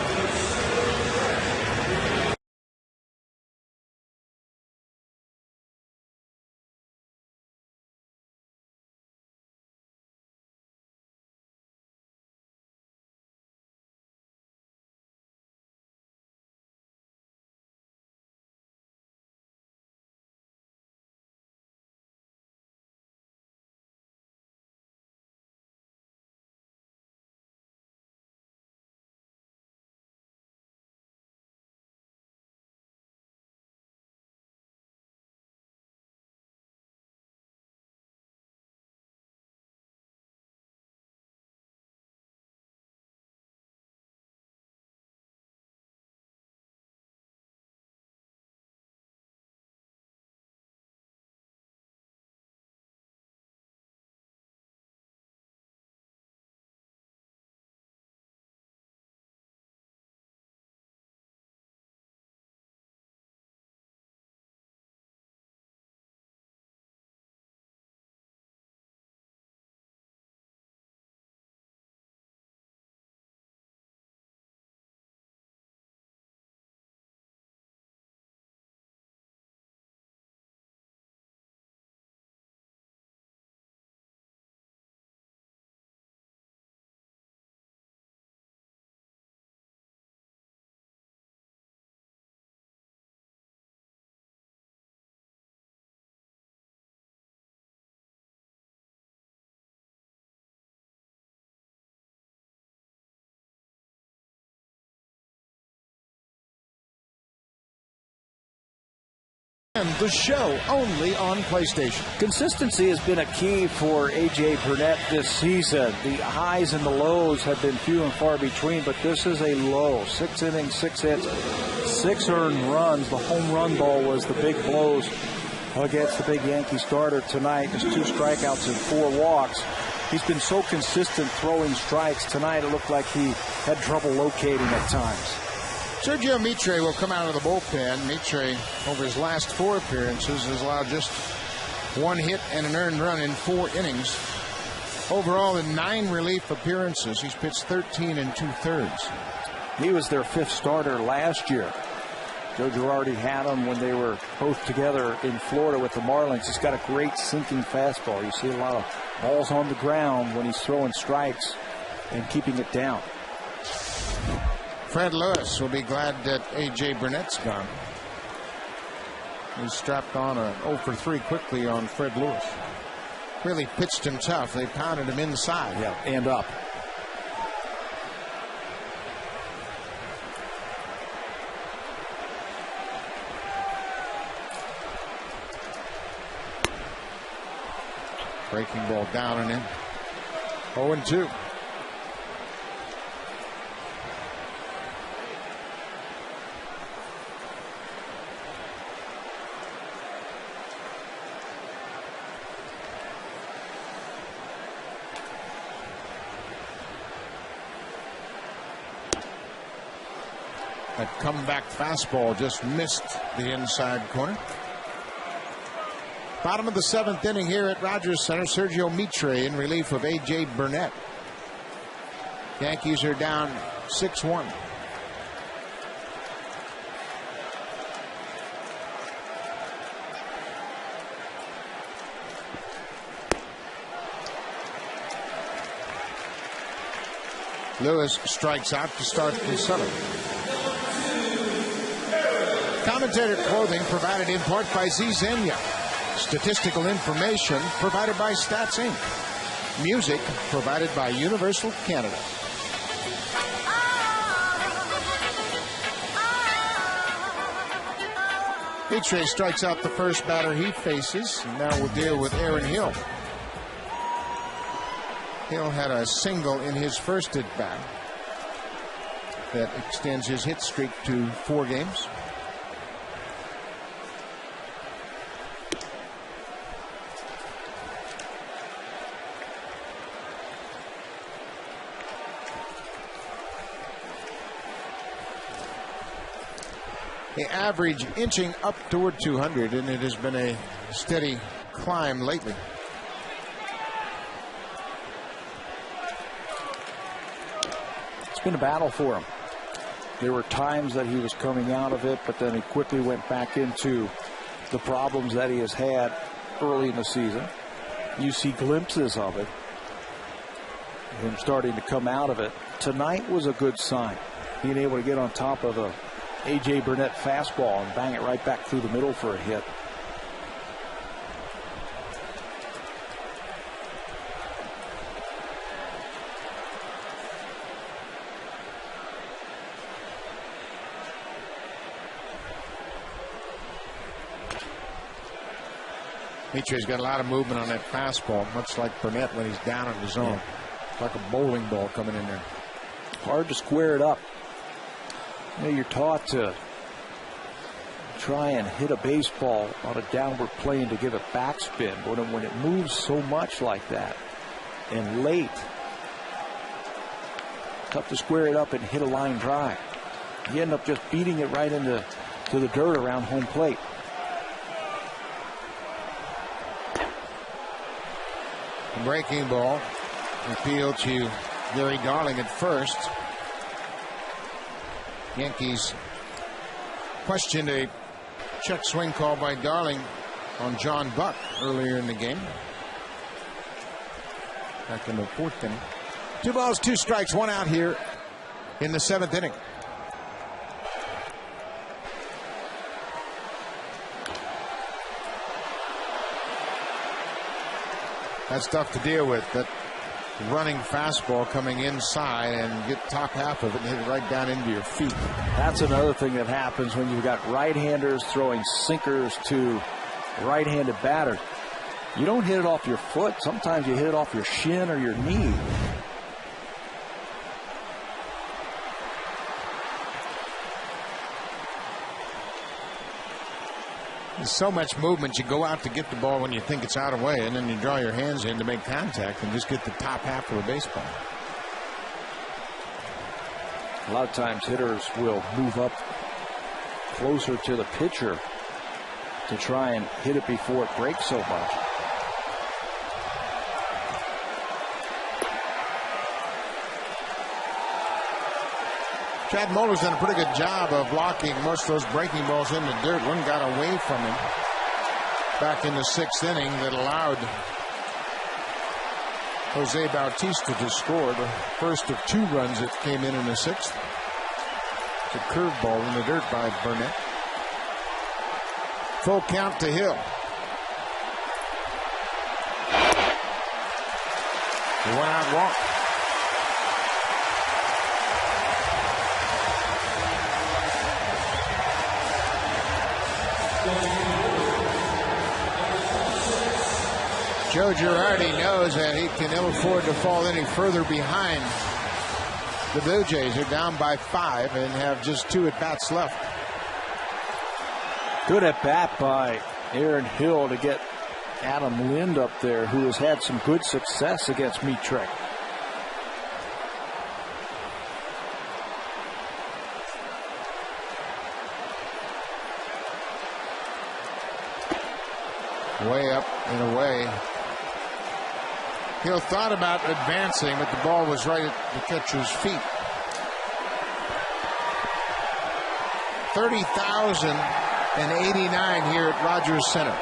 And the show only on PlayStation. Consistency has been a key for A.J. Burnett this season. The highs and the lows have been few and far between, but this is a low. 6 innings, 6 hits, 6 earned runs. The home run ball was the big blows against the big Yankee starter tonight. Just 2 strikeouts and 4 walks. He's been so consistent throwing strikes. Tonight it looked like he had trouble locating at times. Sergio Mitre will come out of the bullpen. Mitre, over his last 4 appearances, has allowed just 1 hit and an earned run in 4 innings. Overall, in 9 relief appearances, he's pitched 13 2/3. He was their 5th starter last year. Joe Girardi had him when they were both together in Florida with the Marlins. He's got a great sinking fastball. You see a lot of balls on the ground when he's throwing strikes and keeping it down. Fred Lewis will be glad that A.J. Burnett's gone. He strapped on a 0 for 3 quickly on Fred Lewis. Really pitched him tough. They pounded him inside. Yeah, and up. Breaking ball down and in. 0-2. That comeback fastball just missed the inside corner. Bottom of the 7th inning here at Rogers Center. Sergio Mitre in relief of A.J. Burnett. Yankees are down 6-1. Lewis strikes out to start the 7th. Commentator clothing provided in part by Z Zenya. Statistical information provided by Stats Inc. Music provided by Universal Canada. Mitre strikes out the first batter he faces, and now we'll deal with Aaron Hill. Hill had a single in his first at bat that extends his hit streak to 4 games. The average inching up toward 200, and it has been a steady climb lately. It's been a battle for him. There were times that he was coming out of it, but then he quickly went back into the problems that he has had early in the season. You see glimpses of it, him starting to come out of it. Tonight was a good sign, being able to get on top of a A.J. Burnett fastball and bang it right back through the middle for a hit. Mitre's got a lot of movement on that fastball, much like Burnett when he's down in the zone. Yeah. Like a bowling ball coming in there. Hard to square it up. You know, you're taught to try and hit a baseball on a downward plane to give it backspin, but when it moves so much like that and late, tough to square it up and hit a line drive. You end up just beating it right into the dirt around home plate. Breaking ball. Appeal to Gary Darling at first. Yankees questioned a check swing call by Darling on John Buck earlier in the game. Back in the 4th inning. 2 balls, 2 strikes, 1 out here in the 7th inning. That's tough to deal with. That running fastball coming inside and get top half of it and hit it right down into your feet. That's another thing that happens when you've got right-handers throwing sinkers to right-handed batters. You don't hit it off your foot. Sometimes you hit it off your shin or your knee. There's so much movement. You go out to get the ball when you think it's out of way, and then you draw your hands in to make contact and just get the top half of a baseball. A lot of times hitters will move up closer to the pitcher to try and hit it before it breaks so much. Chad Muller's done a pretty good job of blocking most of those breaking balls in the dirt. One got away from him back in the 6th inning that allowed Jose Bautista to score the first of 2 runs that came in the 6th. It's a curveball in the dirt by Burnett. Full count to Hill. He went out walk. Joe Girardi knows that he can ill afford to fall any further behind. The Blue Jays are down by 5 and have just 2 at-bats left. Good at-bat by Aaron Hill to get Adam Lind up there, who has had some good success against Mitre. Way up and away. Hill thought about advancing, but the ball was right at the catcher's feet. 30,089 here at Rogers Center.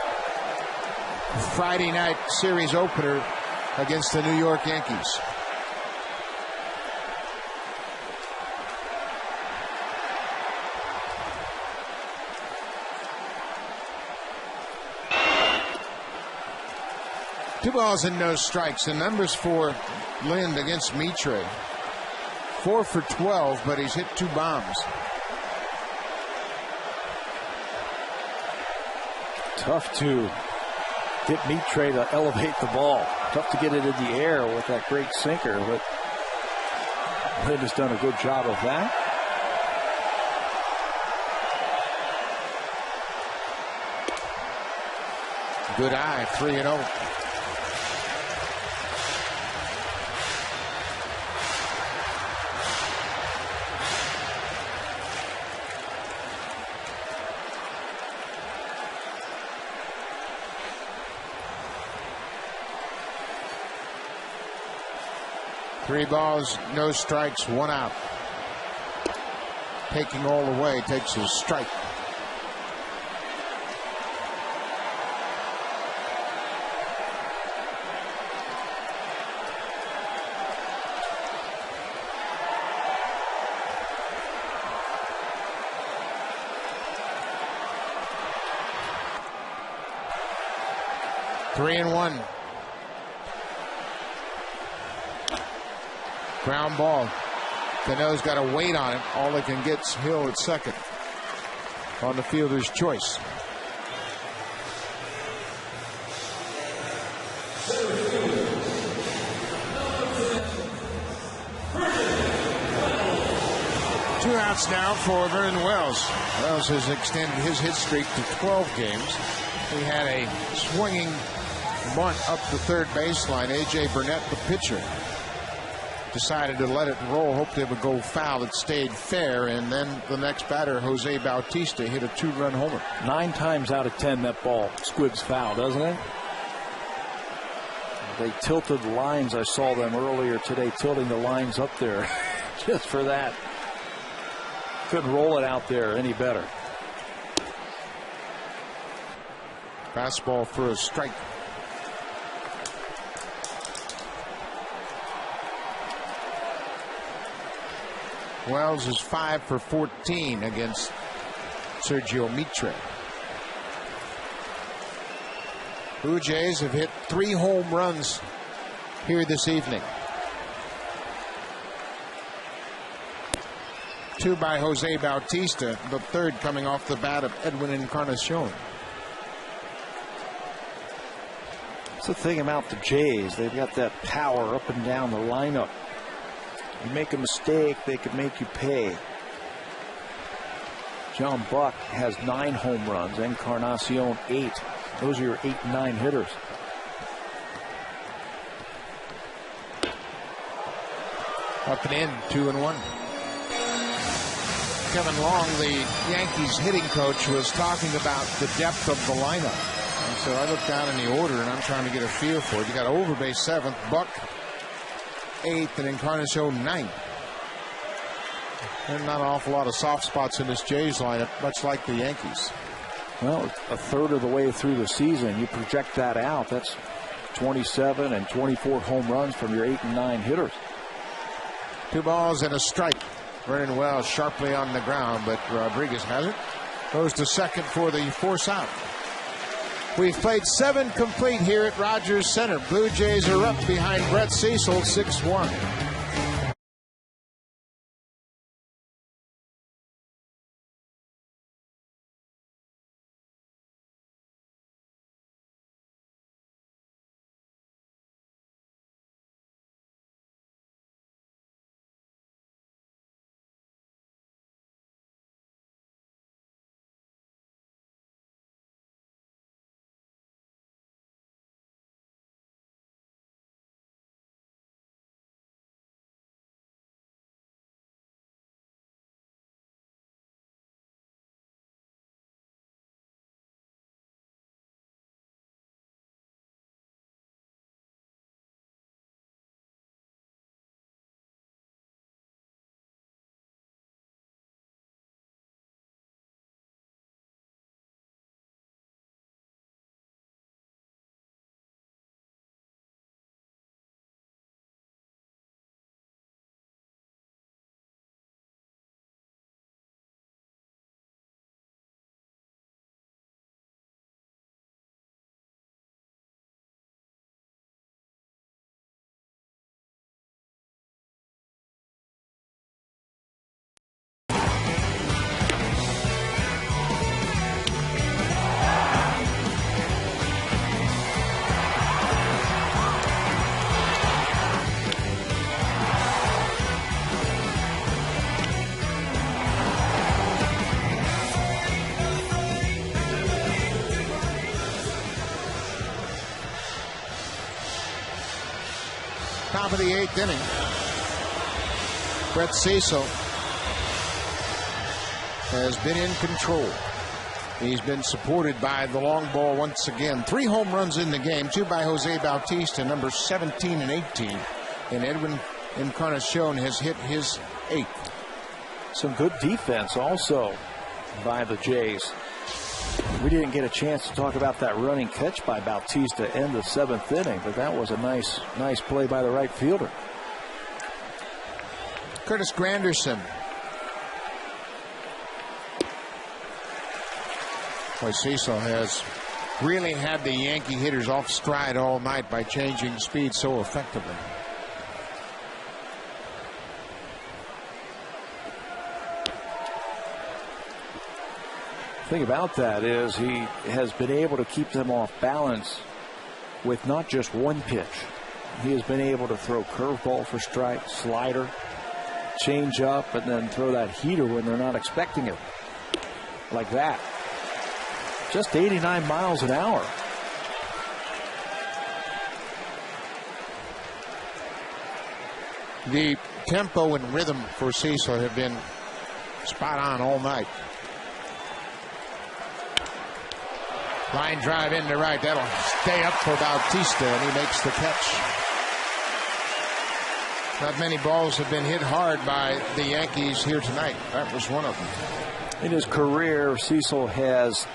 Friday night series opener against the New York Yankees. Two balls and no strikes. The numbers for Lind against Mitre. 4 for 12, but he's hit 2 bombs. Tough to get Mitre to elevate the ball. Tough to get it in the air with that great sinker, but Lind has done a good job of that. Good eye, 3-0. Three balls, no strikes, 1 out. Taking all the way, takes a strike. Three and 1. Ground ball. Cano's got to wait on it. All they can get's Hill at second on the fielder's choice. Two outs now for Vernon Wells. Wells has extended his hit streak to 12 games. He had a swinging bunt up the third baseline. A.J. Burnett, the pitcher, decided to let it roll, hoped it would go foul. It stayed fair, and then the next batter, Jose Bautista, hit a 2-run homer. 9 times out of 10 that ball squibs foul, doesn't it? They tilted the lines. I saw them earlier today tilting the lines up there just for that. Couldn't roll it out there any better. Fastball for a strike. Wells is 5 for 14 against Sergio Mitre. Blue Jays have hit 3 home runs here this evening. 2 by Jose Bautista, the third coming off the bat of Edwin Encarnacion. That's the thing about the Jays. They've got that power up and down the lineup. You make a mistake, they can make you pay. John Buck has 9 home runs, Encarnacion 8. Those are your 8 and 9 hitters. Up and in, 2-1. Kevin Long, the Yankees hitting coach, was talking about the depth of the lineup. And so I look down in the order and I'm trying to get a feel for it. You got Overbase 7th, Buck 8th, and Encarnacion 9th. There's not an awful lot of soft spots in this Jays lineup, much like the Yankees. Well, a third of the way through the season, you project that out. That's 27 and 24 home runs from your 8 and 9 hitters. 2 balls and a strike. Vernon Wells sharply on the ground, but Rodriguez has it. Goes to second for the force out. We've played 7 complete here at Rogers Center. Blue Jays are up behind Brett Cecil, 6-1. Top of the 8th inning. Brett Cecil has been in control. He's been supported by the long ball once again. 3 home runs in the game, 2 by Jose Bautista, number 17 and 18. And Edwin Encarnacion has hit his 8th. Some good defense also by the Jays. We didn't get a chance to talk about that running catch by Bautista in the 7th inning, but that was a nice play by the right fielder. Curtis Granderson. Boy, Cecil has really had the Yankee hitters off stride all night by changing speed so effectively. The thing about that is he has been able to keep them off balance with not just one pitch. He has been able to throw curveball for strike, slider, change up, and then throw that heater when they're not expecting it. Like that. Just 89 miles an hour. The tempo and rhythm for Cecil have been spot on all night. Line drive into right. That'll stay up for Bautista, and he makes the catch. Not many balls have been hit hard by the Yankees here tonight. That was one of them. In his career, Cecil has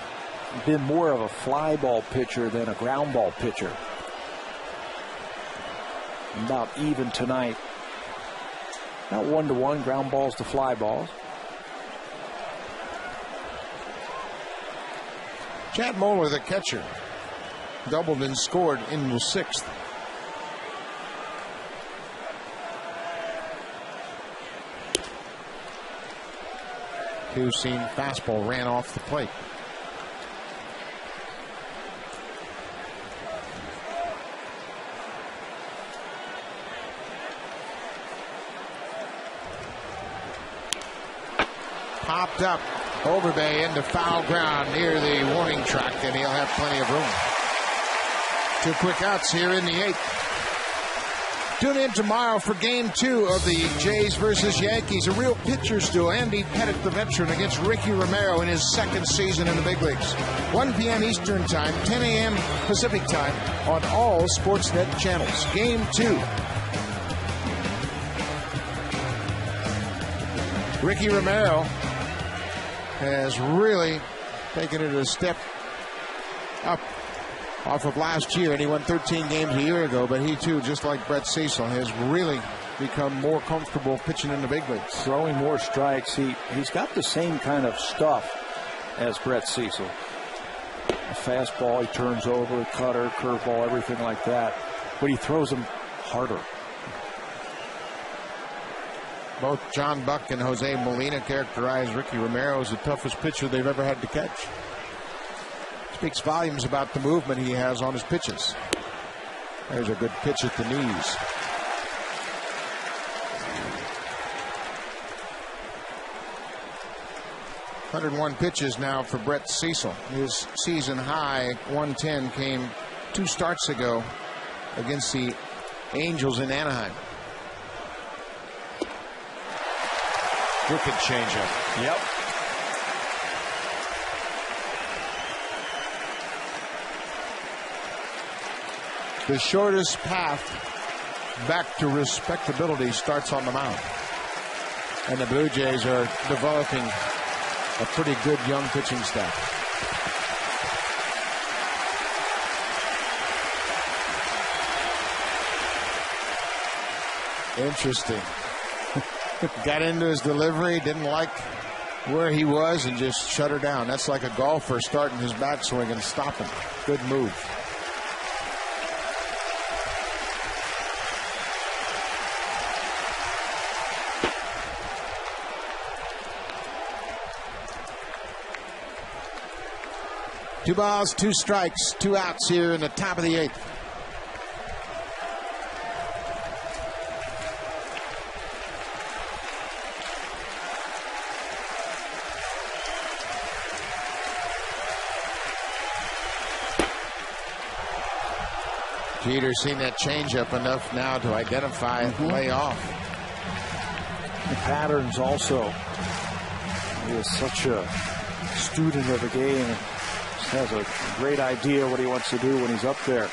been more of a fly ball pitcher than a ground ball pitcher. About even tonight. Not 1-to-1 ground balls to fly balls. Chad Moeller, the catcher, doubled and scored in the 6th. two-seam fastball ran off the plate. Popped up, Overbay into foul ground near the warning track, and he'll have plenty of room. 2 quick outs here in the 8th. Tune in tomorrow for Game 2 of the Jays versus Yankees. A real pitcher's duel. Andy Pettitte, the veteran, against Ricky Romero in his 2nd season in the big leagues. 1 p.m. Eastern Time, 10 a.m. Pacific Time on all Sportsnet channels. Game 2. Ricky Romero has really taken it a step up off of last year, and he won 13 games a year ago, but he too, just like Brett Cecil, has really become more comfortable pitching in the big leagues. Throwing more strikes. He's got the same kind of stuff as Brett Cecil. A fastball, he turns over, cutter, curveball, everything like that. But he throws them harder. Both John Buck and Jose Molina characterize Ricky Romero as the toughest pitcher they've ever had to catch. Speaks volumes about the movement he has on his pitches. There's a good pitch at the knees. .101 pitches now for Brett Cecil. His season high 110 came 2 starts ago against the Angels in Anaheim. Wicked changeup. Yep. The shortest path back to respectability starts on the mound. And the Blue Jays are developing a pretty good young pitching staff. Interesting. Got into his delivery, didn't like where he was, and just shut her down. That's like a golfer starting his backswing and stopping. Good move. Two balls, 2 strikes, 2 outs here in the top of the 8th. Jeter's seen that changeup enough now to identify and lay off. The patterns also. He is such a student of the game. Has a great idea what he wants to do when he's up there.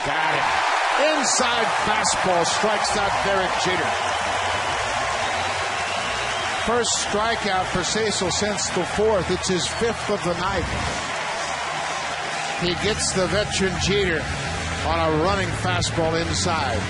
Got it. Inside fastball strikes out Derek Jeter. First strikeout for Cecil since the 4th. It's his 5th of the night. He gets the veteran Jeter on a running fastball inside.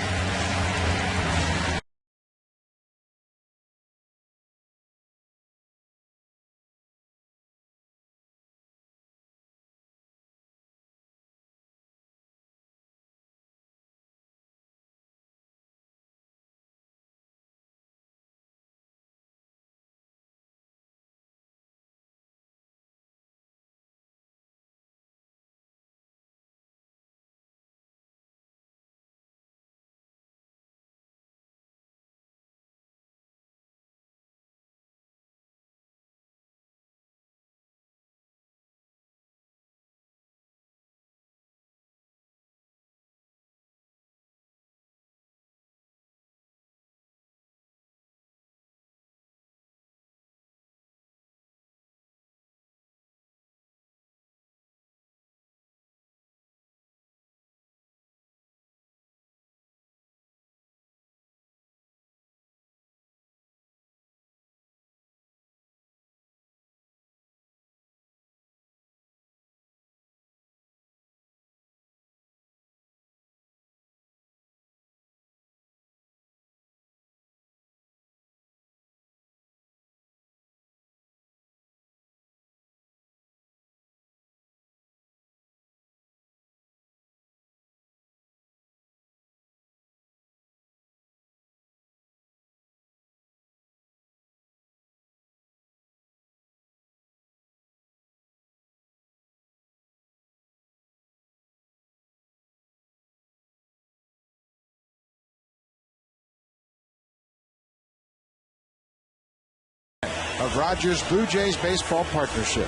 Rogers Blue Jays baseball partnership.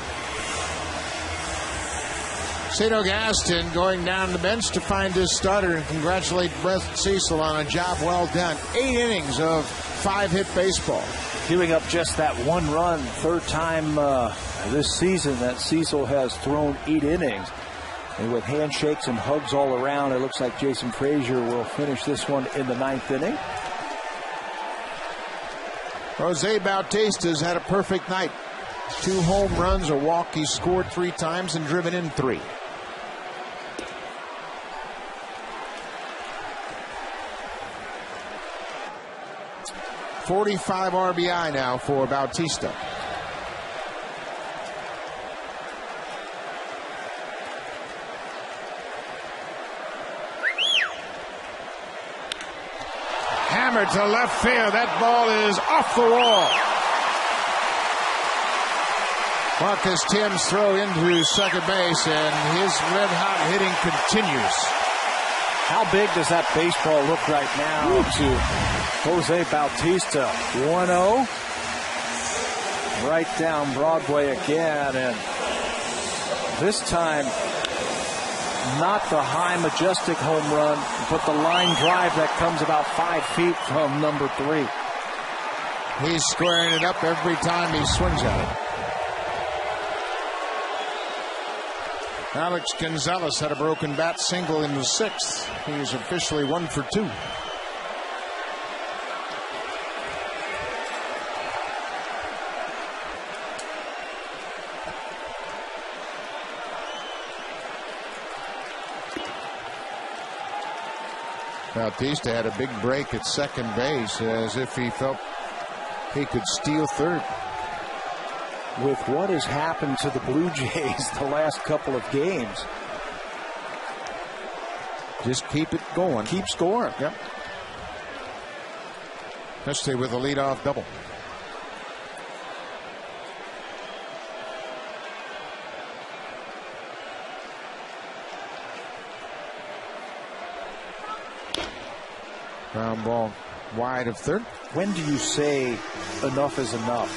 Cito Gaston going down the bench to find his starter and congratulate Brett Cecil on a job well done. 8 innings of 5-hit baseball. Giving up just that 1 run, third time this season that Cecil has thrown 8 innings. And with handshakes and hugs all around, it looks like Jason Frazier will finish this one in the 9th inning. Jose Bautista's had a perfect night. 2 home runs, a walk. He scored 3 times and driven in 3. .45 RBI now for Bautista. Hammered to left field. That ball is off the wall. Marcus Timms throw into second base, and his red-hot hitting continues. How big does that baseball look right now to Jose Bautista? 1-0. Right down Broadway again, and this time not the high, majestic home run, but the line drive that comes about 5 feet from number 3. He's squaring it up every time he swings at it. Alex Gonzalez had a broken bat single in the 6th. He is officially 1 for 2. Bautista had a big break at second base, as if he felt he could steal third. With what has happened to the Blue Jays the last couple of games, just keep it going. Keep scoring. Yep. Especially with a leadoff double. Ground ball wide of third. When do you say enough is enough?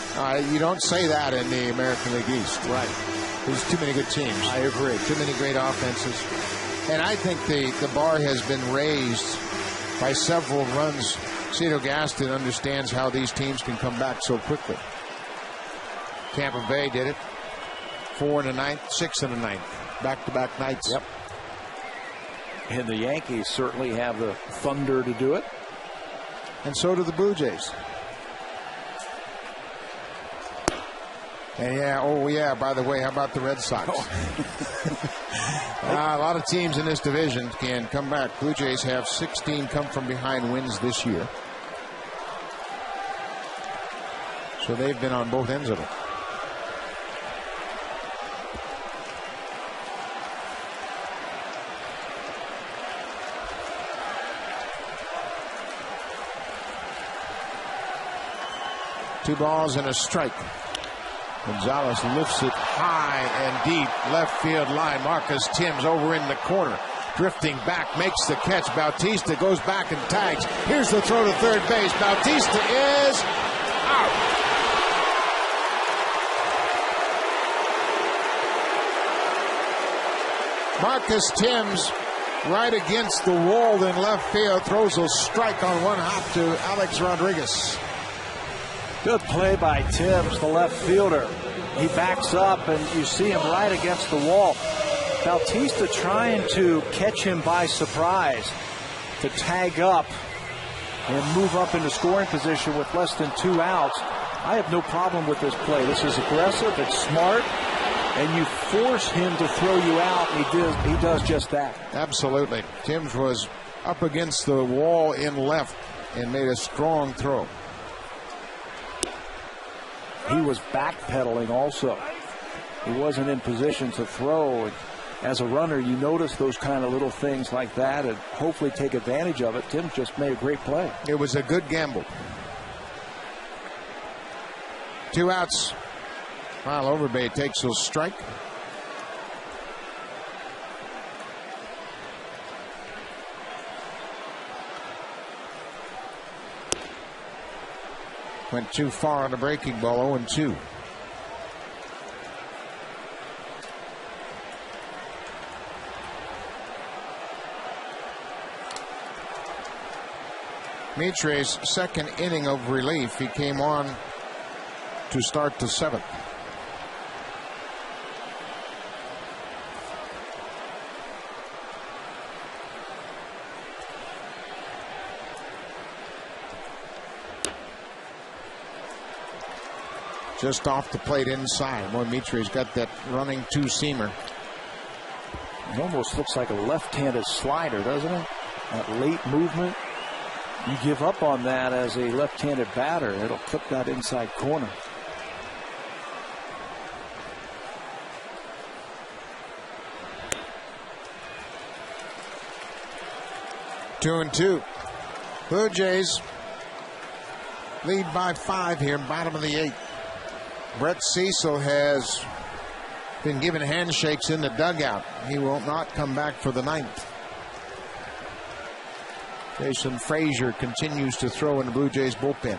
You don't say that in the American League East. Right. There's too many good teams. I agree. Too many great offenses. And I think the bar has been raised by several runs. Cito Gaston understands how these teams can come back so quickly. Tampa Bay did it. 4 in the 9th, 6 in the 9th. Back-to-back nights. Yep. And the Yankees certainly have the thunder to do it. And so do the Blue Jays. And by the way, how about the Red Sox? A lot of teams in this division can come back. Blue Jays have 16 come from behind wins this year. So they've been on both ends of it. Two balls and a strike. Gonzalez lifts it high and deep, left field line. Marcus Timms over in the corner, drifting back, makes the catch. Bautista goes back and tags. Here's the throw to third base. Bautista is out. Marcus Timms right against the wall in left field, throws a strike on one hop to Alex Rodriguez. Good play by Timms, the left fielder. He backs up, and you see him right against the wall. Bautista trying to catch him by surprise, to tag up and move up into scoring position with less than 2 outs. I have no problem with this play. This is aggressive, it's smart, and you force him to throw you out, and he does just that. Absolutely. Timms was up against the wall in left and made a strong throw. He was backpedaling also. He wasn't in position to throw. And as a runner, you notice those kind of little things like that and hopefully take advantage of it. Tim just made a great play. It was a good gamble. 2 outs while Overbay takes a strike. Went too far on the breaking ball, 0-2. Mitre's second inning of relief. He came on to start the 7th. Just off the plate inside. Boy, Mitre's got that running two-seamer. It almost looks like a left-handed slider, doesn't it? That late movement. You give up on that as a left-handed batter, it'll clip that inside corner. Two and two. Blue Jays lead by 5 here, bottom of the 8th. Brett Cecil has been given handshakes in the dugout. He will not come back for the 9th. Jason Frazier continues to throw in the Blue Jays bullpen.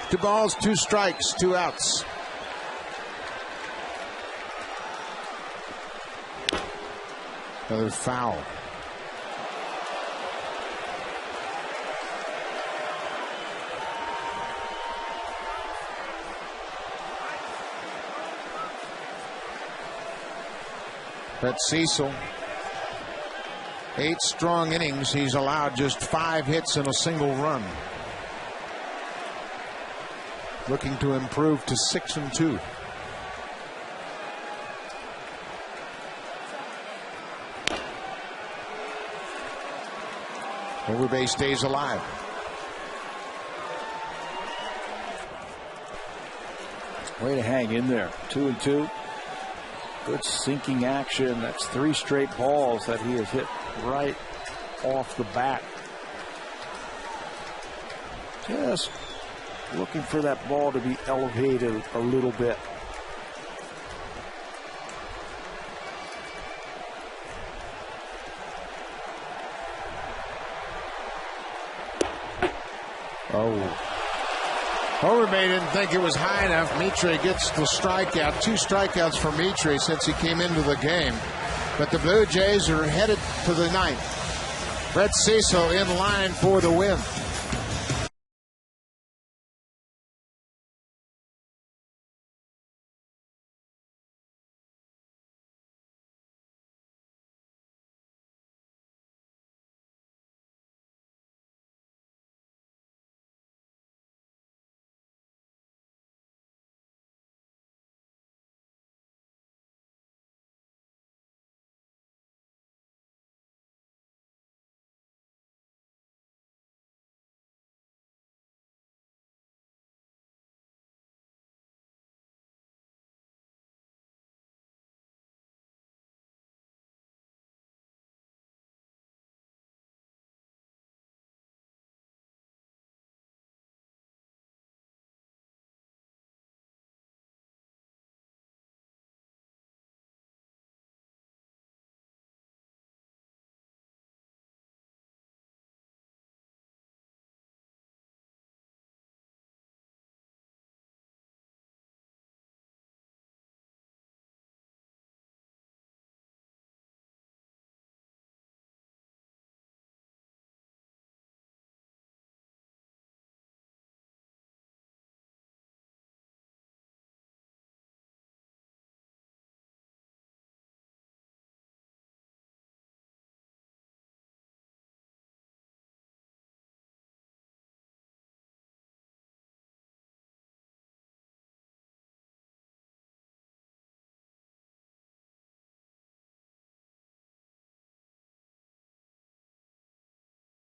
Two balls, 2 strikes, 2 outs. Another foul. Brett Cecil, 8 strong innings. He's allowed just 5 hits and a single run. Looking to improve to 6-2. Overbase stays alive. Way to hang in there. 2-2. Good sinking action. That's 3 straight balls that he has hit right off the bat. Just looking for that ball to be elevated a little bit. Overbay didn't think it was high enough. Mitre gets the strikeout. 2 strikeouts for Mitre since he came into the game. But the Blue Jays are headed to the 9th. Brett Cecil in line for the win.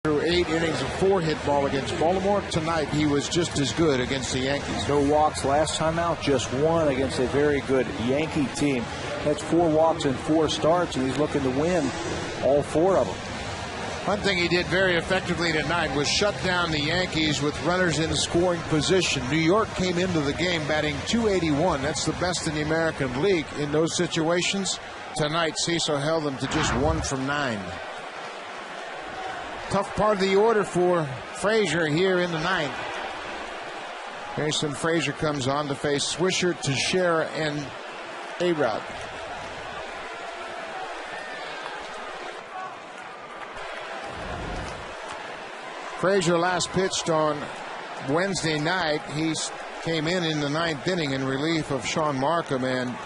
Through 8 innings of 4-hit ball against Baltimore. Tonight, he was just as good against the Yankees. No walks last time out, just one against a very good Yankee team. That's 4 walks in 4 starts, and he's looking to win all 4 of them. One thing he did very effectively tonight was shut down the Yankees with runners in scoring position. New York came into the game batting .281. That's the best in the American League in those situations. Tonight, Cecil held them to just 1 from 9. Tough part of the order for Frazier here in the 9th. Mason Frazier comes on to face Swisher, Teixeira, and A-Rod. Frazier last pitched on Wednesday night. He came in the 9th inning in relief of Sean Markham and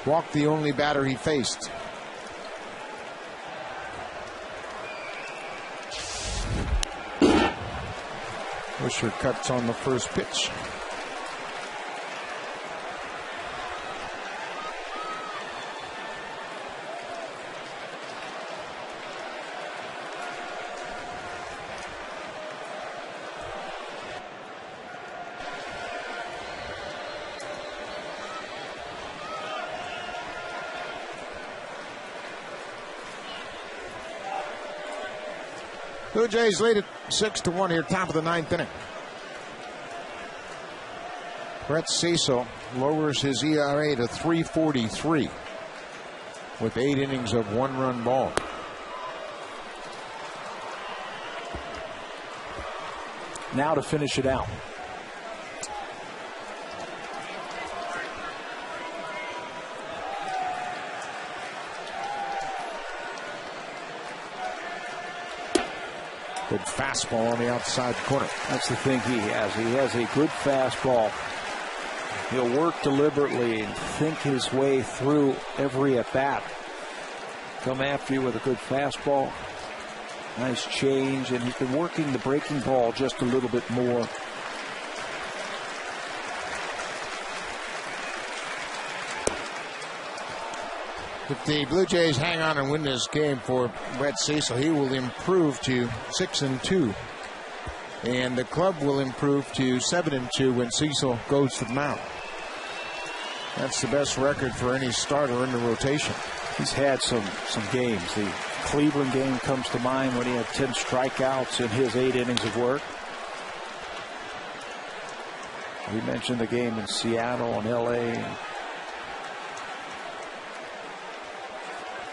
walked the only batter he faced. Swisher cuts on the first pitch. Blue Jays lead it 6-1 here, top of the 9th inning. Brett Cecil lowers his ERA to 3.43 with 8 innings of 1-run ball. Now to finish it out. Good fastball on the outside corner. That's the thing he has. He has a good fastball. He'll work deliberately and think his way through every at-bat. Come after you with a good fastball. Nice change, and he's been working the breaking ball just a little bit more. If the Blue Jays hang on and win this game for Brett Cecil, he will improve to 6-2. And the club will improve to 7-2 when Cecil goes to the mound. That's the best record for any starter in the rotation. He's had some games. The Cleveland game comes to mind when he had 10 strikeouts in his 8 innings of work. We mentioned the game in Seattle and LA.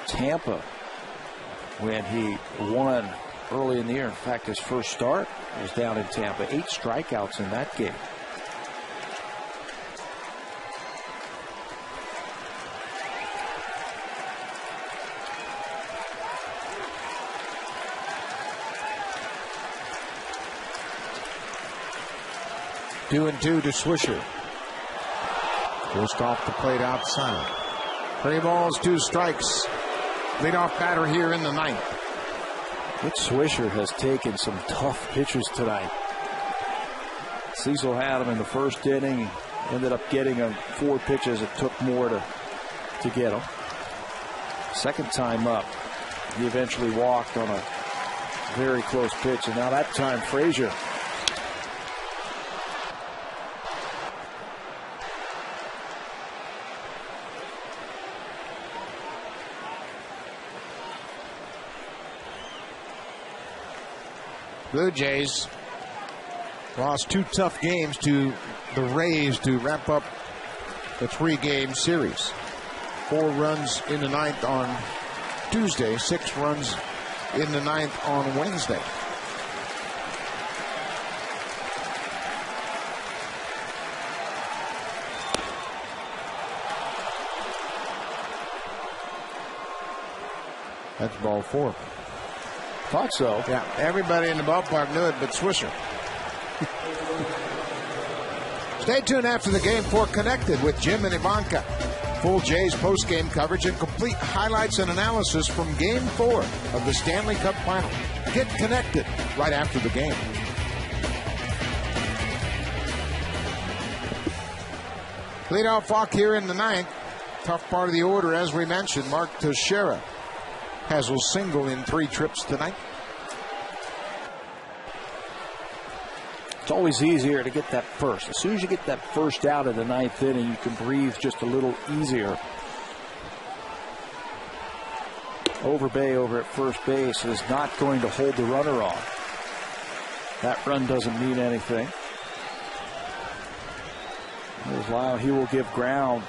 Tampa, when he won early in the year. In fact, his first start was down in Tampa. 8 strikeouts in that game. Two and 2 to Swisher. Just off the plate outside. 3 balls, 2 strikes. Leadoff batter here in the 9th. Mitch Swisher has taken some tough pitches tonight. Cecil had him in the first inning. Ended up getting him 4 pitches. It took more to get him. Second time up, he eventually walked on a very close pitch. And now that time, Frazier. Blue Jays lost 2 tough games to the Rays to wrap up the 3-game series. 4 runs in the 9th on Tuesday, 6 runs in the 9th on Wednesday. That's ball 4. Thought so. Yeah, everybody in the ballpark knew it but Swisher. Stay tuned after the game for Connected with Jim and Ivanka. Full Jays post-game coverage and complete highlights and analysis from Game 4 of the Stanley Cup Final. Get connected right after the game. Leadoff walk here in the 9th. Tough part of the order, as we mentioned. Mark Teixeira has a single in 3 trips tonight. It's always easier to get that first. As soon as you get that first out of the ninth inning, you can breathe just a little easier. Overbay over at first base is not going to hold the runner on. That run doesn't mean anything. Here's Lyle. He will give ground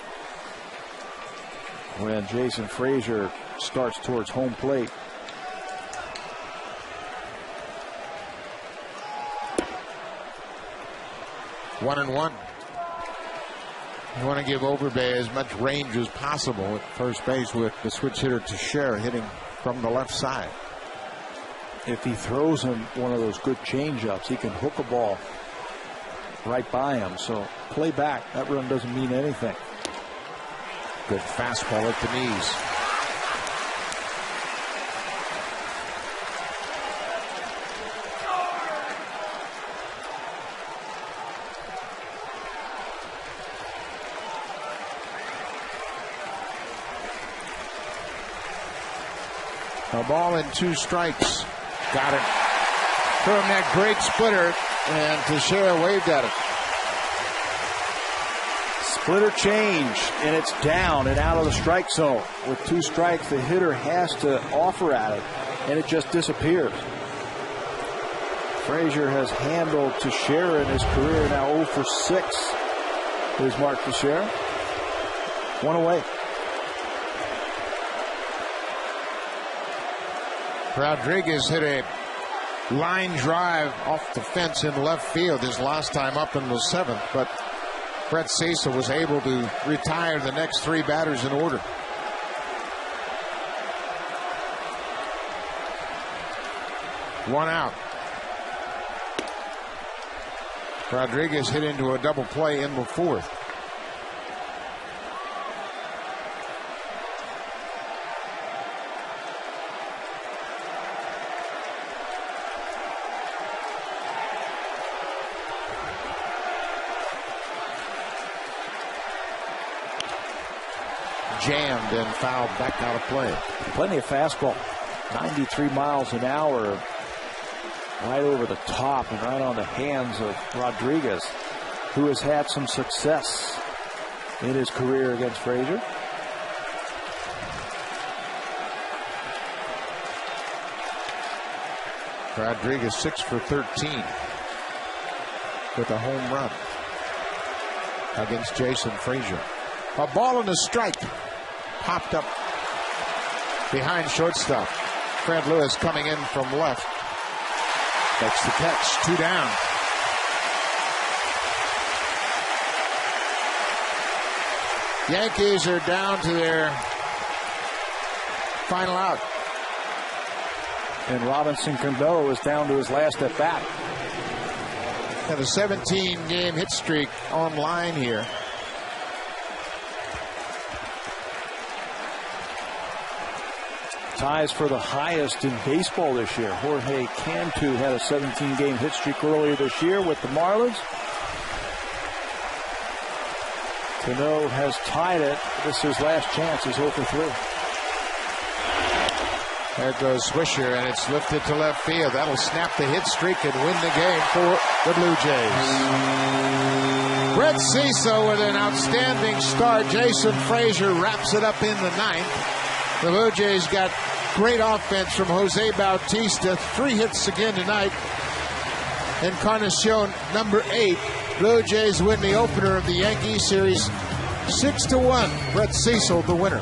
when Jason Frazier starts towards home plate. One and one. You want to give Overbay as much range as possible at first base with the switch hitter Teixeira hitting from the left side. If he throws him one of those good changeups, he can hook a ball right by him. So play back. That run doesn't mean anything. Good fastball at the knees. A ball and 2 strikes. Got it. From that great splitter, and Teixeira waved at it. Splitter change, and it's down and out of the strike zone. With 2 strikes, the hitter has to offer at it, and it just disappears. Frazier has handled Teixeira in his career, now 0 for 6. Here's Mark Teixeira. 1 away. Rodriguez hit a line drive off the fence in left field his last time up in the 7th, but Brett Cecil was able to retire the next 3 batters in order. One out. Rodriguez hit into a double play in the 4th. Jammed and fouled back out of play. Plenty of fastball. 93 miles an hour. Right over the top and right on the hands of Rodriguez, who has had some success in his career against Frazier. Rodriguez 6 for 13 with a home run against Jason Frazier. A ball and a strike. Popped up behind shortstop. Fred Lewis coming in from left. Makes the catch. 2 down. Yankees are down to their final out. And Robinson Cano is down to his last at bat. Have a 17-game hit streak online here. Ties for the highest in baseball this year. Jorge Cantu had a 17-game hit streak earlier this year with the Marlins. Cano has tied it. This is his last chance. He's 0 for 3. There goes Swisher, and it's lifted to left field. That'll snap the hit streak and win the game for the Blue Jays. Brett Cecil with an outstanding start. Jason Frazier wraps it up in the 9th. The Blue Jays got great offense from Jose Bautista. 3 hits again tonight. Encarnacion, number 8. Blue Jays win the opener of the Yankee series 6-1. Brett Cecil, the winner.